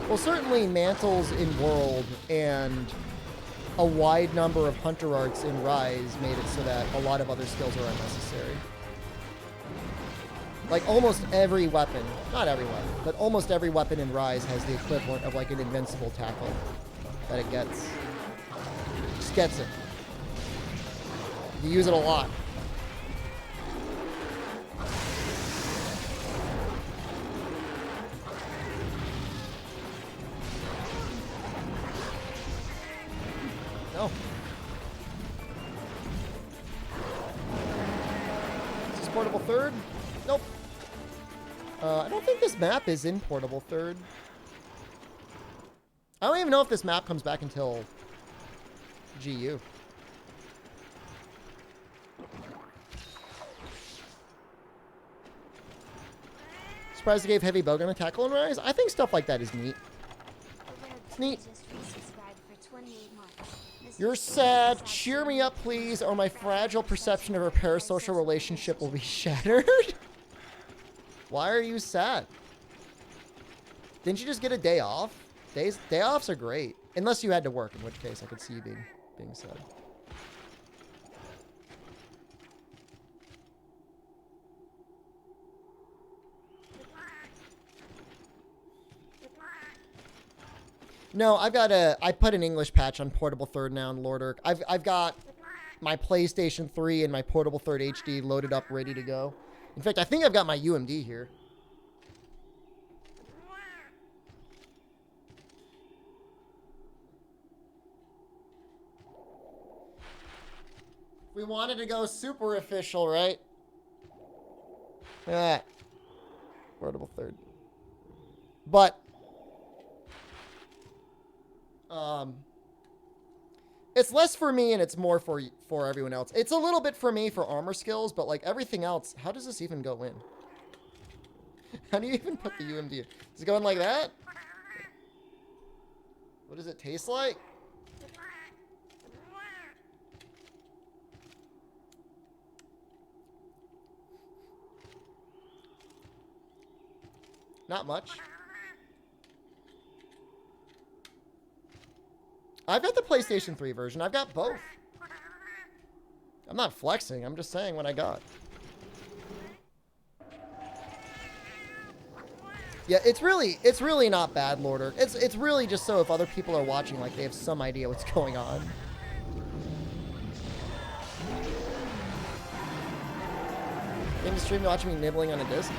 Well, certainly Mantles in World and a wide number of Hunter Arts in Rise made it so that a lot of other skills are unnecessary. Like, almost every weapon, not every weapon, but almost every weapon in Rise has the equivalent of, like, an invincible tackle that it gets. Just gets it. You use it a lot. No. Is this portable third? Nope. I don't think this map is in portable third. I don't even know if this map comes back until GU. Surprised they gave heavy bowgun a tackle in Rise. I think stuff like that is neat. It's neat. You're sad. Cheer me up, please, or my fragile perception of our parasocial relationship will be shattered. Why are you sad? Didn't you just get a day off? Day offs are great. Unless you had to work, in which case I could see you being sad. No, I put an English patch on Portable Third now in Lord Urk. I've got my PlayStation 3 and my Portable Third HD loaded up, ready to go. In fact, I think I've got my UMD here. We wanted to go super official, right? Look at that. Portable Third. But it's less for me and it's more for everyone else. It's a little bit for me for armor skills, but like everything else, how does this even go in? How do you even put the UMD in? Is it going like that? What does it taste like? Not much. I've got the PlayStation 3 version. I've got both. I'm not flexing. I'm just saying what I got. Yeah, it's really not bad, Lorder. It's really just so if other people are watching, like, they have some idea what's going on. In the stream, watching me nibbling on a disc.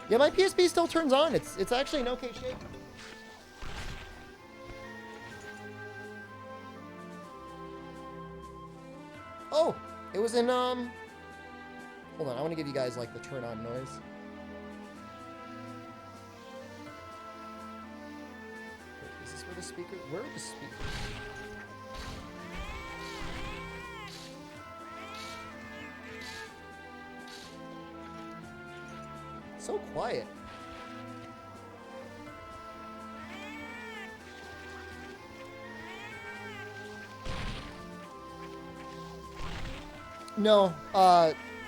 Yeah, my PSP still turns on. It's actually in okay shape. Oh, it was in hold on, I want to give you guys like the turn on noise. Wait, is this where the speaker? Where are the speakers? So quiet. No,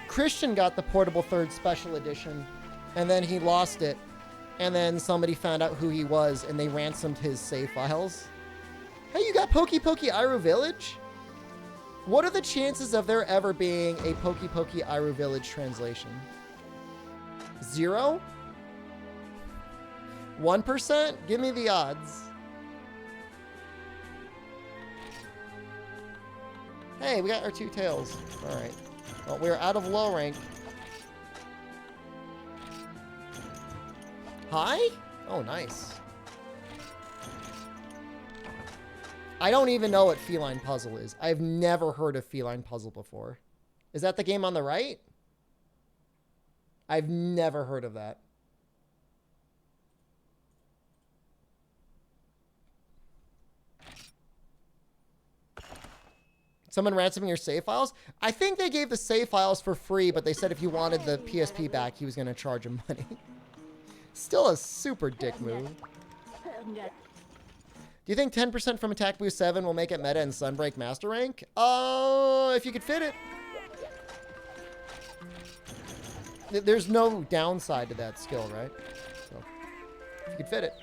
Christian got the Portable Third Special Edition, and then he lost it, and then somebody found out who he was, and they ransomed his save files. Hey, you got Pokey Pokey Iru Village? What are the chances of there ever being a Pokey Pokey Iru Village translation? 0? 1%? Give me the odds. Hey, we got our 2 tails. Alright. Well, we're out of low rank. Hi? Oh, nice. I don't even know what Feline Puzzle is. I've never heard of Feline Puzzle before. Is that the game on the right? I've never heard of that. Someone ransoming your save files? I think they gave the save files for free, but they said if you wanted the PSP back, he was going to charge him money. Still a super dick move. Do you think 10% from Attack Boost 7 will make it meta in Sunbreak Master Rank? If you could fit it. There's no downside to that skill, right? So, you could fit it.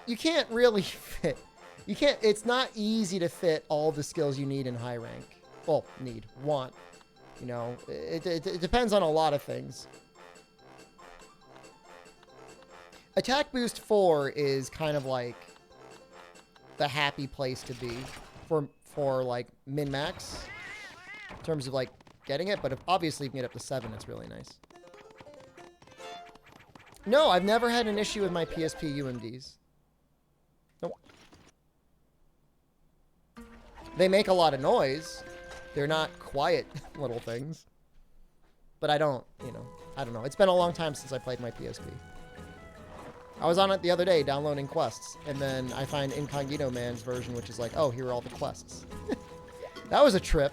You can't really fit. You can't, it's not easy to fit all the skills you need in high rank. Well, want. You know, it depends on a lot of things. Attack Boost 4 is kind of like the happy place to be for like min-max in terms of like getting it, but if, obviously if you can get up to 7, it's really nice. No, I've never had an issue with my PSP UMDs. Nope. They make a lot of noise. They're not quiet little things. But I don't, you know, I don't know. It's been a long time since I played my PSP. I was on it the other day downloading quests, and then I find Incognito Man's version, which is like, oh, here are all the quests. That was a trip.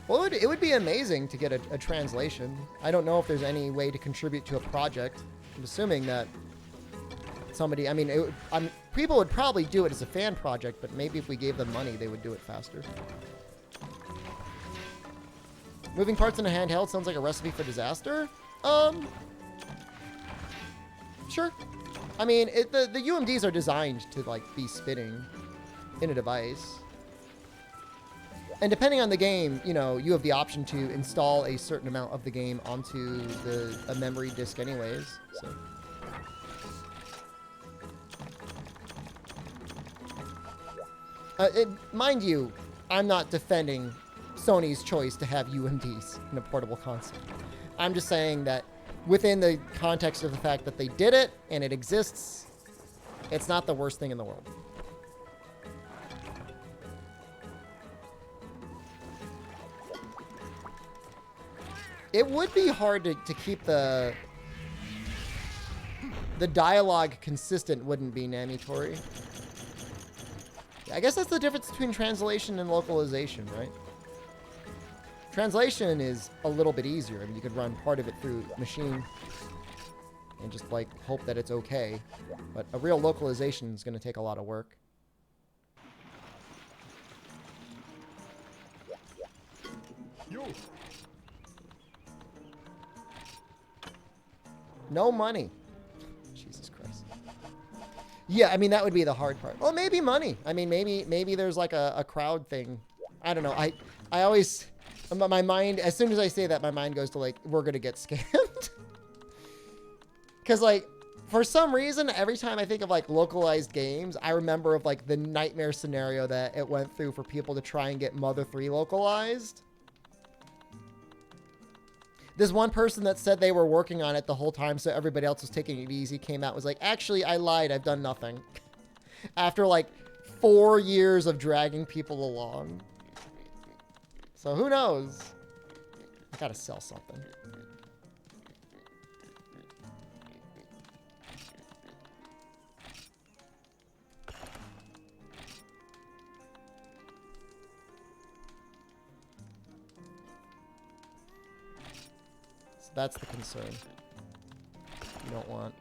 Well, it would be amazing to get a translation. I don't know if there's any way to contribute to a project. I'm assuming that somebody, I mean, people would probably do it as a fan project, but maybe if we gave them money, they would do it faster. Moving parts in a handheld sounds like a recipe for disaster. Sure. I mean, the UMDs are designed to, like, be spinning in a device. And depending on the game, you know, you have the option to install a certain amount of the game onto a memory disk anyways, so. Mind you, I'm not defending Sony's choice to have UMDs in a portable console. I'm just saying that within the context of the fact that they did it and it exists, it's not the worst thing in the world. It would be hard to keep the dialogue consistent, wouldn't be, Namitori? I guess that's the difference between translation and localization, right? Translation is a little bit easier. I mean, you could run part of it through machine and just, like, hope that it's okay. But a real localization is going to take a lot of work. No money. Jesus Christ. Yeah, I mean, that would be the hard part. Well, maybe money. I mean, maybe there's like a crowd thing. I don't know. I always, my mind, as soon as I say that, my mind goes to, like, we're going to get scammed. Because, like, for some reason, every time I think of, like, localized games, I remember of, like, the nightmare scenario that it went through for people to try and get Mother 3 localized. This one person that said they were working on it the whole time, so everybody else was taking it easy, came out, was like, actually, I lied. I've done nothing. After, like, 4 years of dragging people along. So who knows? I gotta sell something. That's the concern. You don't want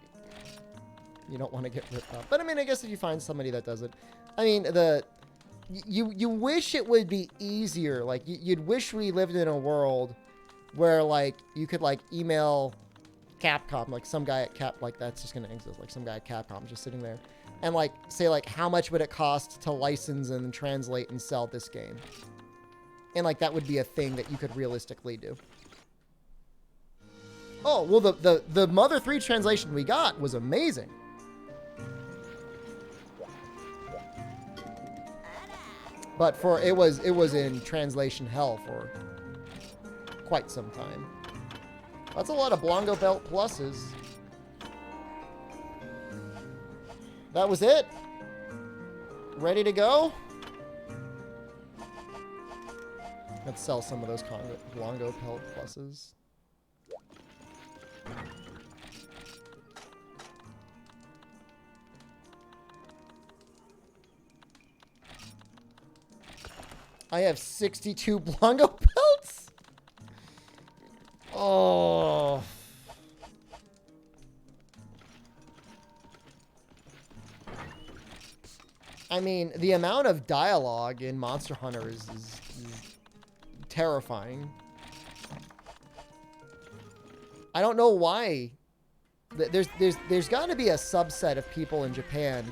to get ripped off. But I mean, I guess if you find somebody that does it, I mean, you wish it would be easier. Like, you'd wish we lived in a world where, like, you could, like, email Capcom, like some guy at like, that's just gonna exist, like some guy at Capcom just sitting there, and, like, say, like, how much would it cost to license and translate and sell this game? And, like, that would be a thing that you could realistically do. Oh, well, the Mother 3 translation we got was amazing. But it was in translation hell for quite some time. That's a lot of Blanco Belt pluses. That was it? Ready to go? Let's sell some of those Blanco Belt pluses. I have 62 Blanco belts? Oh. I mean, the amount of dialogue in Monster Hunter is terrifying. I don't know why. There's got to be a subset of people in Japan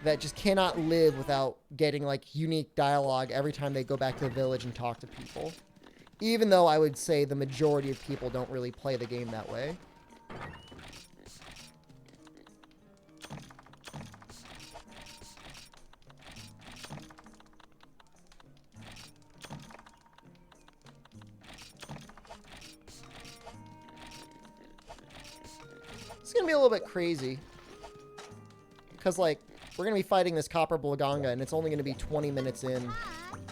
that just cannot live without getting, like, unique dialogue every time they go back to the village and talk to people. Even though I would say the majority of people don't really play the game that way. It's gonna be a little bit crazy. Because, like, we're going to be fighting this Copper Blaganga, and it's only going to be 20 minutes in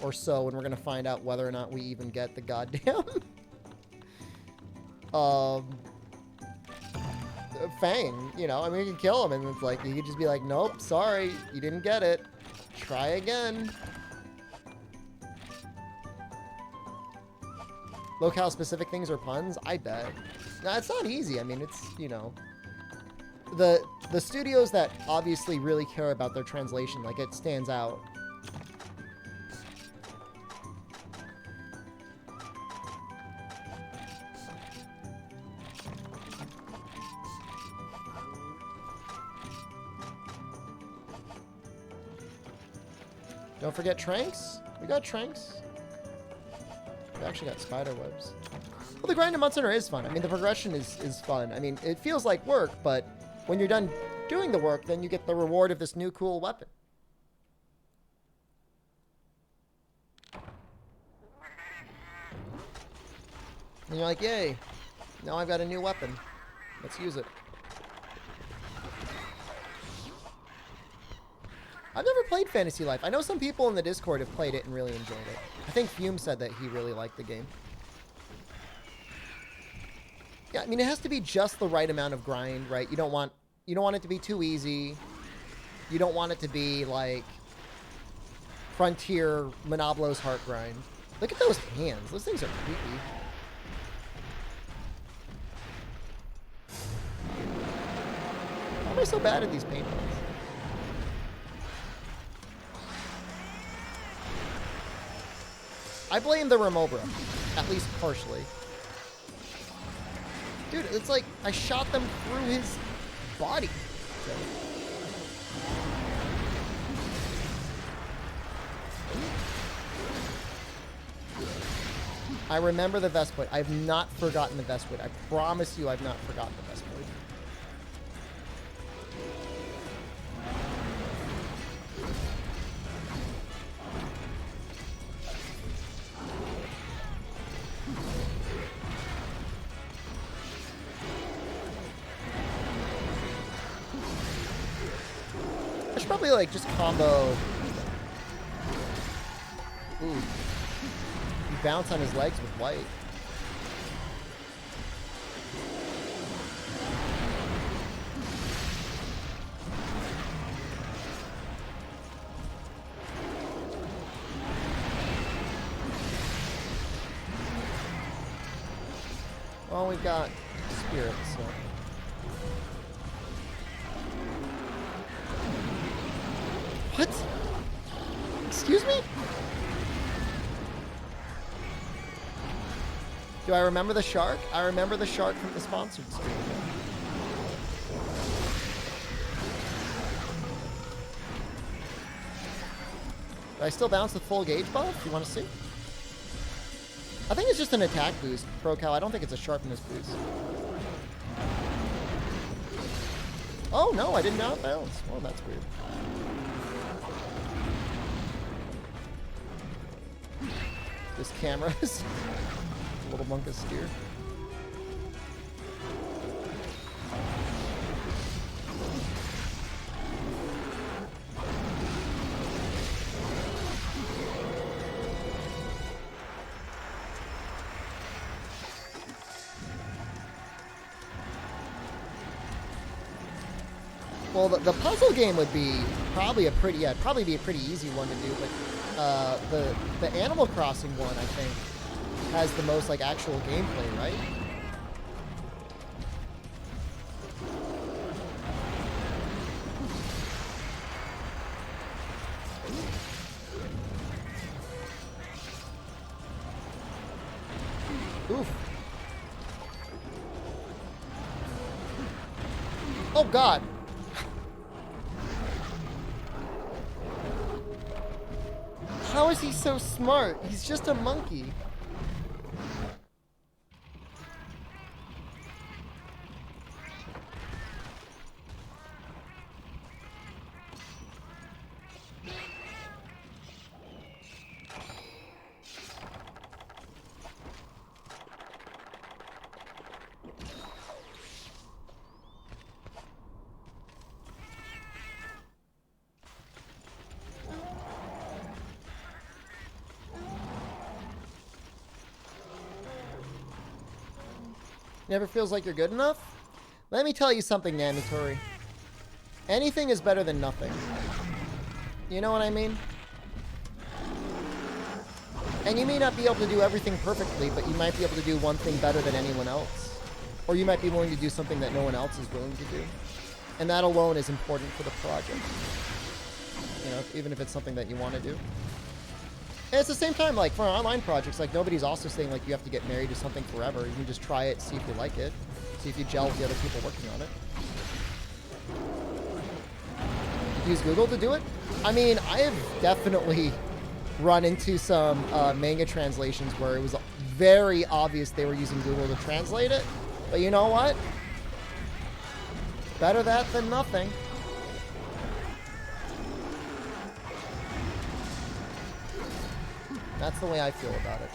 or so, and we're going to find out whether or not we even get the goddamn Fang, you know. I mean, we can kill him, and it's like, you could just be like, nope, sorry, you didn't get it. Try again. Locale-specific things or puns? I bet. No, it's not easy. I mean, it's, you know. the studios that obviously really care about their translation, like, it stands out. Don't forget Tranks. We got Tranks. We actually got spider webs. Well, the grind in Monster Hunter is fun. I mean, the progression is fun. I mean, it feels like work, but when you're done doing the work, then you get the reward of this new cool weapon. And you're like, yay, now I've got a new weapon. Let's use it. I've never played Fantasy Life. I know some people in the Discord have played it and really enjoyed it. I think Fume said that he really liked the game. Yeah, I mean, it has to be just the right amount of grind, right? You don't want it to be too easy. You don't want it to be like Frontier Monoblo's Heart grind. Look at those hands. Those things are creepy. Why am I so bad at these paintballs? I blame the Remobra, at least partially. Dude, it's like I shot them through his body. I remember the Vespid. I've not forgotten the Vespid. I promise you I've not forgotten the Vespid. I should probably like just combo. Ooh. You bounce on his legs with white. Well, we've got spirits, so. What? Excuse me? Do I remember the shark? I remember the shark from the sponsored stream. Do I still bounce with full gauge buff? You want to see? I think it's just an attack boost, ProCal. I don't think it's a sharpness boost. Oh, no, I did not bounce. Oh, that's weird. This camera is a little monk of steer. Well, the puzzle game would be probably a pretty, yeah, probably be a pretty easy one to do, but the Animal Crossing one, I think, has the most like actual gameplay, right? Oof. Oh God. How is he so smart? He's just a monkey. Never feels like you're good enough? Let me tell you something, Nanatori. Anything is better than nothing. You know what I mean? And you may not be able to do everything perfectly, but you might be able to do one thing better than anyone else. Or you might be willing to do something that no one else is willing to do. And that alone is important for the project. You know, even if it's something that you want to do. And it's the same time, like, for online projects, like, nobody's also saying, like, you have to get married to something forever. You can just try it, see if you like it. See if you gel with the other people working on it. Use Google to do it? I mean, I have definitely run into some manga translations where it was very obvious they were using Google to translate it. But you know what? Better that than nothing. That's the way I feel about it.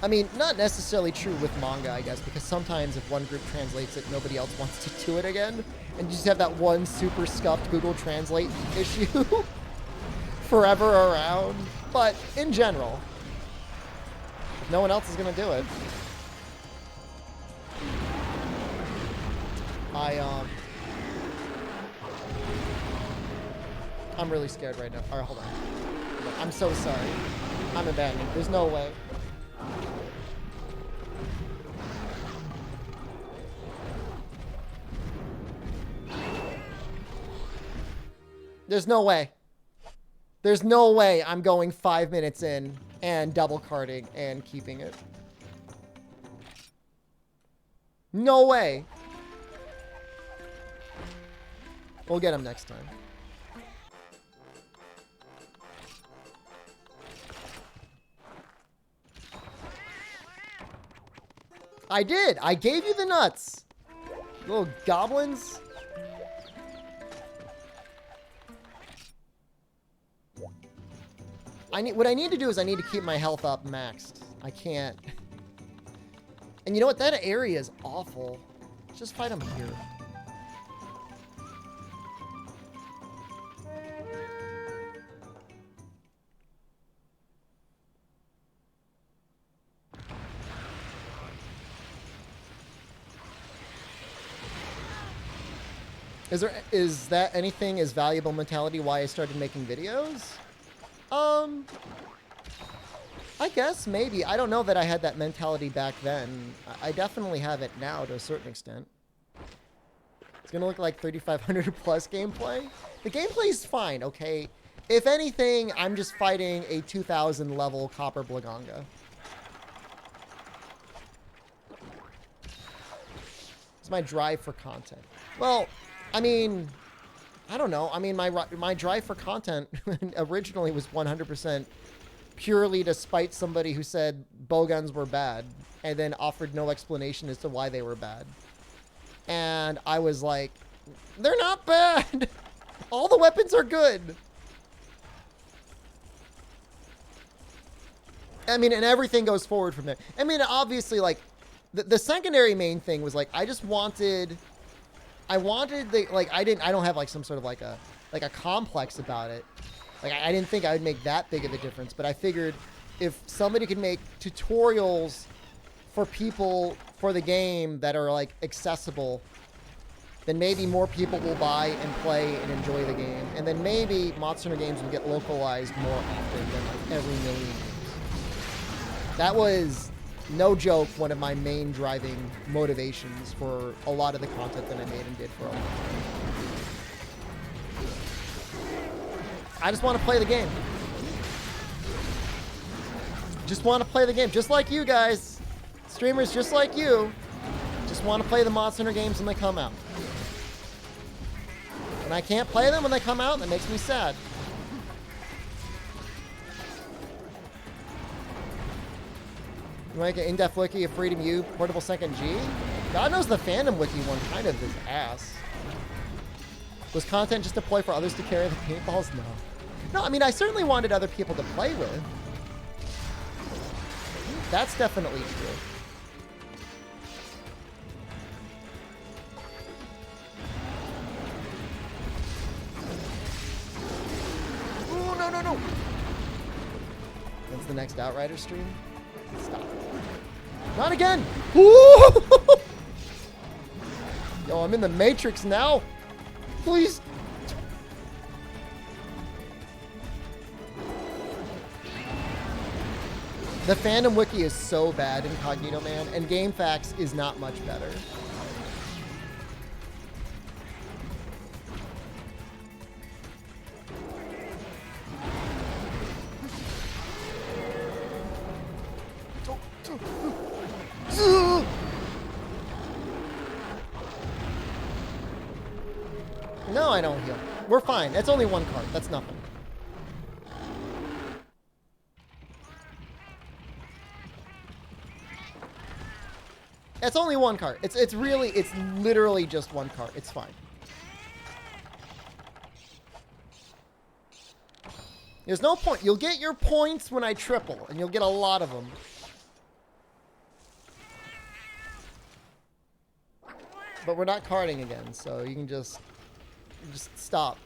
I mean, not necessarily true with manga, I guess, because sometimes if one group translates it, nobody else wants to do it again. And you just have that one super scuffed Google Translate issue forever around. But in general, if no one else is going to do it, I'm really scared right now. All right, hold on. I'm so sorry. I'm abandoned. There's no way. There's no way. There's no way I'm going 5 minutes in and double carding and keeping it. No way. We'll get him next time. I did. I gave you the nuts. Little goblins. What I need to do is I need to keep my health up maxed. I can't. And you know what? That area is awful. Just fight them here. Is that anything as valuable mentality why I started making videos? I guess maybe. I don't know that I had that mentality back then. I definitely have it now to a certain extent. It's gonna look like 3,500 plus gameplay. The gameplay is fine, okay? If anything, I'm just fighting a 2,000 level Copper Blaganga. It's my drive for content. Well, I mean, I don't know. I mean, my drive for content originally was 100% purely to spite somebody who said bowguns were bad and then offered no explanation as to why they were bad. And I was like, they're not bad. All the weapons are good. I mean, and everything goes forward from there. I mean, obviously, like, the secondary main thing was, like, I wanted the, like, I don't have, like, some sort of, like a complex about it. Like, I didn't think I would make that big of a difference, but I figured if somebody could make tutorials for people for the game that are, like, accessible, then maybe more people will buy and play and enjoy the game. And then maybe Monster Hunter games will get localized more often than, like, every million games. That was, no joke, one of my main driving motivations for a lot of the content that I made and did for a long time. I just want to play the game. Just want to play the game. Just like you guys. Streamers just like you. Just want to play the Monster Hunter games when they come out. When I can't play them when they come out, that makes me sad. You want to get in-depth wiki of Freedom U, Portable Second G? God knows the fandom wiki one kind of is ass. Was content just a ploy for others to carry the paintballs? No. No, I mean, I certainly wanted other people to play with. That's definitely true. Ooh, no, no, no. When's the next Outrider stream? Stop. Not again! Ooh! Yo, I'm in the Matrix now. Please. The fandom wiki is so bad, Incognito Man, and GameFAQs is not much better. No, I don't heal. We're fine. It's only one card. That's nothing. It's only one card. It's literally just one card. It's fine. There's no point. You'll get your points when I triple, and you'll get a lot of them. But we're not carding again, so you can just stop.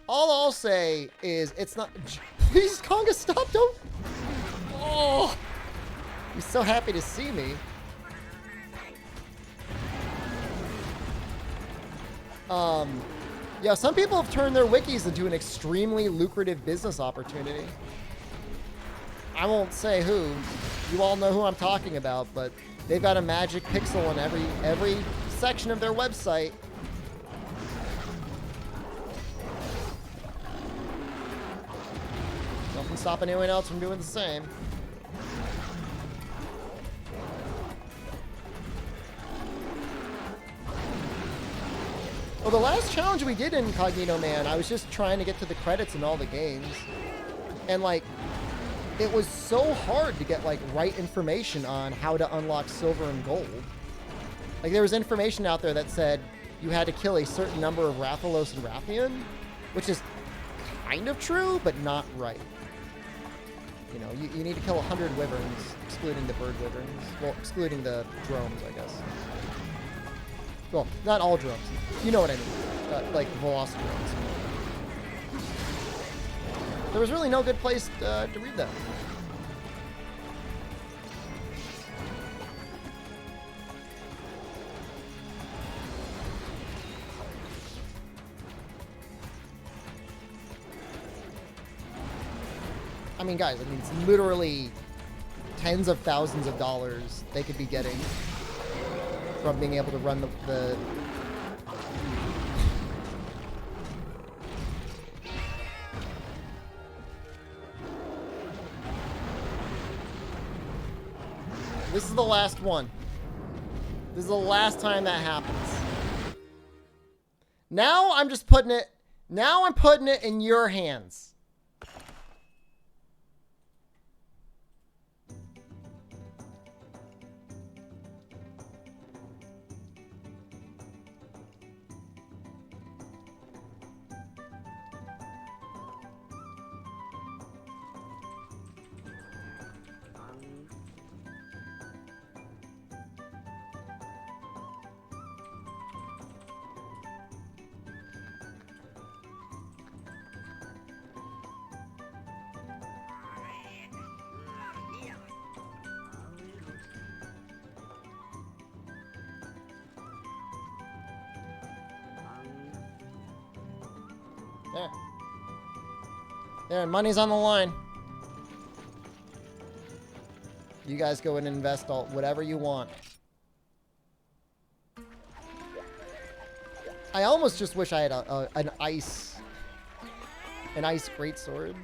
All I'll say is it's not... Please, Conga, stop! Don't... Oh! He's so happy to see me. Yeah, some people have turned their wikis into an extremely lucrative business opportunity. I won't say who. You all know who I'm talking about, but they've got a magic pixel in every section of their website. Nothing stopping anyone else from doing the same. Well, the last challenge we did in Incognito Man, I was just trying to get to the credits in all the games. And, like, it was so hard to get, like, right information on how to unlock silver and gold. Like, there was information out there that said you had to kill a certain number of Rathalos and Rathian, which is kind of true, but not right. You know, you need to kill 100 wyverns, excluding the bird wyverns. Well, excluding the drones, I guess. Well, not all drones. You know what I mean. Like velocity drones. There was really no good place to read that. I mean, guys, it's literally tens of thousands of dollars they could be getting from being able to run the This is the last one. This is the last time that happens. Now I'm just putting it, now I'm putting it in your hands. There, money's on the line. You guys go in and invest all whatever you want. I almost just wish I had an ice greatsword.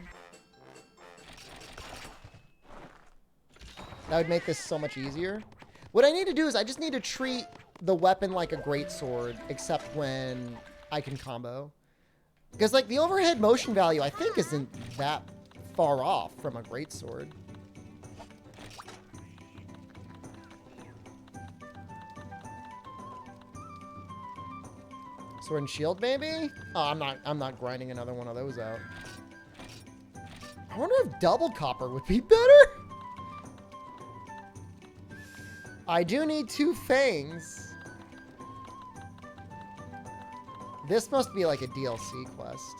That would make this so much easier. What I need to do is I just need to treat the weapon like a greatsword, except when I can combo. Because, like, the overhead motion value, I think, isn't that far off from a greatsword. Sword and shield, maybe? Oh, I'm not grinding another one of those out. I wonder if double copper would be better? I do need 2 fangs. This must be like a DLC quest.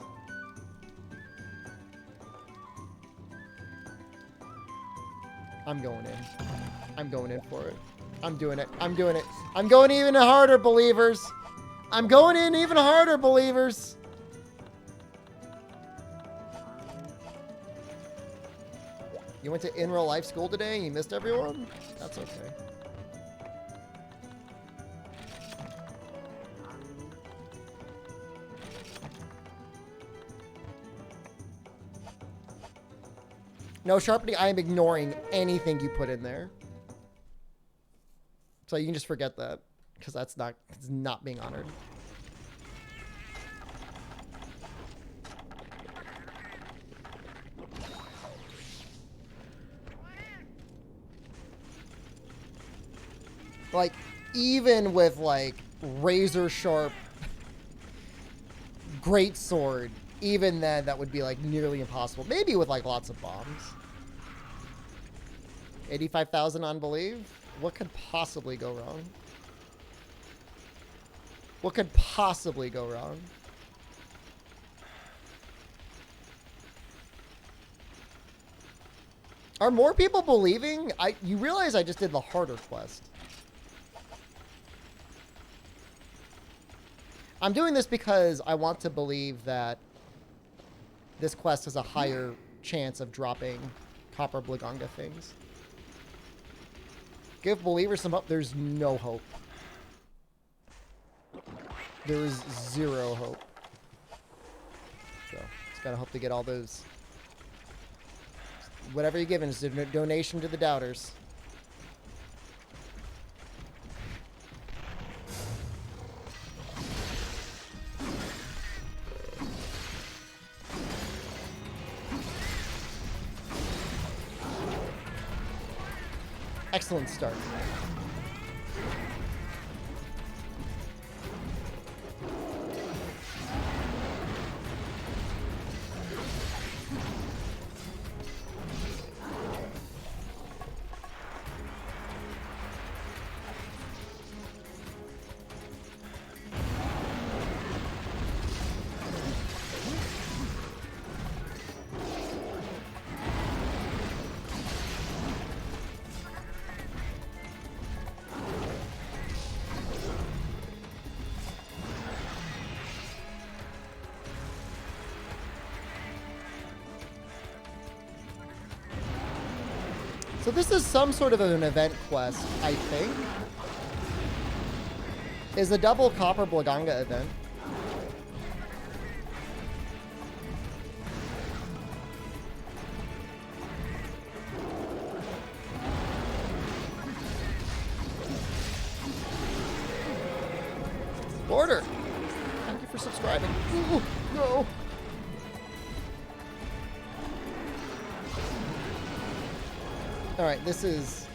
I'm going in. I'm going in for it. I'm doing it. I'm doing it. I'm going even harder, believers. I'm going in even harder, believers. You went to in real life school today and you missed everyone? That's okay. No, Sharpity, I am ignoring anything you put in there. So you can just forget that, because it's not being honored. Like, even with, like, razor sharp great sword, even then that would be, like, nearly impossible. Maybe with, like, lots of bombs. 85,000 on believe? What could possibly go wrong? What could possibly go wrong? Are more people believing? You realize I just did the harder quest. I'm doing this because I want to believe that this quest has a higher chance of dropping Copper Blaganga things. Give believers some hope. There's no hope. There is zero hope. So, just gotta hope to get all those. Whatever you're giving is a donation to the doubters. Excellent start. So this is some sort of an event quest, I think. Is a double Copper Blaganga event. Order! Thank you for subscribing. Ooh, no! All right, this is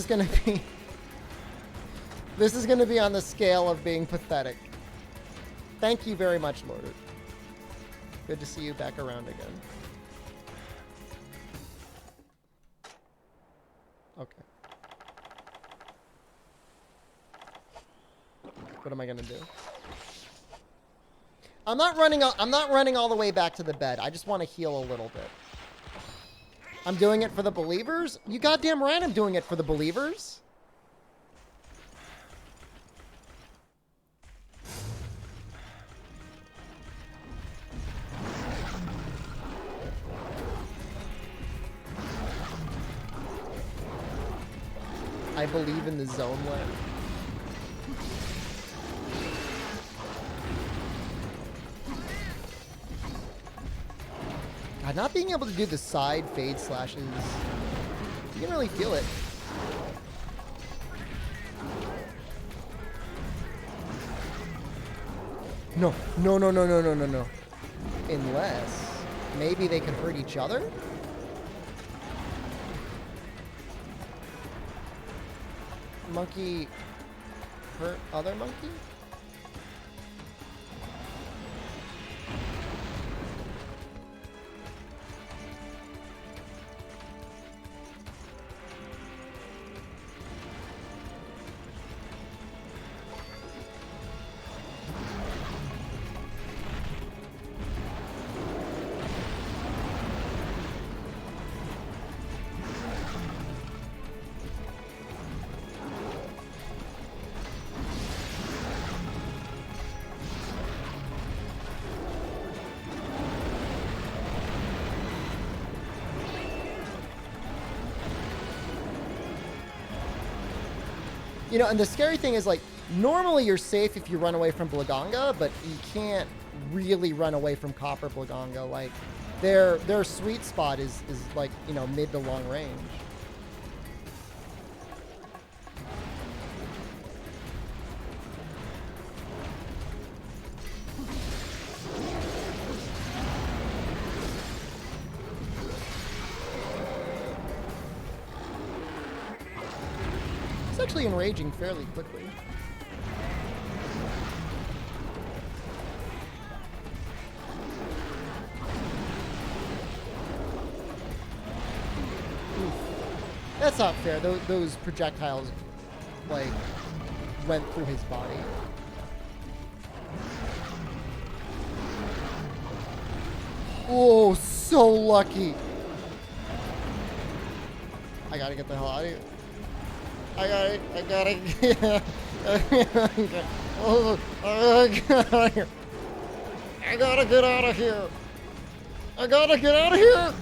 gonna be on the scale of being pathetic. Thank you very much, Lord. Good to see you back around again. Okay. What am I gonna do? I'm not running all the way back to the bed. I just want to heal a little bit. I'm doing it for the believers? You goddamn right I'm doing it for the believers. I believe in the zone way. God, not being able to do the side fade slashes, you can really feel it. No. Unless maybe they can hurt each other? Monkey hurt other monkey? You know, and the scary thing is, like, normally you're safe if you run away from Blaganga, but you can't really run away from Copper Blaganga. Like, their sweet spot is like, you know, mid to long range. He's actually enraging fairly quickly. Oof. That's not fair. Those projectiles, like, went through his body. Oh, so lucky. I gotta get the hell out of here. I gotta oh, get out of here. I gotta get out of here. I gotta get out of here.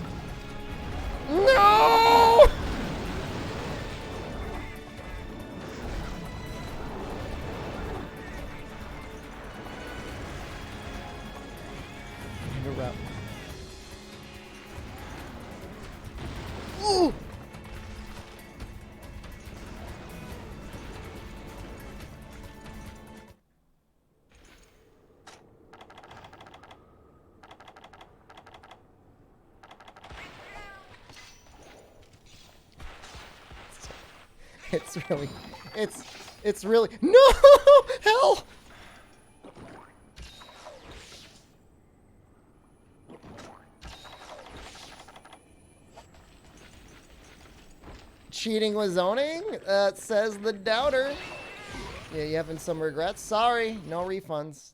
No! Ooh! It's really, no! Hell! Cheating with zoning? Says the doubter. Yeah, you having some regrets? Sorry, no refunds.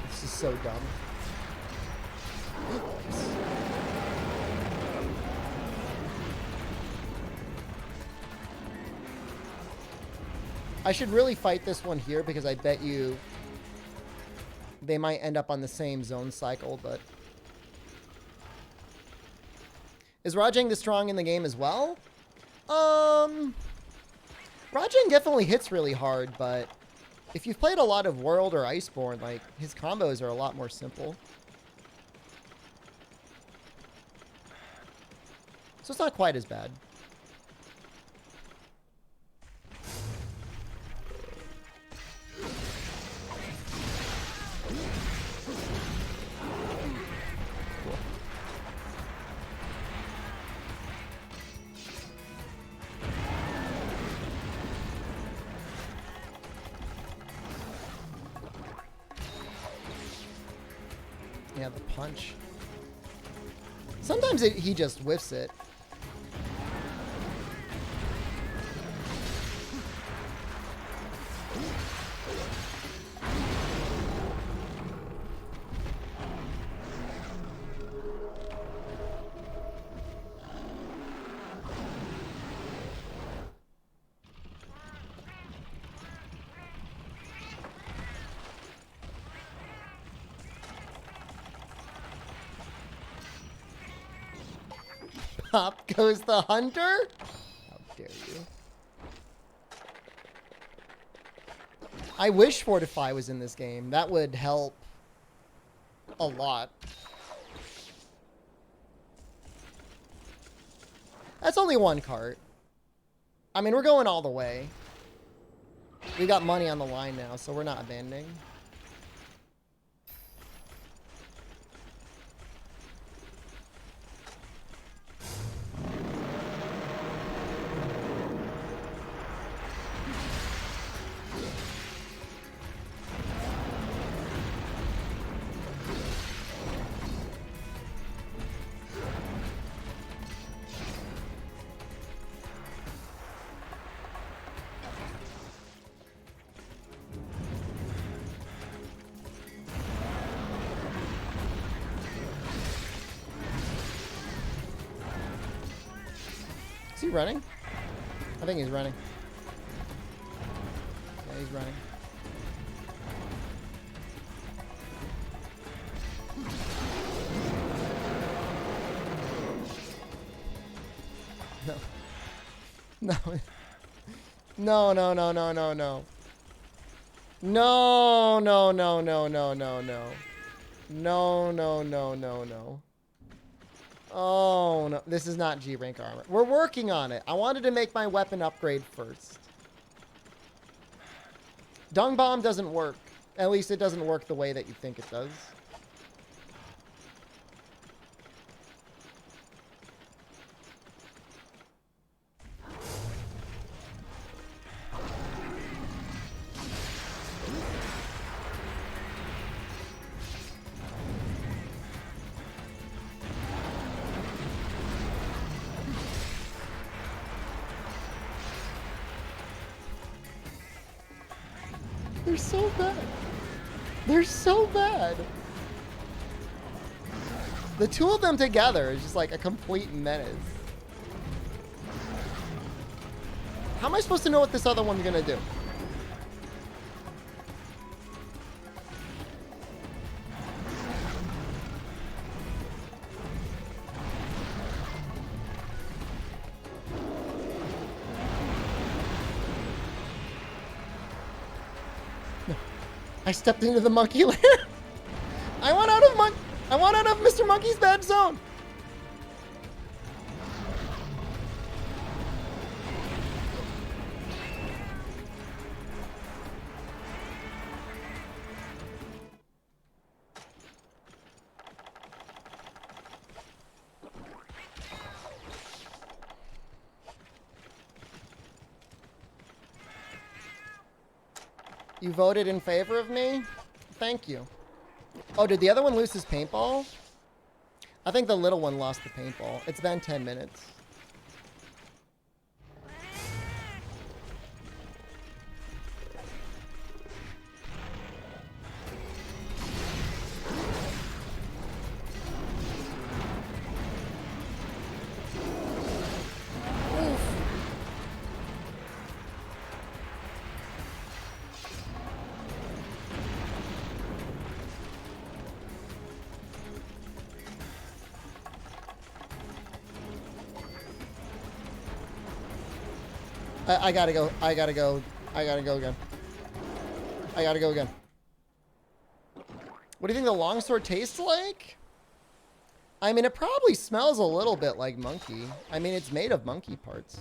This is so dumb. I should really fight this one here because I bet you they might end up on the same zone cycle, but... Is Rajang the strong in the game as well? Rajang definitely hits really hard, but if you've played a lot of World or Iceborne, like, his combos are a lot more simple. So it's not quite as bad. Yeah, the punch. Sometimes he just whiffs it. Up goes the hunter? How dare you. I wish Fortify was in this game. That would help a lot. That's only one cart. I mean, we're going all the way. We got money on the line now, so we're not abandoning. Is he running? I think he's running. Yeah, he's running. No. No. No, no, no, no, no, no. No, no, no, no, no, no, no. No, no, no, no, no. Oh, no. This is not G-rank armor. We're working on it. I wanted to make my weapon upgrade first. Dung Bomb doesn't work. At least it doesn't work the way that you think it does. They're so bad. They're so bad. The two of them together is just like a complete menace. How am I supposed to know what this other one's gonna do? No. I stepped into the monkey lair. I want out of Mr. Monkey's bad zone. You voted in favor of me? Thank you. Oh, did the other one lose his paintball? I think the little one lost the paintball. It's been 10 minutes. I gotta go. I gotta go. I gotta go again. I gotta go again. What do you think the longsword tastes like? I mean, it probably smells a little bit like monkey. I mean, it's made of monkey parts.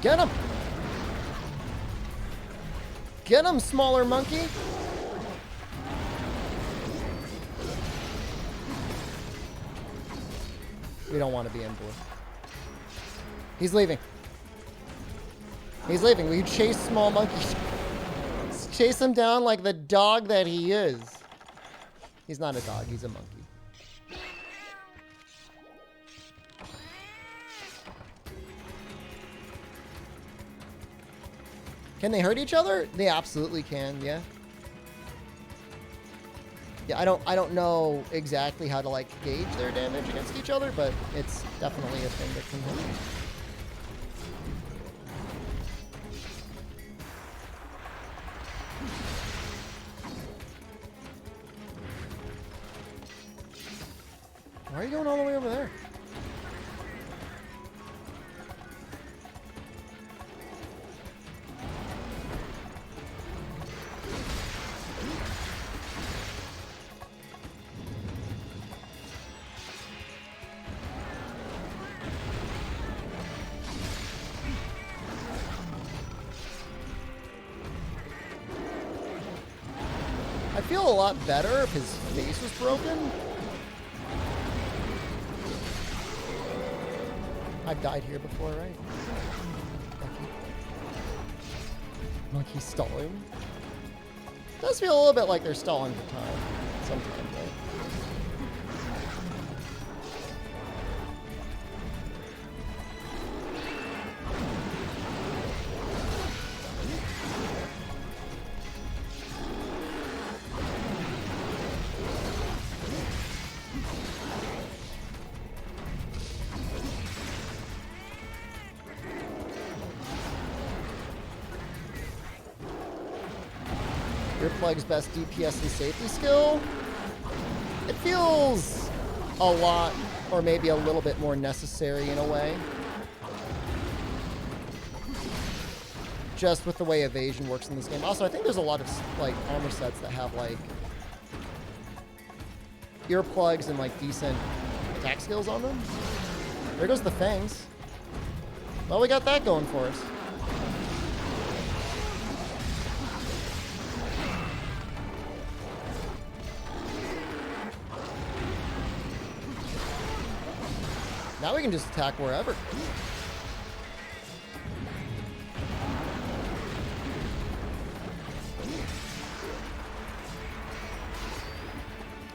Get him! Get him, smaller monkey! We don't want to be in blue. He's leaving. He's leaving. We chase small monkeys. Chase him down like the dog that he is. He's not a dog, he's a monkey. Can they hurt each other? They absolutely can, yeah. Yeah, I don't know exactly how to like gauge their damage against each other, but it's definitely a thing that can happen. Why are you going all the way over there? I feel a lot better if his face was broken. I've died here before, right? Monkey stalling. Does feel a little bit like they're stalling for time sometimes, right? Earplug's best DPS and safety skill. It feels a lot, or maybe a little bit more necessary in a way. Just with the way evasion works in this game. Also, I think there's a lot of like armor sets that have like earplugs and like decent attack skills on them. There goes the fangs. Well, we got that going for us. Now we can just attack wherever.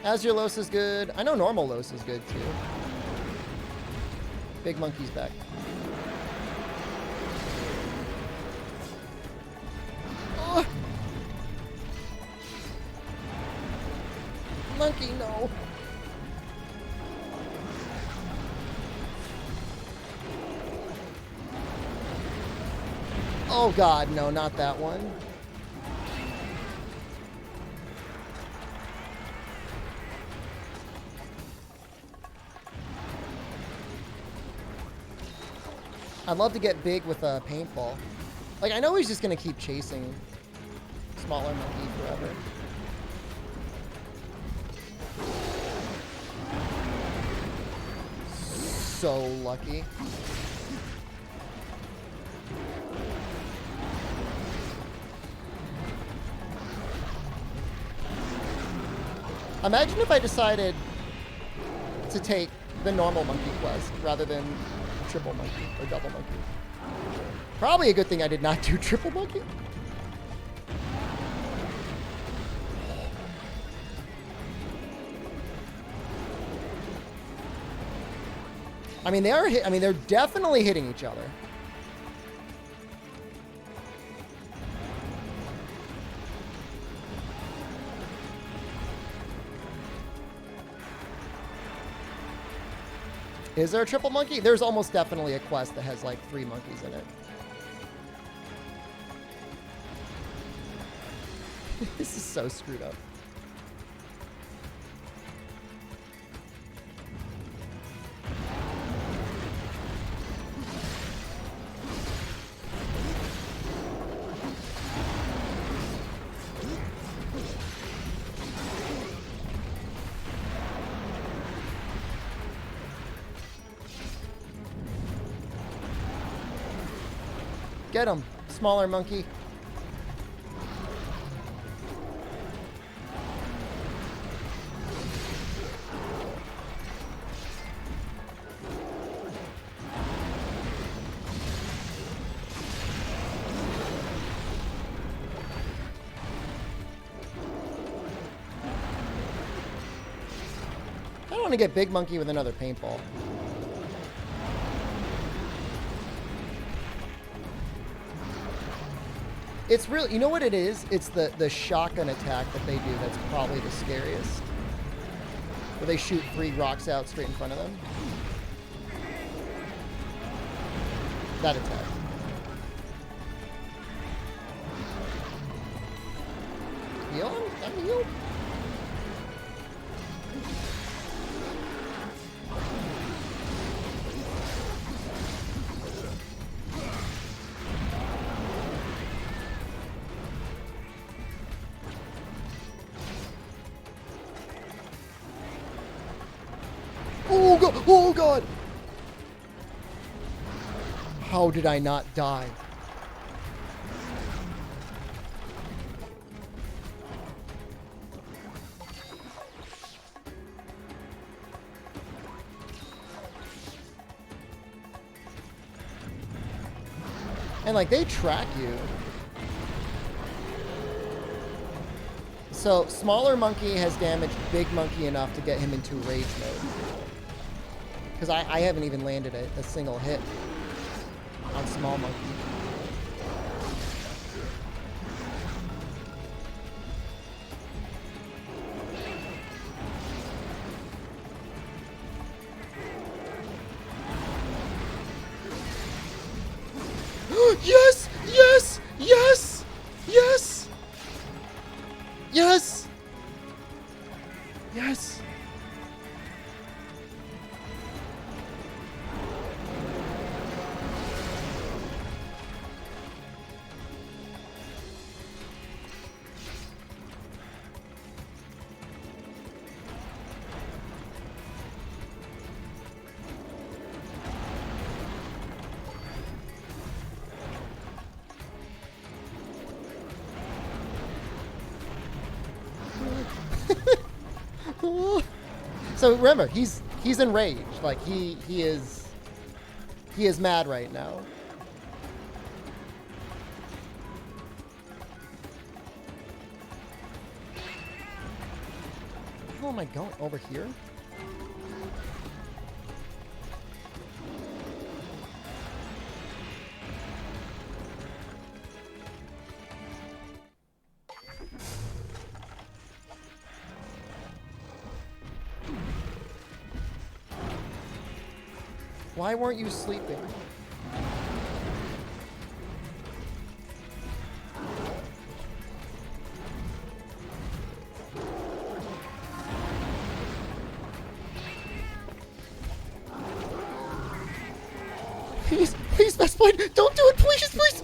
Azure Los is good. I know normal Los is good too. Big monkey's back. Oh. Monkey, no. Oh god, no, not that one. I'd love to get big with a paintball. Like, I know he's just gonna keep chasing smaller monkey forever. So lucky. Imagine if I decided to take the normal monkey quest rather than triple monkey or double monkey. Probably a good thing I did not do triple monkey. I mean, they're definitely hitting each other. Is there a triple monkey? There's almost definitely a quest that has like 3 monkeys in it. This is so screwed up. Get him, smaller monkey. I don't want to get big monkey with another paintball. It's really, you know what it is? It's the shotgun attack that they do that's probably the scariest. Where they shoot 3 rocks out straight in front of them. That attack. Heal him? I'm healed. Oh god! Oh god! How did I not die? And like they track you. So smaller monkey has damaged big monkey enough to get him into rage mode. Because I haven't even landed a single hit on small monkey. Yes! Yes! Yes! Yes! Yes! Yes! So remember, he's enraged. Like he is He is mad right now. How am I going? Over here? Why weren't you sleeping? Please, please, Best Boy, don't do it, please, please.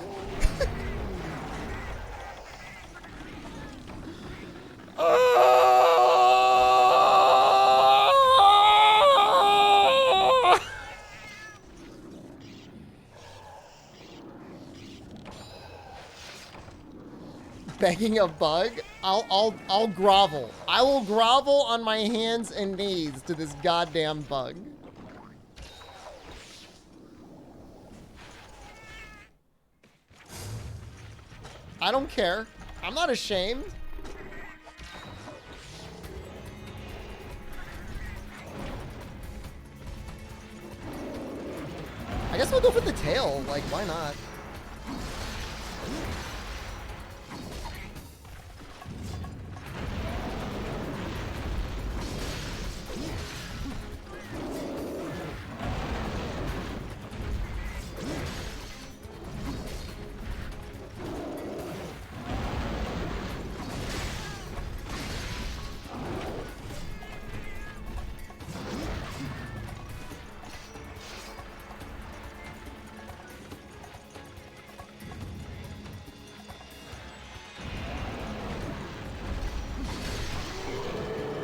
Begging a bug? I'll grovel. I will grovel on my hands and knees to this goddamn bug. I don't care. I'm not ashamed. I guess I'll go for the tail. Like, why not?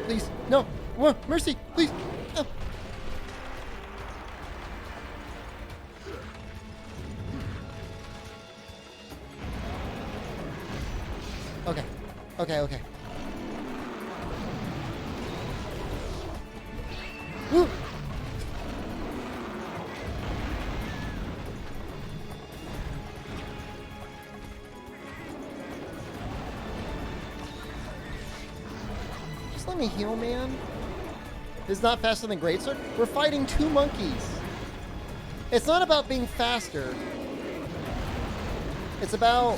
Please, no, mercy, please. No. Okay, okay, okay. Woo. Let me heal, man. This is not faster than Greatsword. We're fighting two monkeys. It's not about being faster. It's about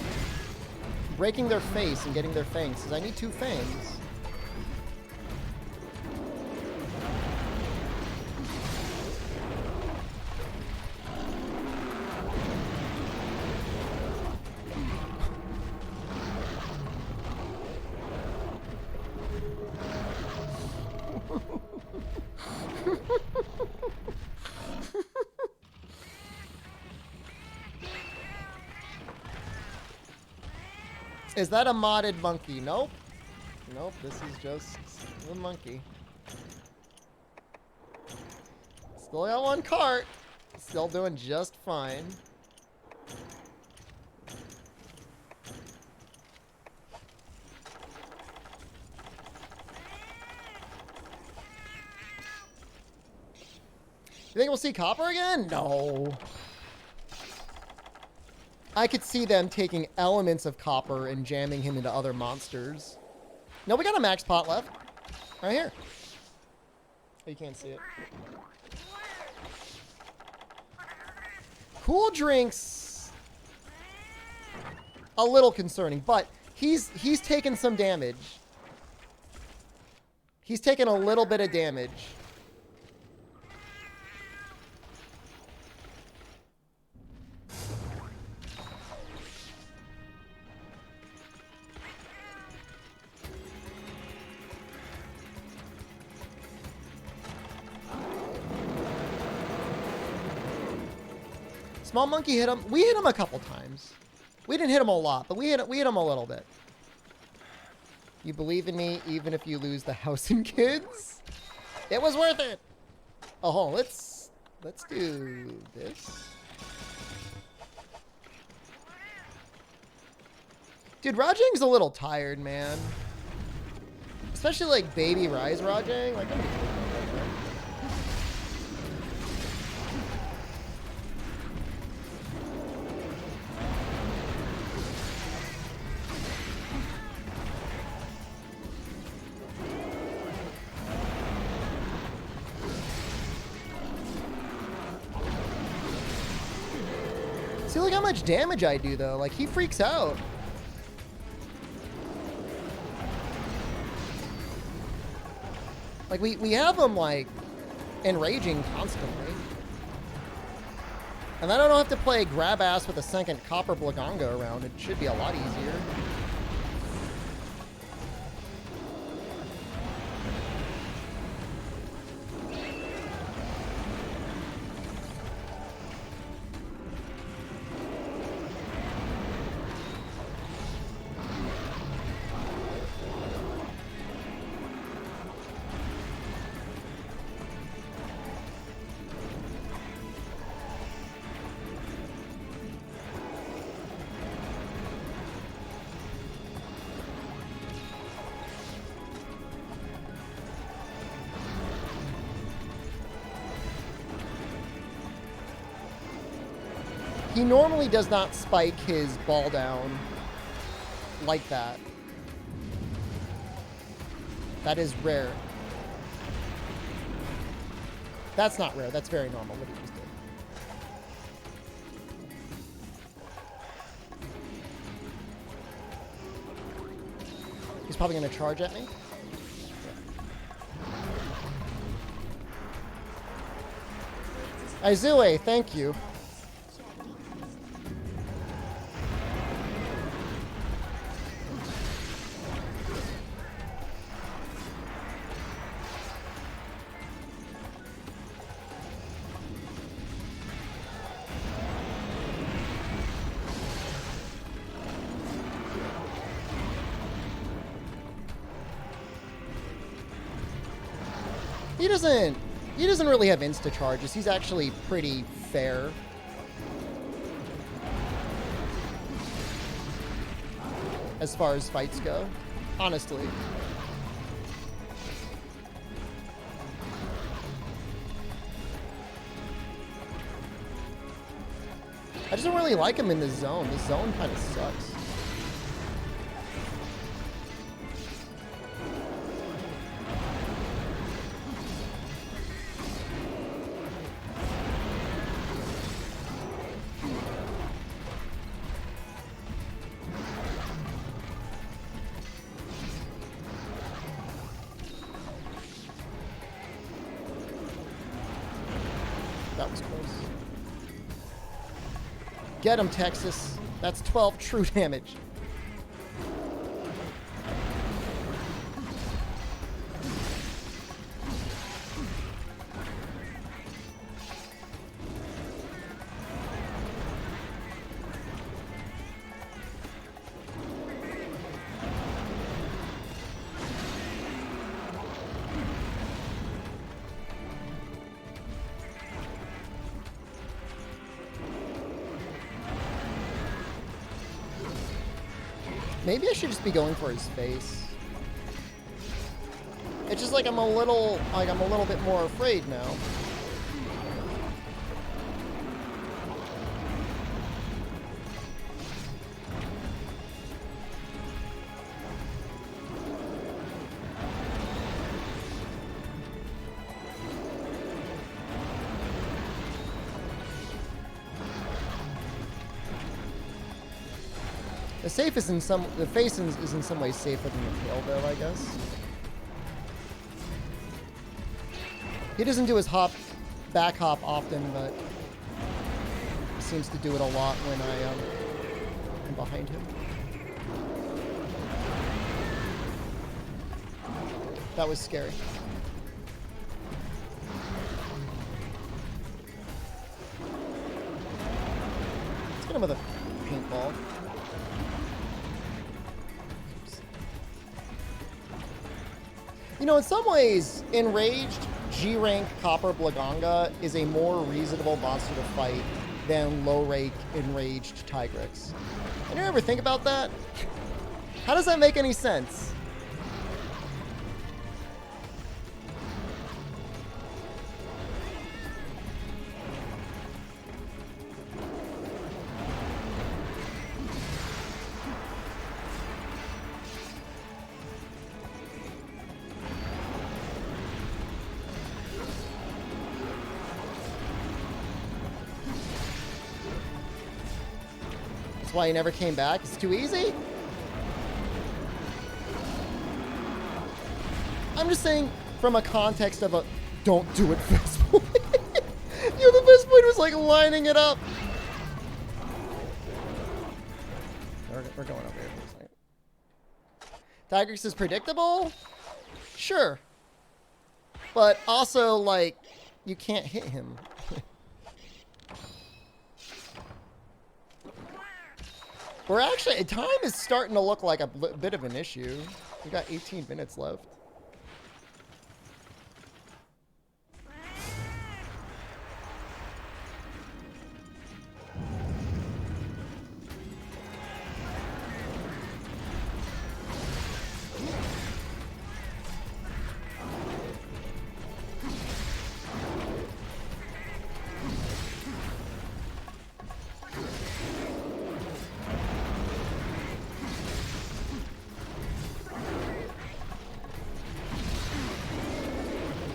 breaking their face and getting their fangs, because I need two fangs. Is that a modded monkey? Nope. Nope, this is just a monkey. Still got one cart. Still doing just fine. You think we'll see Copper again? No. I could see them taking elements of Copper and jamming him into other monsters. No, we got a max pot left. Right here. Oh, you can't see it. Cool Drink's a little concerning, but he's taken some damage. He's taken a little bit of damage. Small monkey hit him. We hit him a couple times. We didn't hit him a lot, but we hit him a little bit. You believe in me even if you lose the house and kids? It was worth it. Oh, let's do this. Dude, Rajang's a little tired, man. Especially like baby Rise Rajang. Like, See, look how much damage I do, though. Like, he freaks out. Like, we have him, like, enraging constantly. And then I don't have to play grab ass with a second Copper Blaganga around. It should be a lot easier. He normally does not spike his ball down like that. That is rare. That's not rare. That's very normal what he just did. He's probably going to charge at me. Yeah. Izue, thank you. He doesn't really have insta charges. He's actually pretty fair. As far as fights go, honestly. I just don't really like him in the zone. The zone kind of sucks. That was close. Get him, Texas. That's 12 true damage. Maybe I should just be going for his face. It's just like I'm a little bit more afraid now. The face is in some ways safer than the tail, though, I guess. He doesn't do his back hop often, but he seems to do it a lot when I am behind him. That was scary. Let's get him with a paintball. You know, in some ways, enraged G-rank Copper Blaganga is a more reasonable monster to fight than low-rank enraged Tigrex. Did you ever think about that? How does that make any sense? That's why he never came back. It's too easy? I'm just saying from a context of a don't do it fist point. You know, the fist point was like lining it up. We're going over here for a second. Tigrex is predictable? Sure. But also, like, you can't hit him. We're actually, time is starting to look like a bit of an issue. We got 18 minutes left.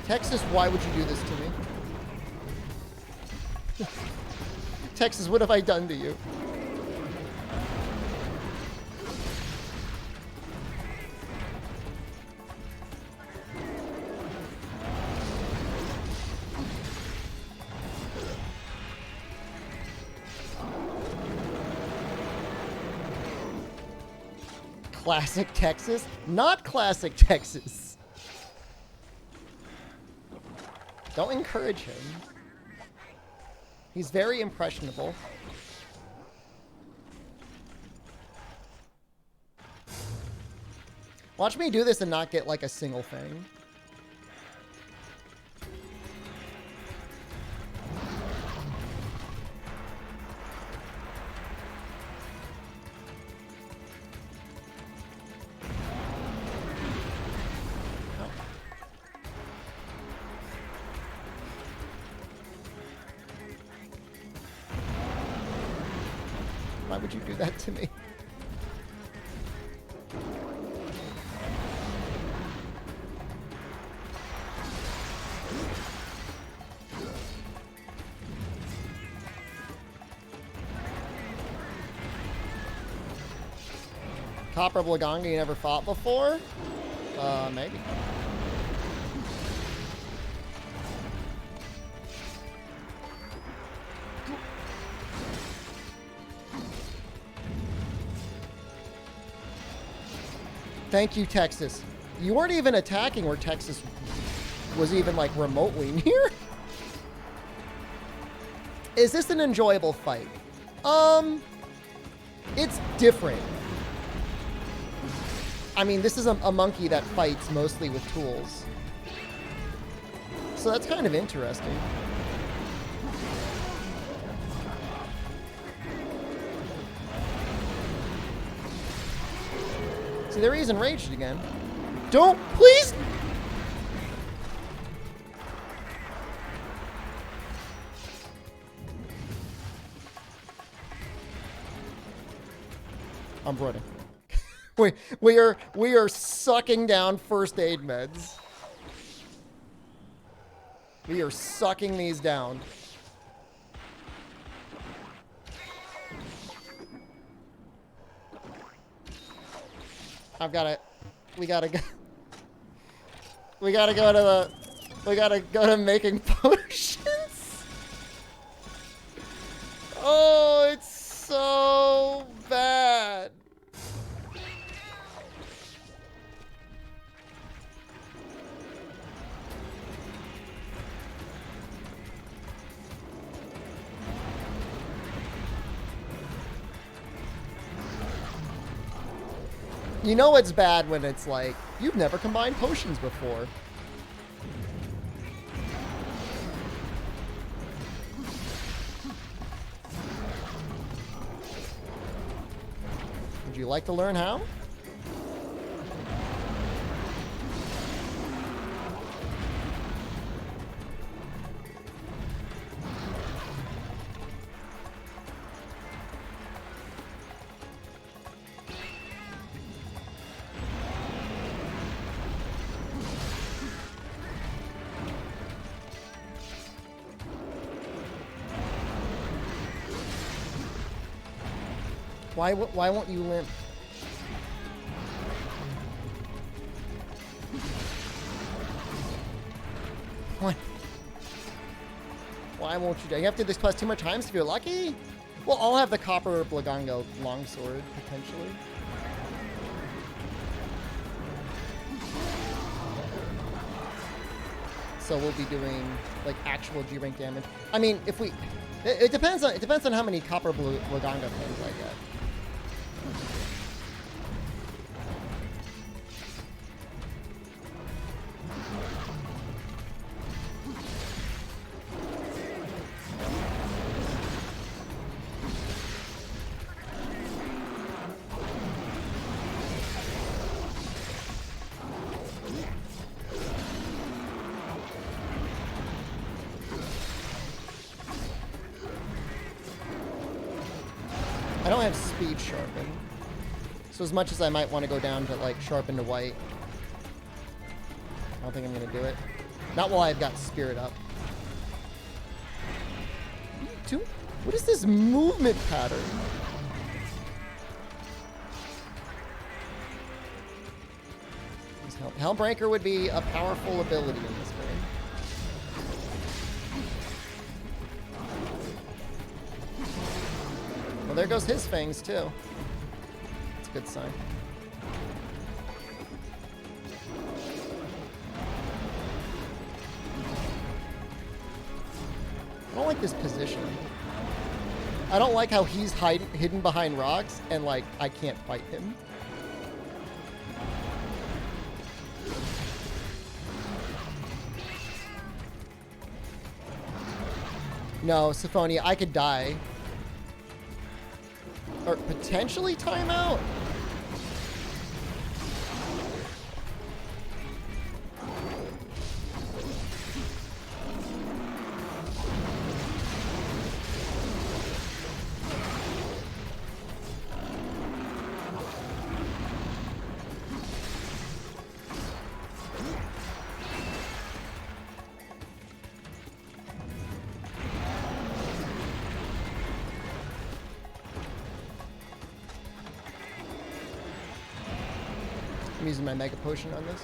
Texas, why would you do this to me? Texas, what have I done to you? Classic Texas? Not classic Texas. Don't encourage him. He's very impressionable. Watch me do this and not get like a single thing. Why would you do that to me? Copper Blaganga you never fought before? Maybe. Thank you, Texas. You weren't even attacking where Texas was even, like, remotely near. Is this an enjoyable fight? It's different. I mean, this is a monkey that fights mostly with tools. So that's kind of interesting. See, there he is enraged again. Don't, please! I'm running. We are sucking down first aid meds. We are sucking these down. I've got to. We gotta go. We gotta go to the. We gotta go to making potions. Oh, it's so bad. You know it's bad when it's like, you've never combined potions before. Would you like to learn how? Why won't you limp? What? Why won't you die? You have to do this quest 2 more times if you're lucky? Well, I'll have the copper Blagongo longsword, potentially. So we'll be doing like actual G rank damage. I mean, if we, it depends on how many copper Blagongo things I get. I don't have speed sharpen. So as much as I might want to go down to like sharpen to white, I don't think I'm going to do it. Not while I've got spirit up. What is this movement pattern? Helmbreaker would be a powerful ability in this game. Well, there goes his fangs, too. That's a good sign. I don't like this position. I don't like how he's hidden behind rocks, and, like, I can't fight him. No, Syphonia, I could die. Or potentially timeout? I'm using my Mega Potion on this.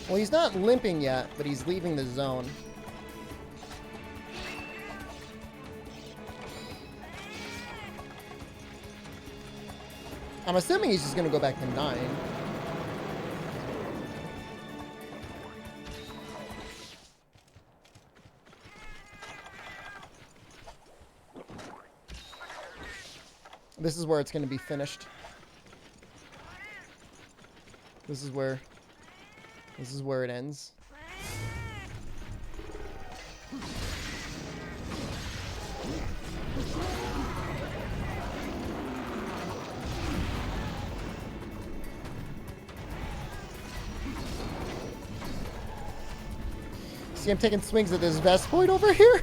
Well, he's not limping yet, but he's leaving the zone. I'm assuming he's just going to go back to 9. This is where it's going to be finished. This is where it ends. See, I'm taking swings at this Vespoid over here.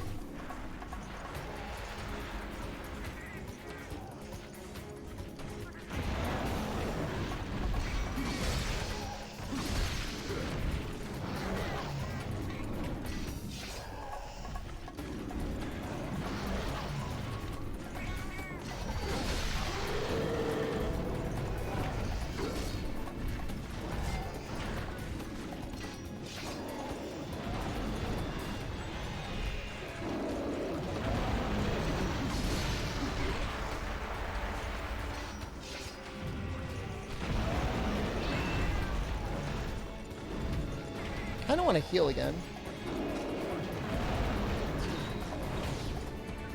I don't want to heal again.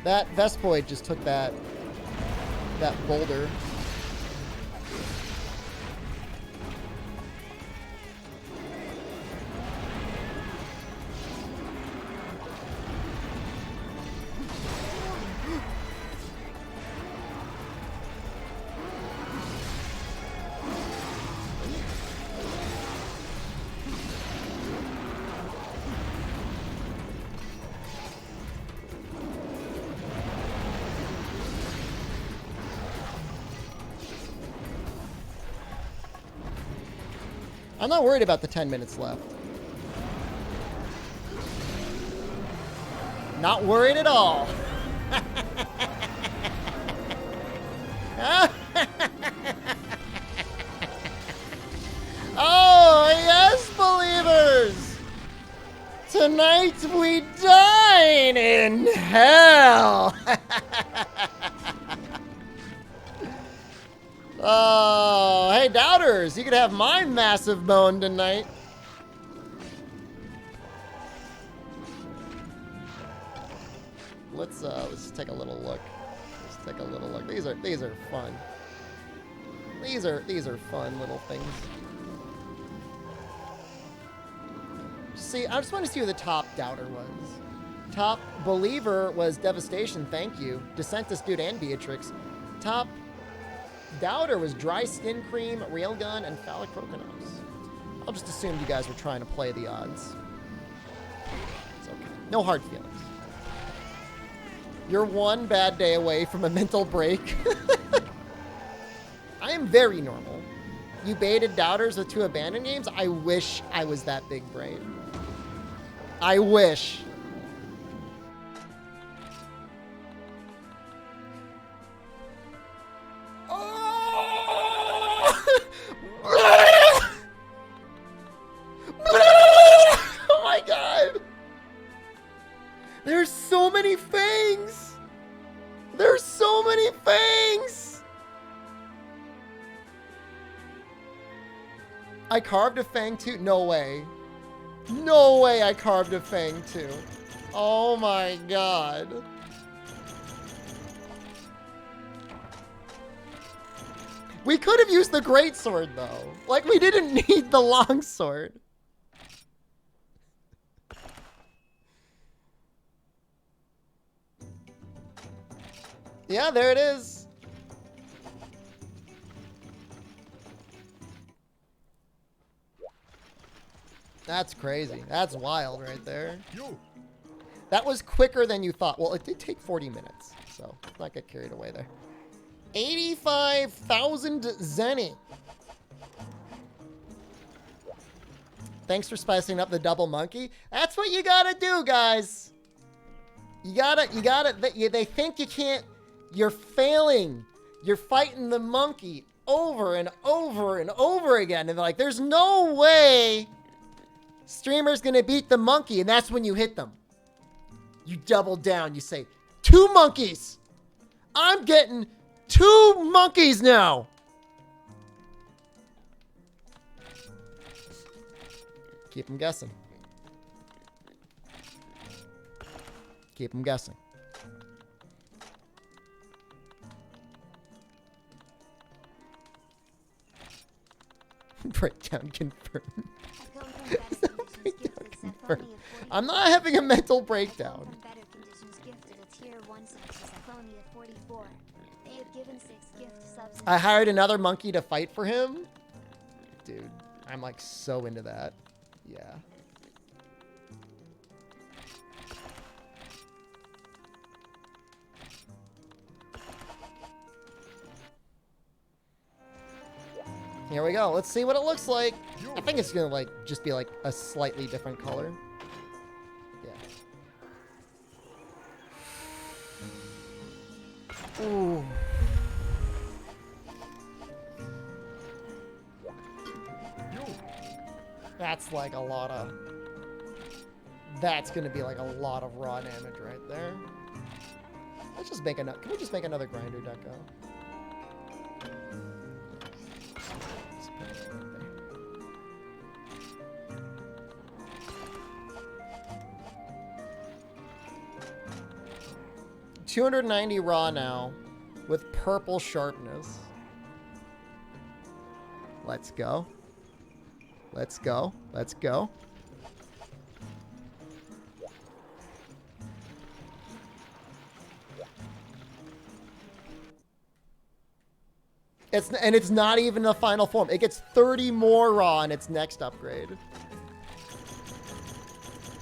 That Vespoid just took that boulder. I'm not worried about the 10 minutes left. Not worried at all. Oh, yes, believers! Tonight we dine in hell! Oh, hey, doubters, you could have my massive bone tonight. Let's take a little look. Let's take a little look. These are fun. These are fun little things. See, I just want to see who the top doubter was. Top believer was Devastation, thank you. Decentus Dude and Beatrix. Top doubter was Dry Skin Cream, Railgun, and Phallic Croconos. I'll just assume you guys were trying to play the odds. It's okay. No hard feelings. You're one bad day away from a mental break. I am very normal. You baited doubters with 2 abandoned games? I wish I was that big brain. I wish. Oh my god. There's so many fangs. There's so many fangs. I carved a fang too? No way. No way I carved a fang too. Oh my god. We could have used the greatsword though. Like, we didn't need the longsword. Yeah, there it is. That's crazy. That's wild right there. That was quicker than you thought. Well, it did take 40 minutes, so let's not get carried away there. 85,000 zenny. Thanks for spicing up the double monkey. That's what you gotta do, guys. You gotta, they think you can't, you're failing. You're fighting the monkey over and over and over again. And they're like, there's no way streamer's gonna beat the monkey. And that's when you hit them. You double down. You say, 2 monkeys. I'm getting 2 monkeys now. Keep them guessing. Keep them guessing. Breakdown confirmed. Breakdown confirmed. I'm not having a mental breakdown. I hired another monkey to fight for him. Dude, I'm like so into that. Yeah. Here we go. Let's see what it looks like. I think it's gonna like just be like a slightly different color. Yeah. Ooh. That's like a lot of... That's gonna be like a lot of raw damage right there. Let's just make another... Can we just make another grinder deco? $290 raw now with purple sharpness. Let's go. Let's go. Let's go. It's not even the final form. It gets 30 more raw in its next upgrade.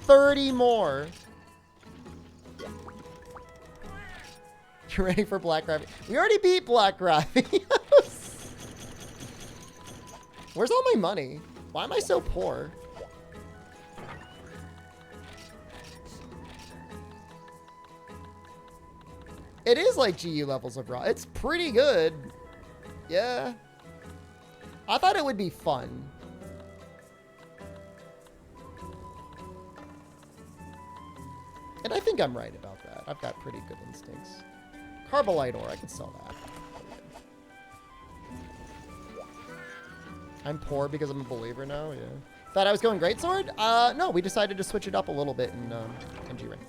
30 more. You ready for Black Rabbit? We already beat Black Rabbit. Where's all my money? Why am I so poor? It is like GU levels of raw. It's pretty good. Yeah. I thought it would be fun. And I think I'm right about that. I've got pretty good instincts. Carbolite ore, I could sell that. I'm poor because I'm a believer now, yeah. Thought I was going Greatsword? No, we decided to switch it up a little bit in G-Ring.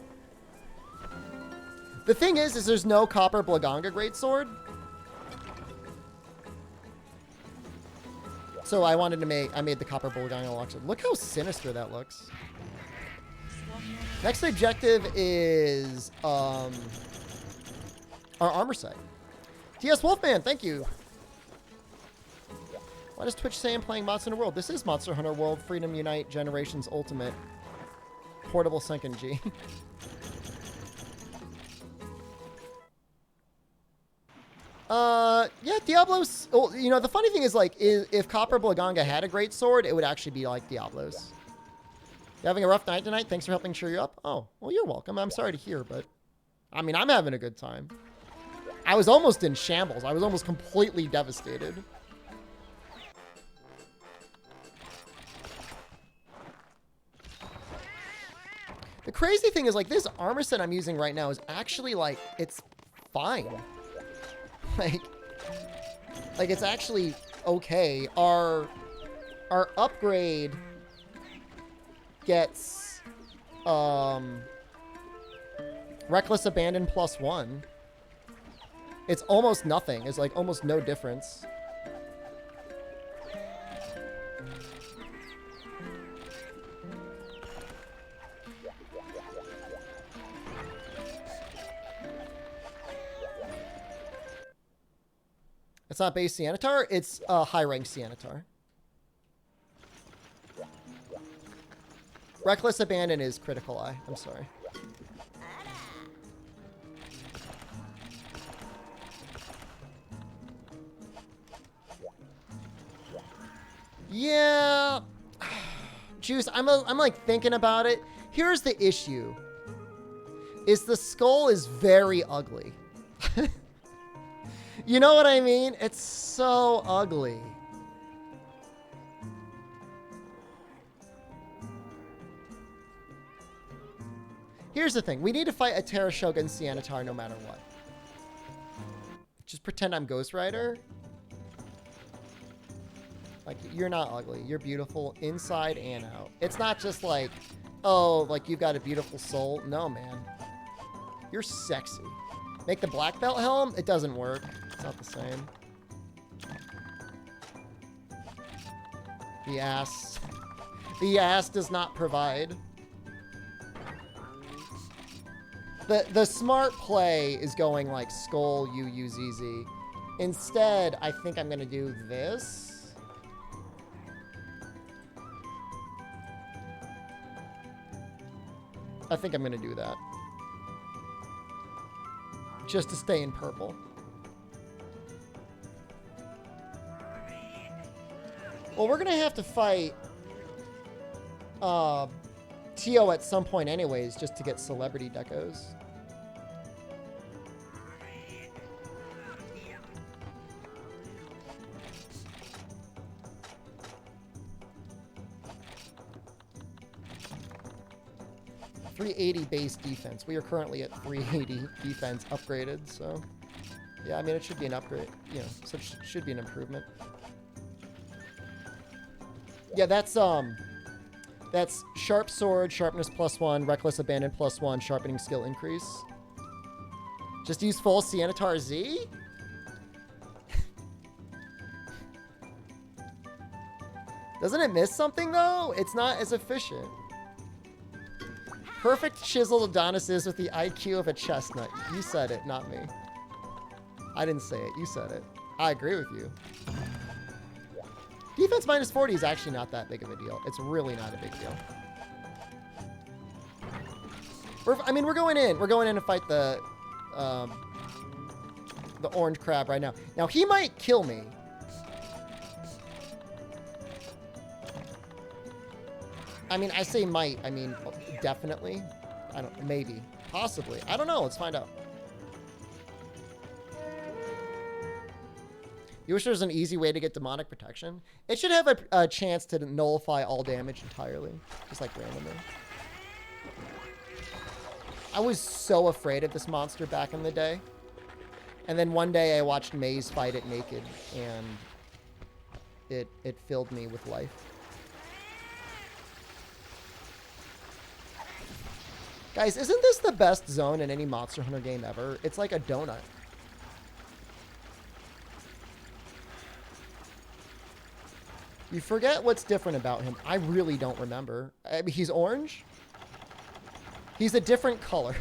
The thing is there's no Copper Blaganga Greatsword. So I wanted to I made the Copper Blaganga Locksword. Look how sinister that looks. Next objective is our armor set. TS Wolfman, thank you. Why does Twitch say I'm playing Monster Hunter World? This is Monster Hunter World Freedom Unite Generations Ultimate Portable Sunken G. Yeah, Diablos. Well, you know, the funny thing is, like, if Copper Blaganga had a great sword, it would actually be like Diablos. You having a rough night tonight? Thanks for helping cheer you up. Oh, well, you're welcome. I'm sorry to hear, but I mean, I'm having a good time. I was almost in shambles. I was almost completely devastated. The crazy thing is, like, this armor set I'm using right now is actually, like, it's fine. Like it's actually okay. Our upgrade gets Reckless Abandon +1. It's almost nothing. It's like almost no difference. It's not base Sianitar, it's high rank Sianitar. Reckless Abandon is Critical Eye. I'm sorry. Yeah. Juice, I'm like thinking about it. Here's the issue. Is the skull is very ugly. You know what I mean? It's so ugly. Here's the thing. We need to fight a Terra Shogun Sianitar no matter what. Just pretend I'm Ghost Rider. Like, you're not ugly. You're beautiful inside and out. It's not just like, oh, like you've got a beautiful soul. No, man. You're sexy. Make the black belt helm? It doesn't work. It's not the same. The ass. The ass does not provide. The smart play is going like Skull, UUZZ. Instead, I think I'm going to do this. I think I'm going to do that. Just to stay in purple. Well, we're going to have to fight Tio at some point anyways, just to get celebrity decos. .380 base defense. We are currently at 380 defense upgraded, so yeah, I mean, it should be an upgrade, you know, so it should be an improvement. Yeah, that's sharp sword, sharpness +1, reckless abandon +1, sharpening skill increase. Just use full Sianitar Z? Doesn't it miss something though? It's not as efficient. Perfect chiseled Adonis is with the IQ of a chestnut. You said it, not me. I didn't say it. You said it. I agree with you. Defense -40 is actually not that big of a deal. It's really not a big deal. I mean, we're going in. We're going in to fight the orange crab right now. Now, he might kill me. I mean, I say might. I mean, definitely. I don't. Maybe. Possibly. I don't know. Let's find out. You wish there was an easy way to get demonic protection? It should have a chance to nullify all damage entirely. Just like randomly. I was so afraid of this monster back in the day. And then one day I watched Maze fight it naked, and it filled me with life. Guys, isn't this the best zone in any Monster Hunter game ever? It's like a donut. You forget what's different about him. I really don't remember. I mean, he's orange. He's a different color.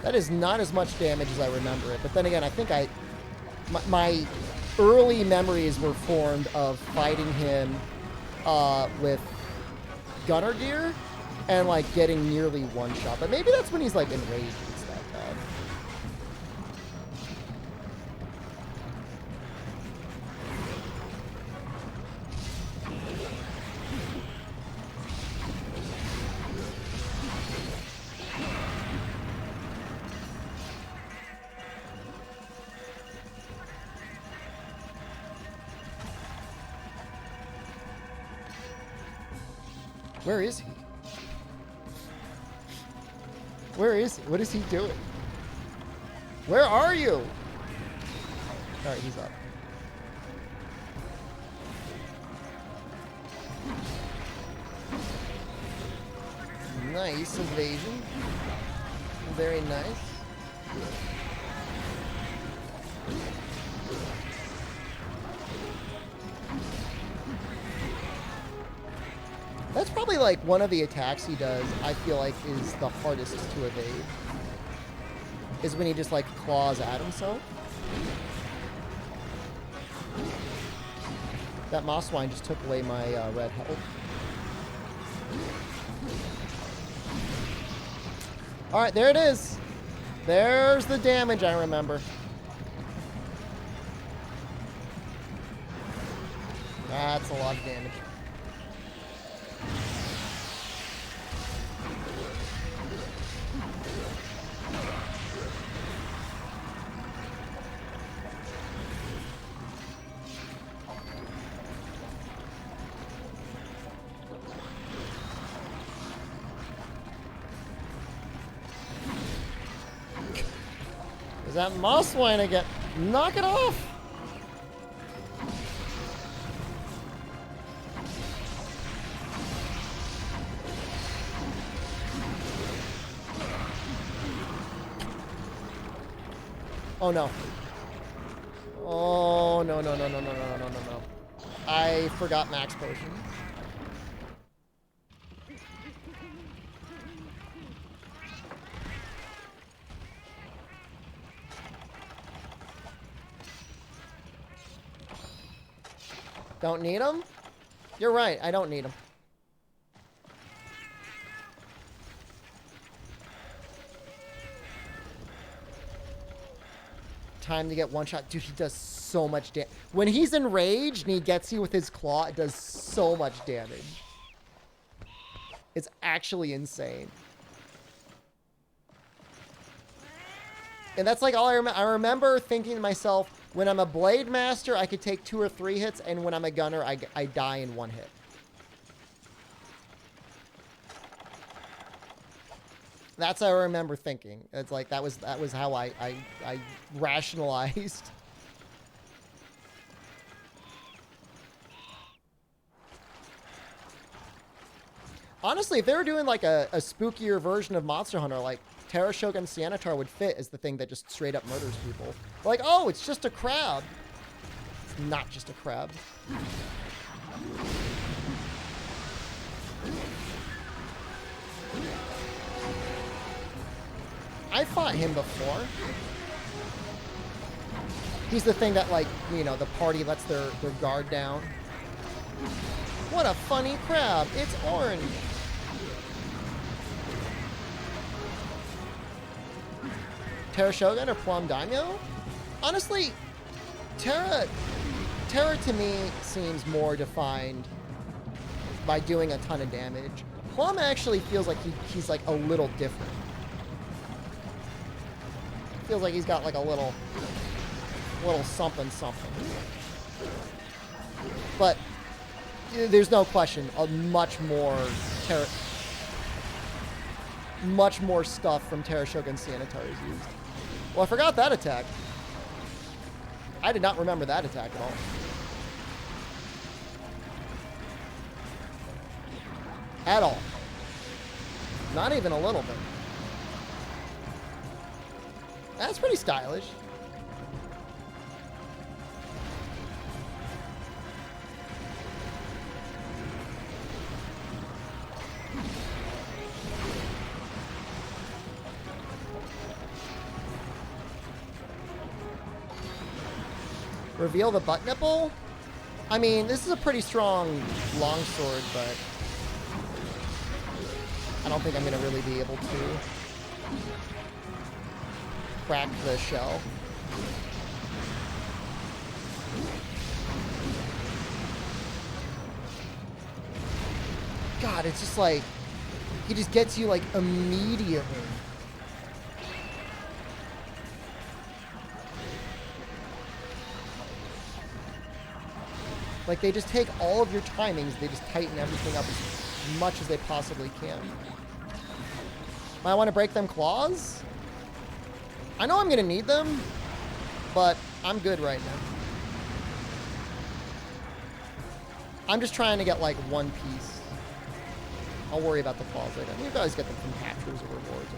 That is not as much damage as I remember it. But then again, I think my early memories were formed of fighting him with gunner gear and like getting nearly one shot. But maybe that's when he's like enraged. It's that bad. Where is he? Where is he? What is he doing? Where are you? Alright, he's up. Nice evasion. Very nice. That's probably like one of the attacks he does, I feel like is the hardest to evade. Is when he just like claws at himself. That moss swine just took away my red health. Alright, there it is. There's the damage I remember. That's a lot of damage. Is that moss swine again? Knock it off! Oh no. Oh no no no no no no no no no no. I forgot max potion. Don't need them? You're right, I don't need them. Time to get one shot. Dude, he does so much damage. When he's enraged and he gets you with his claw, it does so much damage. It's actually insane. And that's like all I remember. I remember thinking to myself, when I'm a Blade Master, I could take 2 or 3 hits, and when I'm a Gunner, I die in 1 hit. That's how I remember thinking. It's like that was how I rationalized. Honestly, if they were doing like a spookier version of Monster Hunter, like Terra Shogun Siennatar would fit as the thing that just straight up murders people. Like, oh, it's just a crab. It's not just a crab. I fought him before. He's the thing that, like, you know, the party lets their guard down. What a funny crab. It's orange. Terra Shogun or Plum Daimyo? Honestly, Terra to me seems more defined by doing a ton of damage. Plum actually feels like he's like a little different. Feels like he's got like a little something. But there's no question, a much more stuff from Terra Shogun Sanitary is used. Well, I forgot that attack. I did not remember that attack at all. At all. Not even a little bit. That's pretty stylish. Reveal the butt nipple? I mean, this is a pretty strong longsword, but I don't think I'm going to really be able to crack the shell. God, it's just like, he just gets you like immediately. Like, they just take all of your timings, they just tighten everything up as much as they possibly can. Might want to break them claws? I know I'm going to need them, but I'm good right now. I'm just trying to get, like, one piece. I'll worry about the claws later. You guys get them from captures or rewards.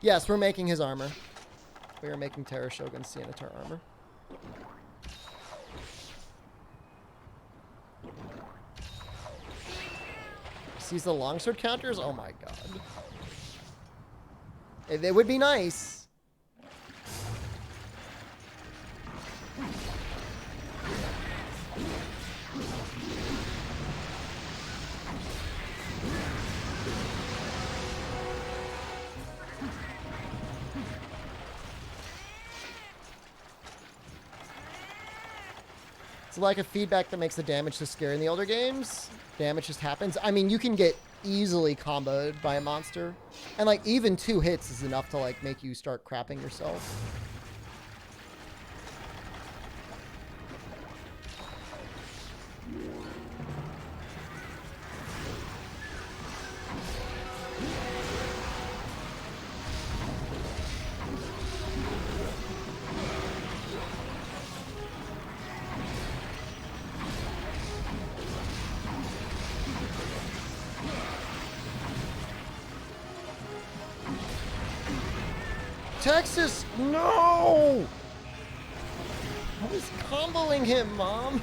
Yes, we're making his armor. We are making Terra Shogun's Sanitar armor. Sees the longsword counters? Oh my god. They would be nice. It's like a feedback that makes the damage so scary in the older games. Damage just happens. I mean, you can get easily comboed by a monster. And like even 2 hits is enough to like make you start crapping yourself. Texas, no! I was comboing him, Mom.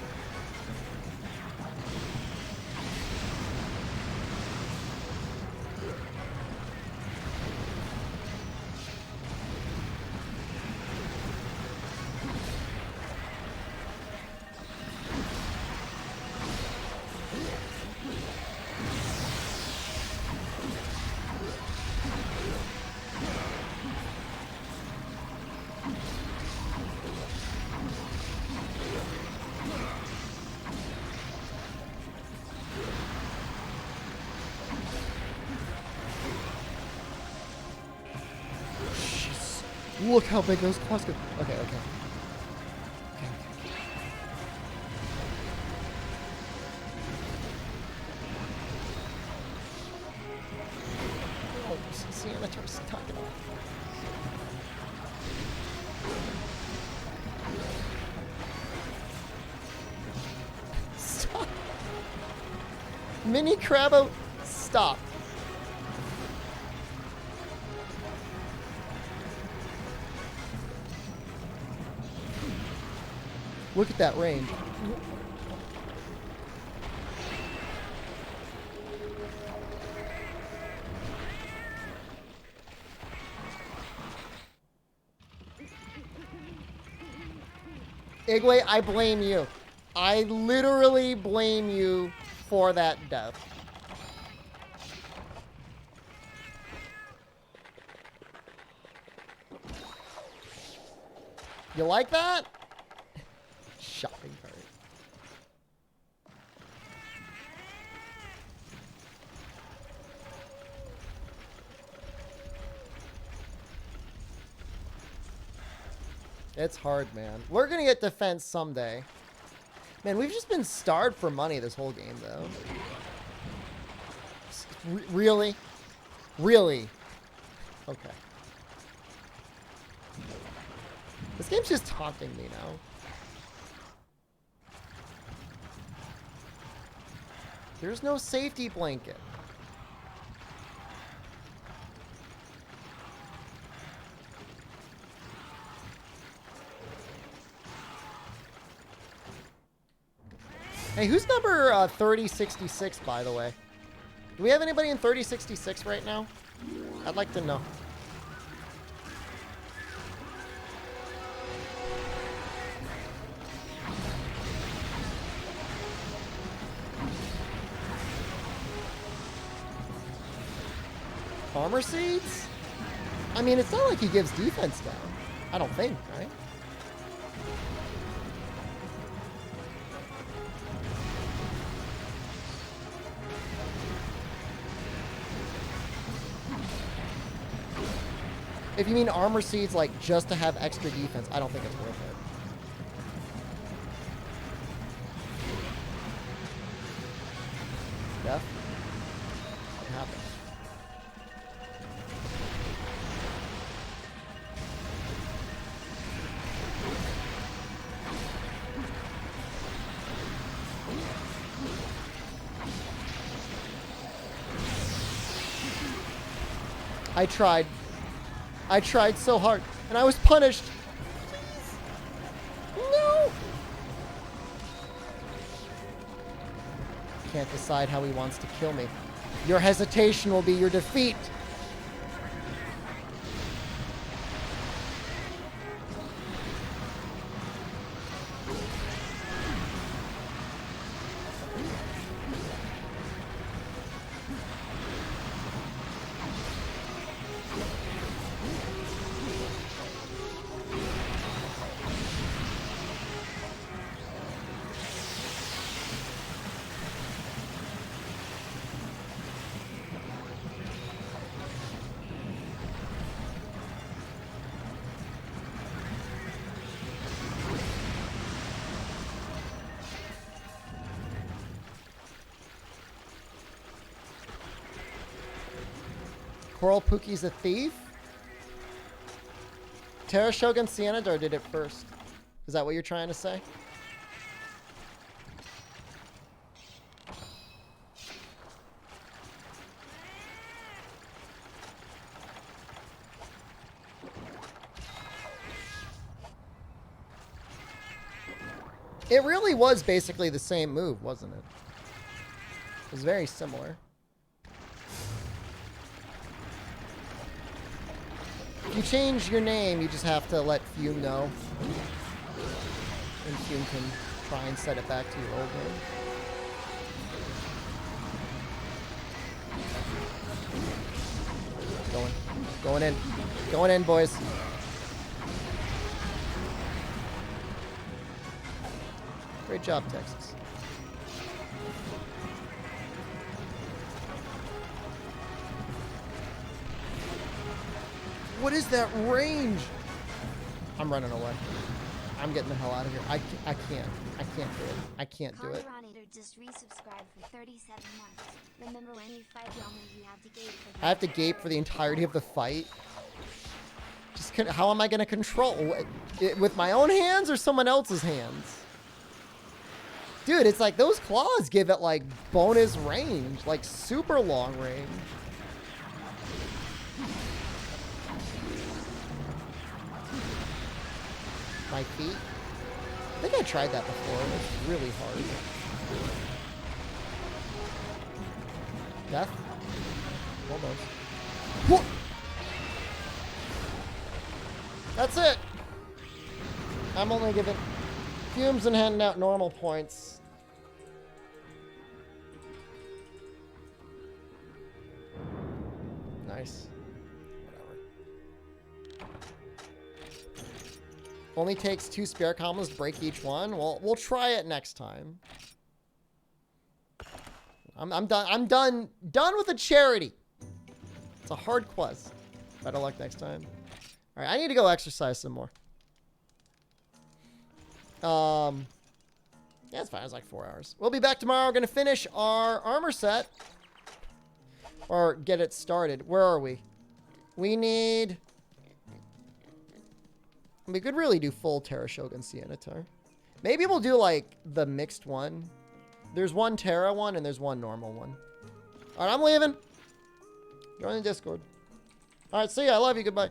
Look how big those claws go. Okay. Senator, knock it off. Stop. Mini Crabbo, stop. Look at that range. Igwe, I blame you. I literally blame you for that death. You like that? Shopping cart. It's hard, man. We're gonna get defense someday. Man, we've just been starved for money this whole game, though. Really? Really? Okay. This game's just taunting me now. There's no safety blanket. Hey, who's number 3066, by the way? Do we have anybody in 3066 right now? I'd like to know. Armor seeds? I mean, it's not like he gives defense down. I don't think, right? If you mean armor seeds, like, just to have extra defense, I don't think it's worth it. Death? What happened? I tried. I tried so hard, and I was punished. No! Can't decide how he wants to kill me. Your hesitation will be your defeat. Coral Pookie's a thief? Terra Shogun Sienadar did it first. Is that what you're trying to say? It really was basically the same move, wasn't it? It was very similar. If you change your name, you just have to let Fume know. And Fume can try and set it back to your old name. Going in. Going in, boys. Great job, Texas. What is that range? I'm running away. I'm getting the hell out of here. I can't do it. I can't do it. just resubscribed for 37 months. Remember when you fight Yomu, you have to gape for the I have to gape for the entirety of the fight. Just how am I going to control it with my own hands or someone else's hands? Dude, it's like those claws give it like bonus range, like super long range. My feet. I think I tried that before. It's really hard. Death? Almost. Whoa! That's it. I'm only giving fumes and handing out normal points. Nice. Whatever. Only takes 2 spare combos to break each one. Well, we'll try it next time. I'm done. I'm done with the charity. It's a hard quest. Better luck next time. All right, I need to go exercise some more. Yeah, it's fine. It's like 4 hours. We'll be back tomorrow. We're gonna finish our armor set, or get it started. Where are we? We need. We could really do full Terra Shogun Sienitar. Maybe we'll do like the mixed one. There's one Terra one and there's one normal one. All right, I'm leaving. Join the Discord. All right, see ya. I love you. Goodbye.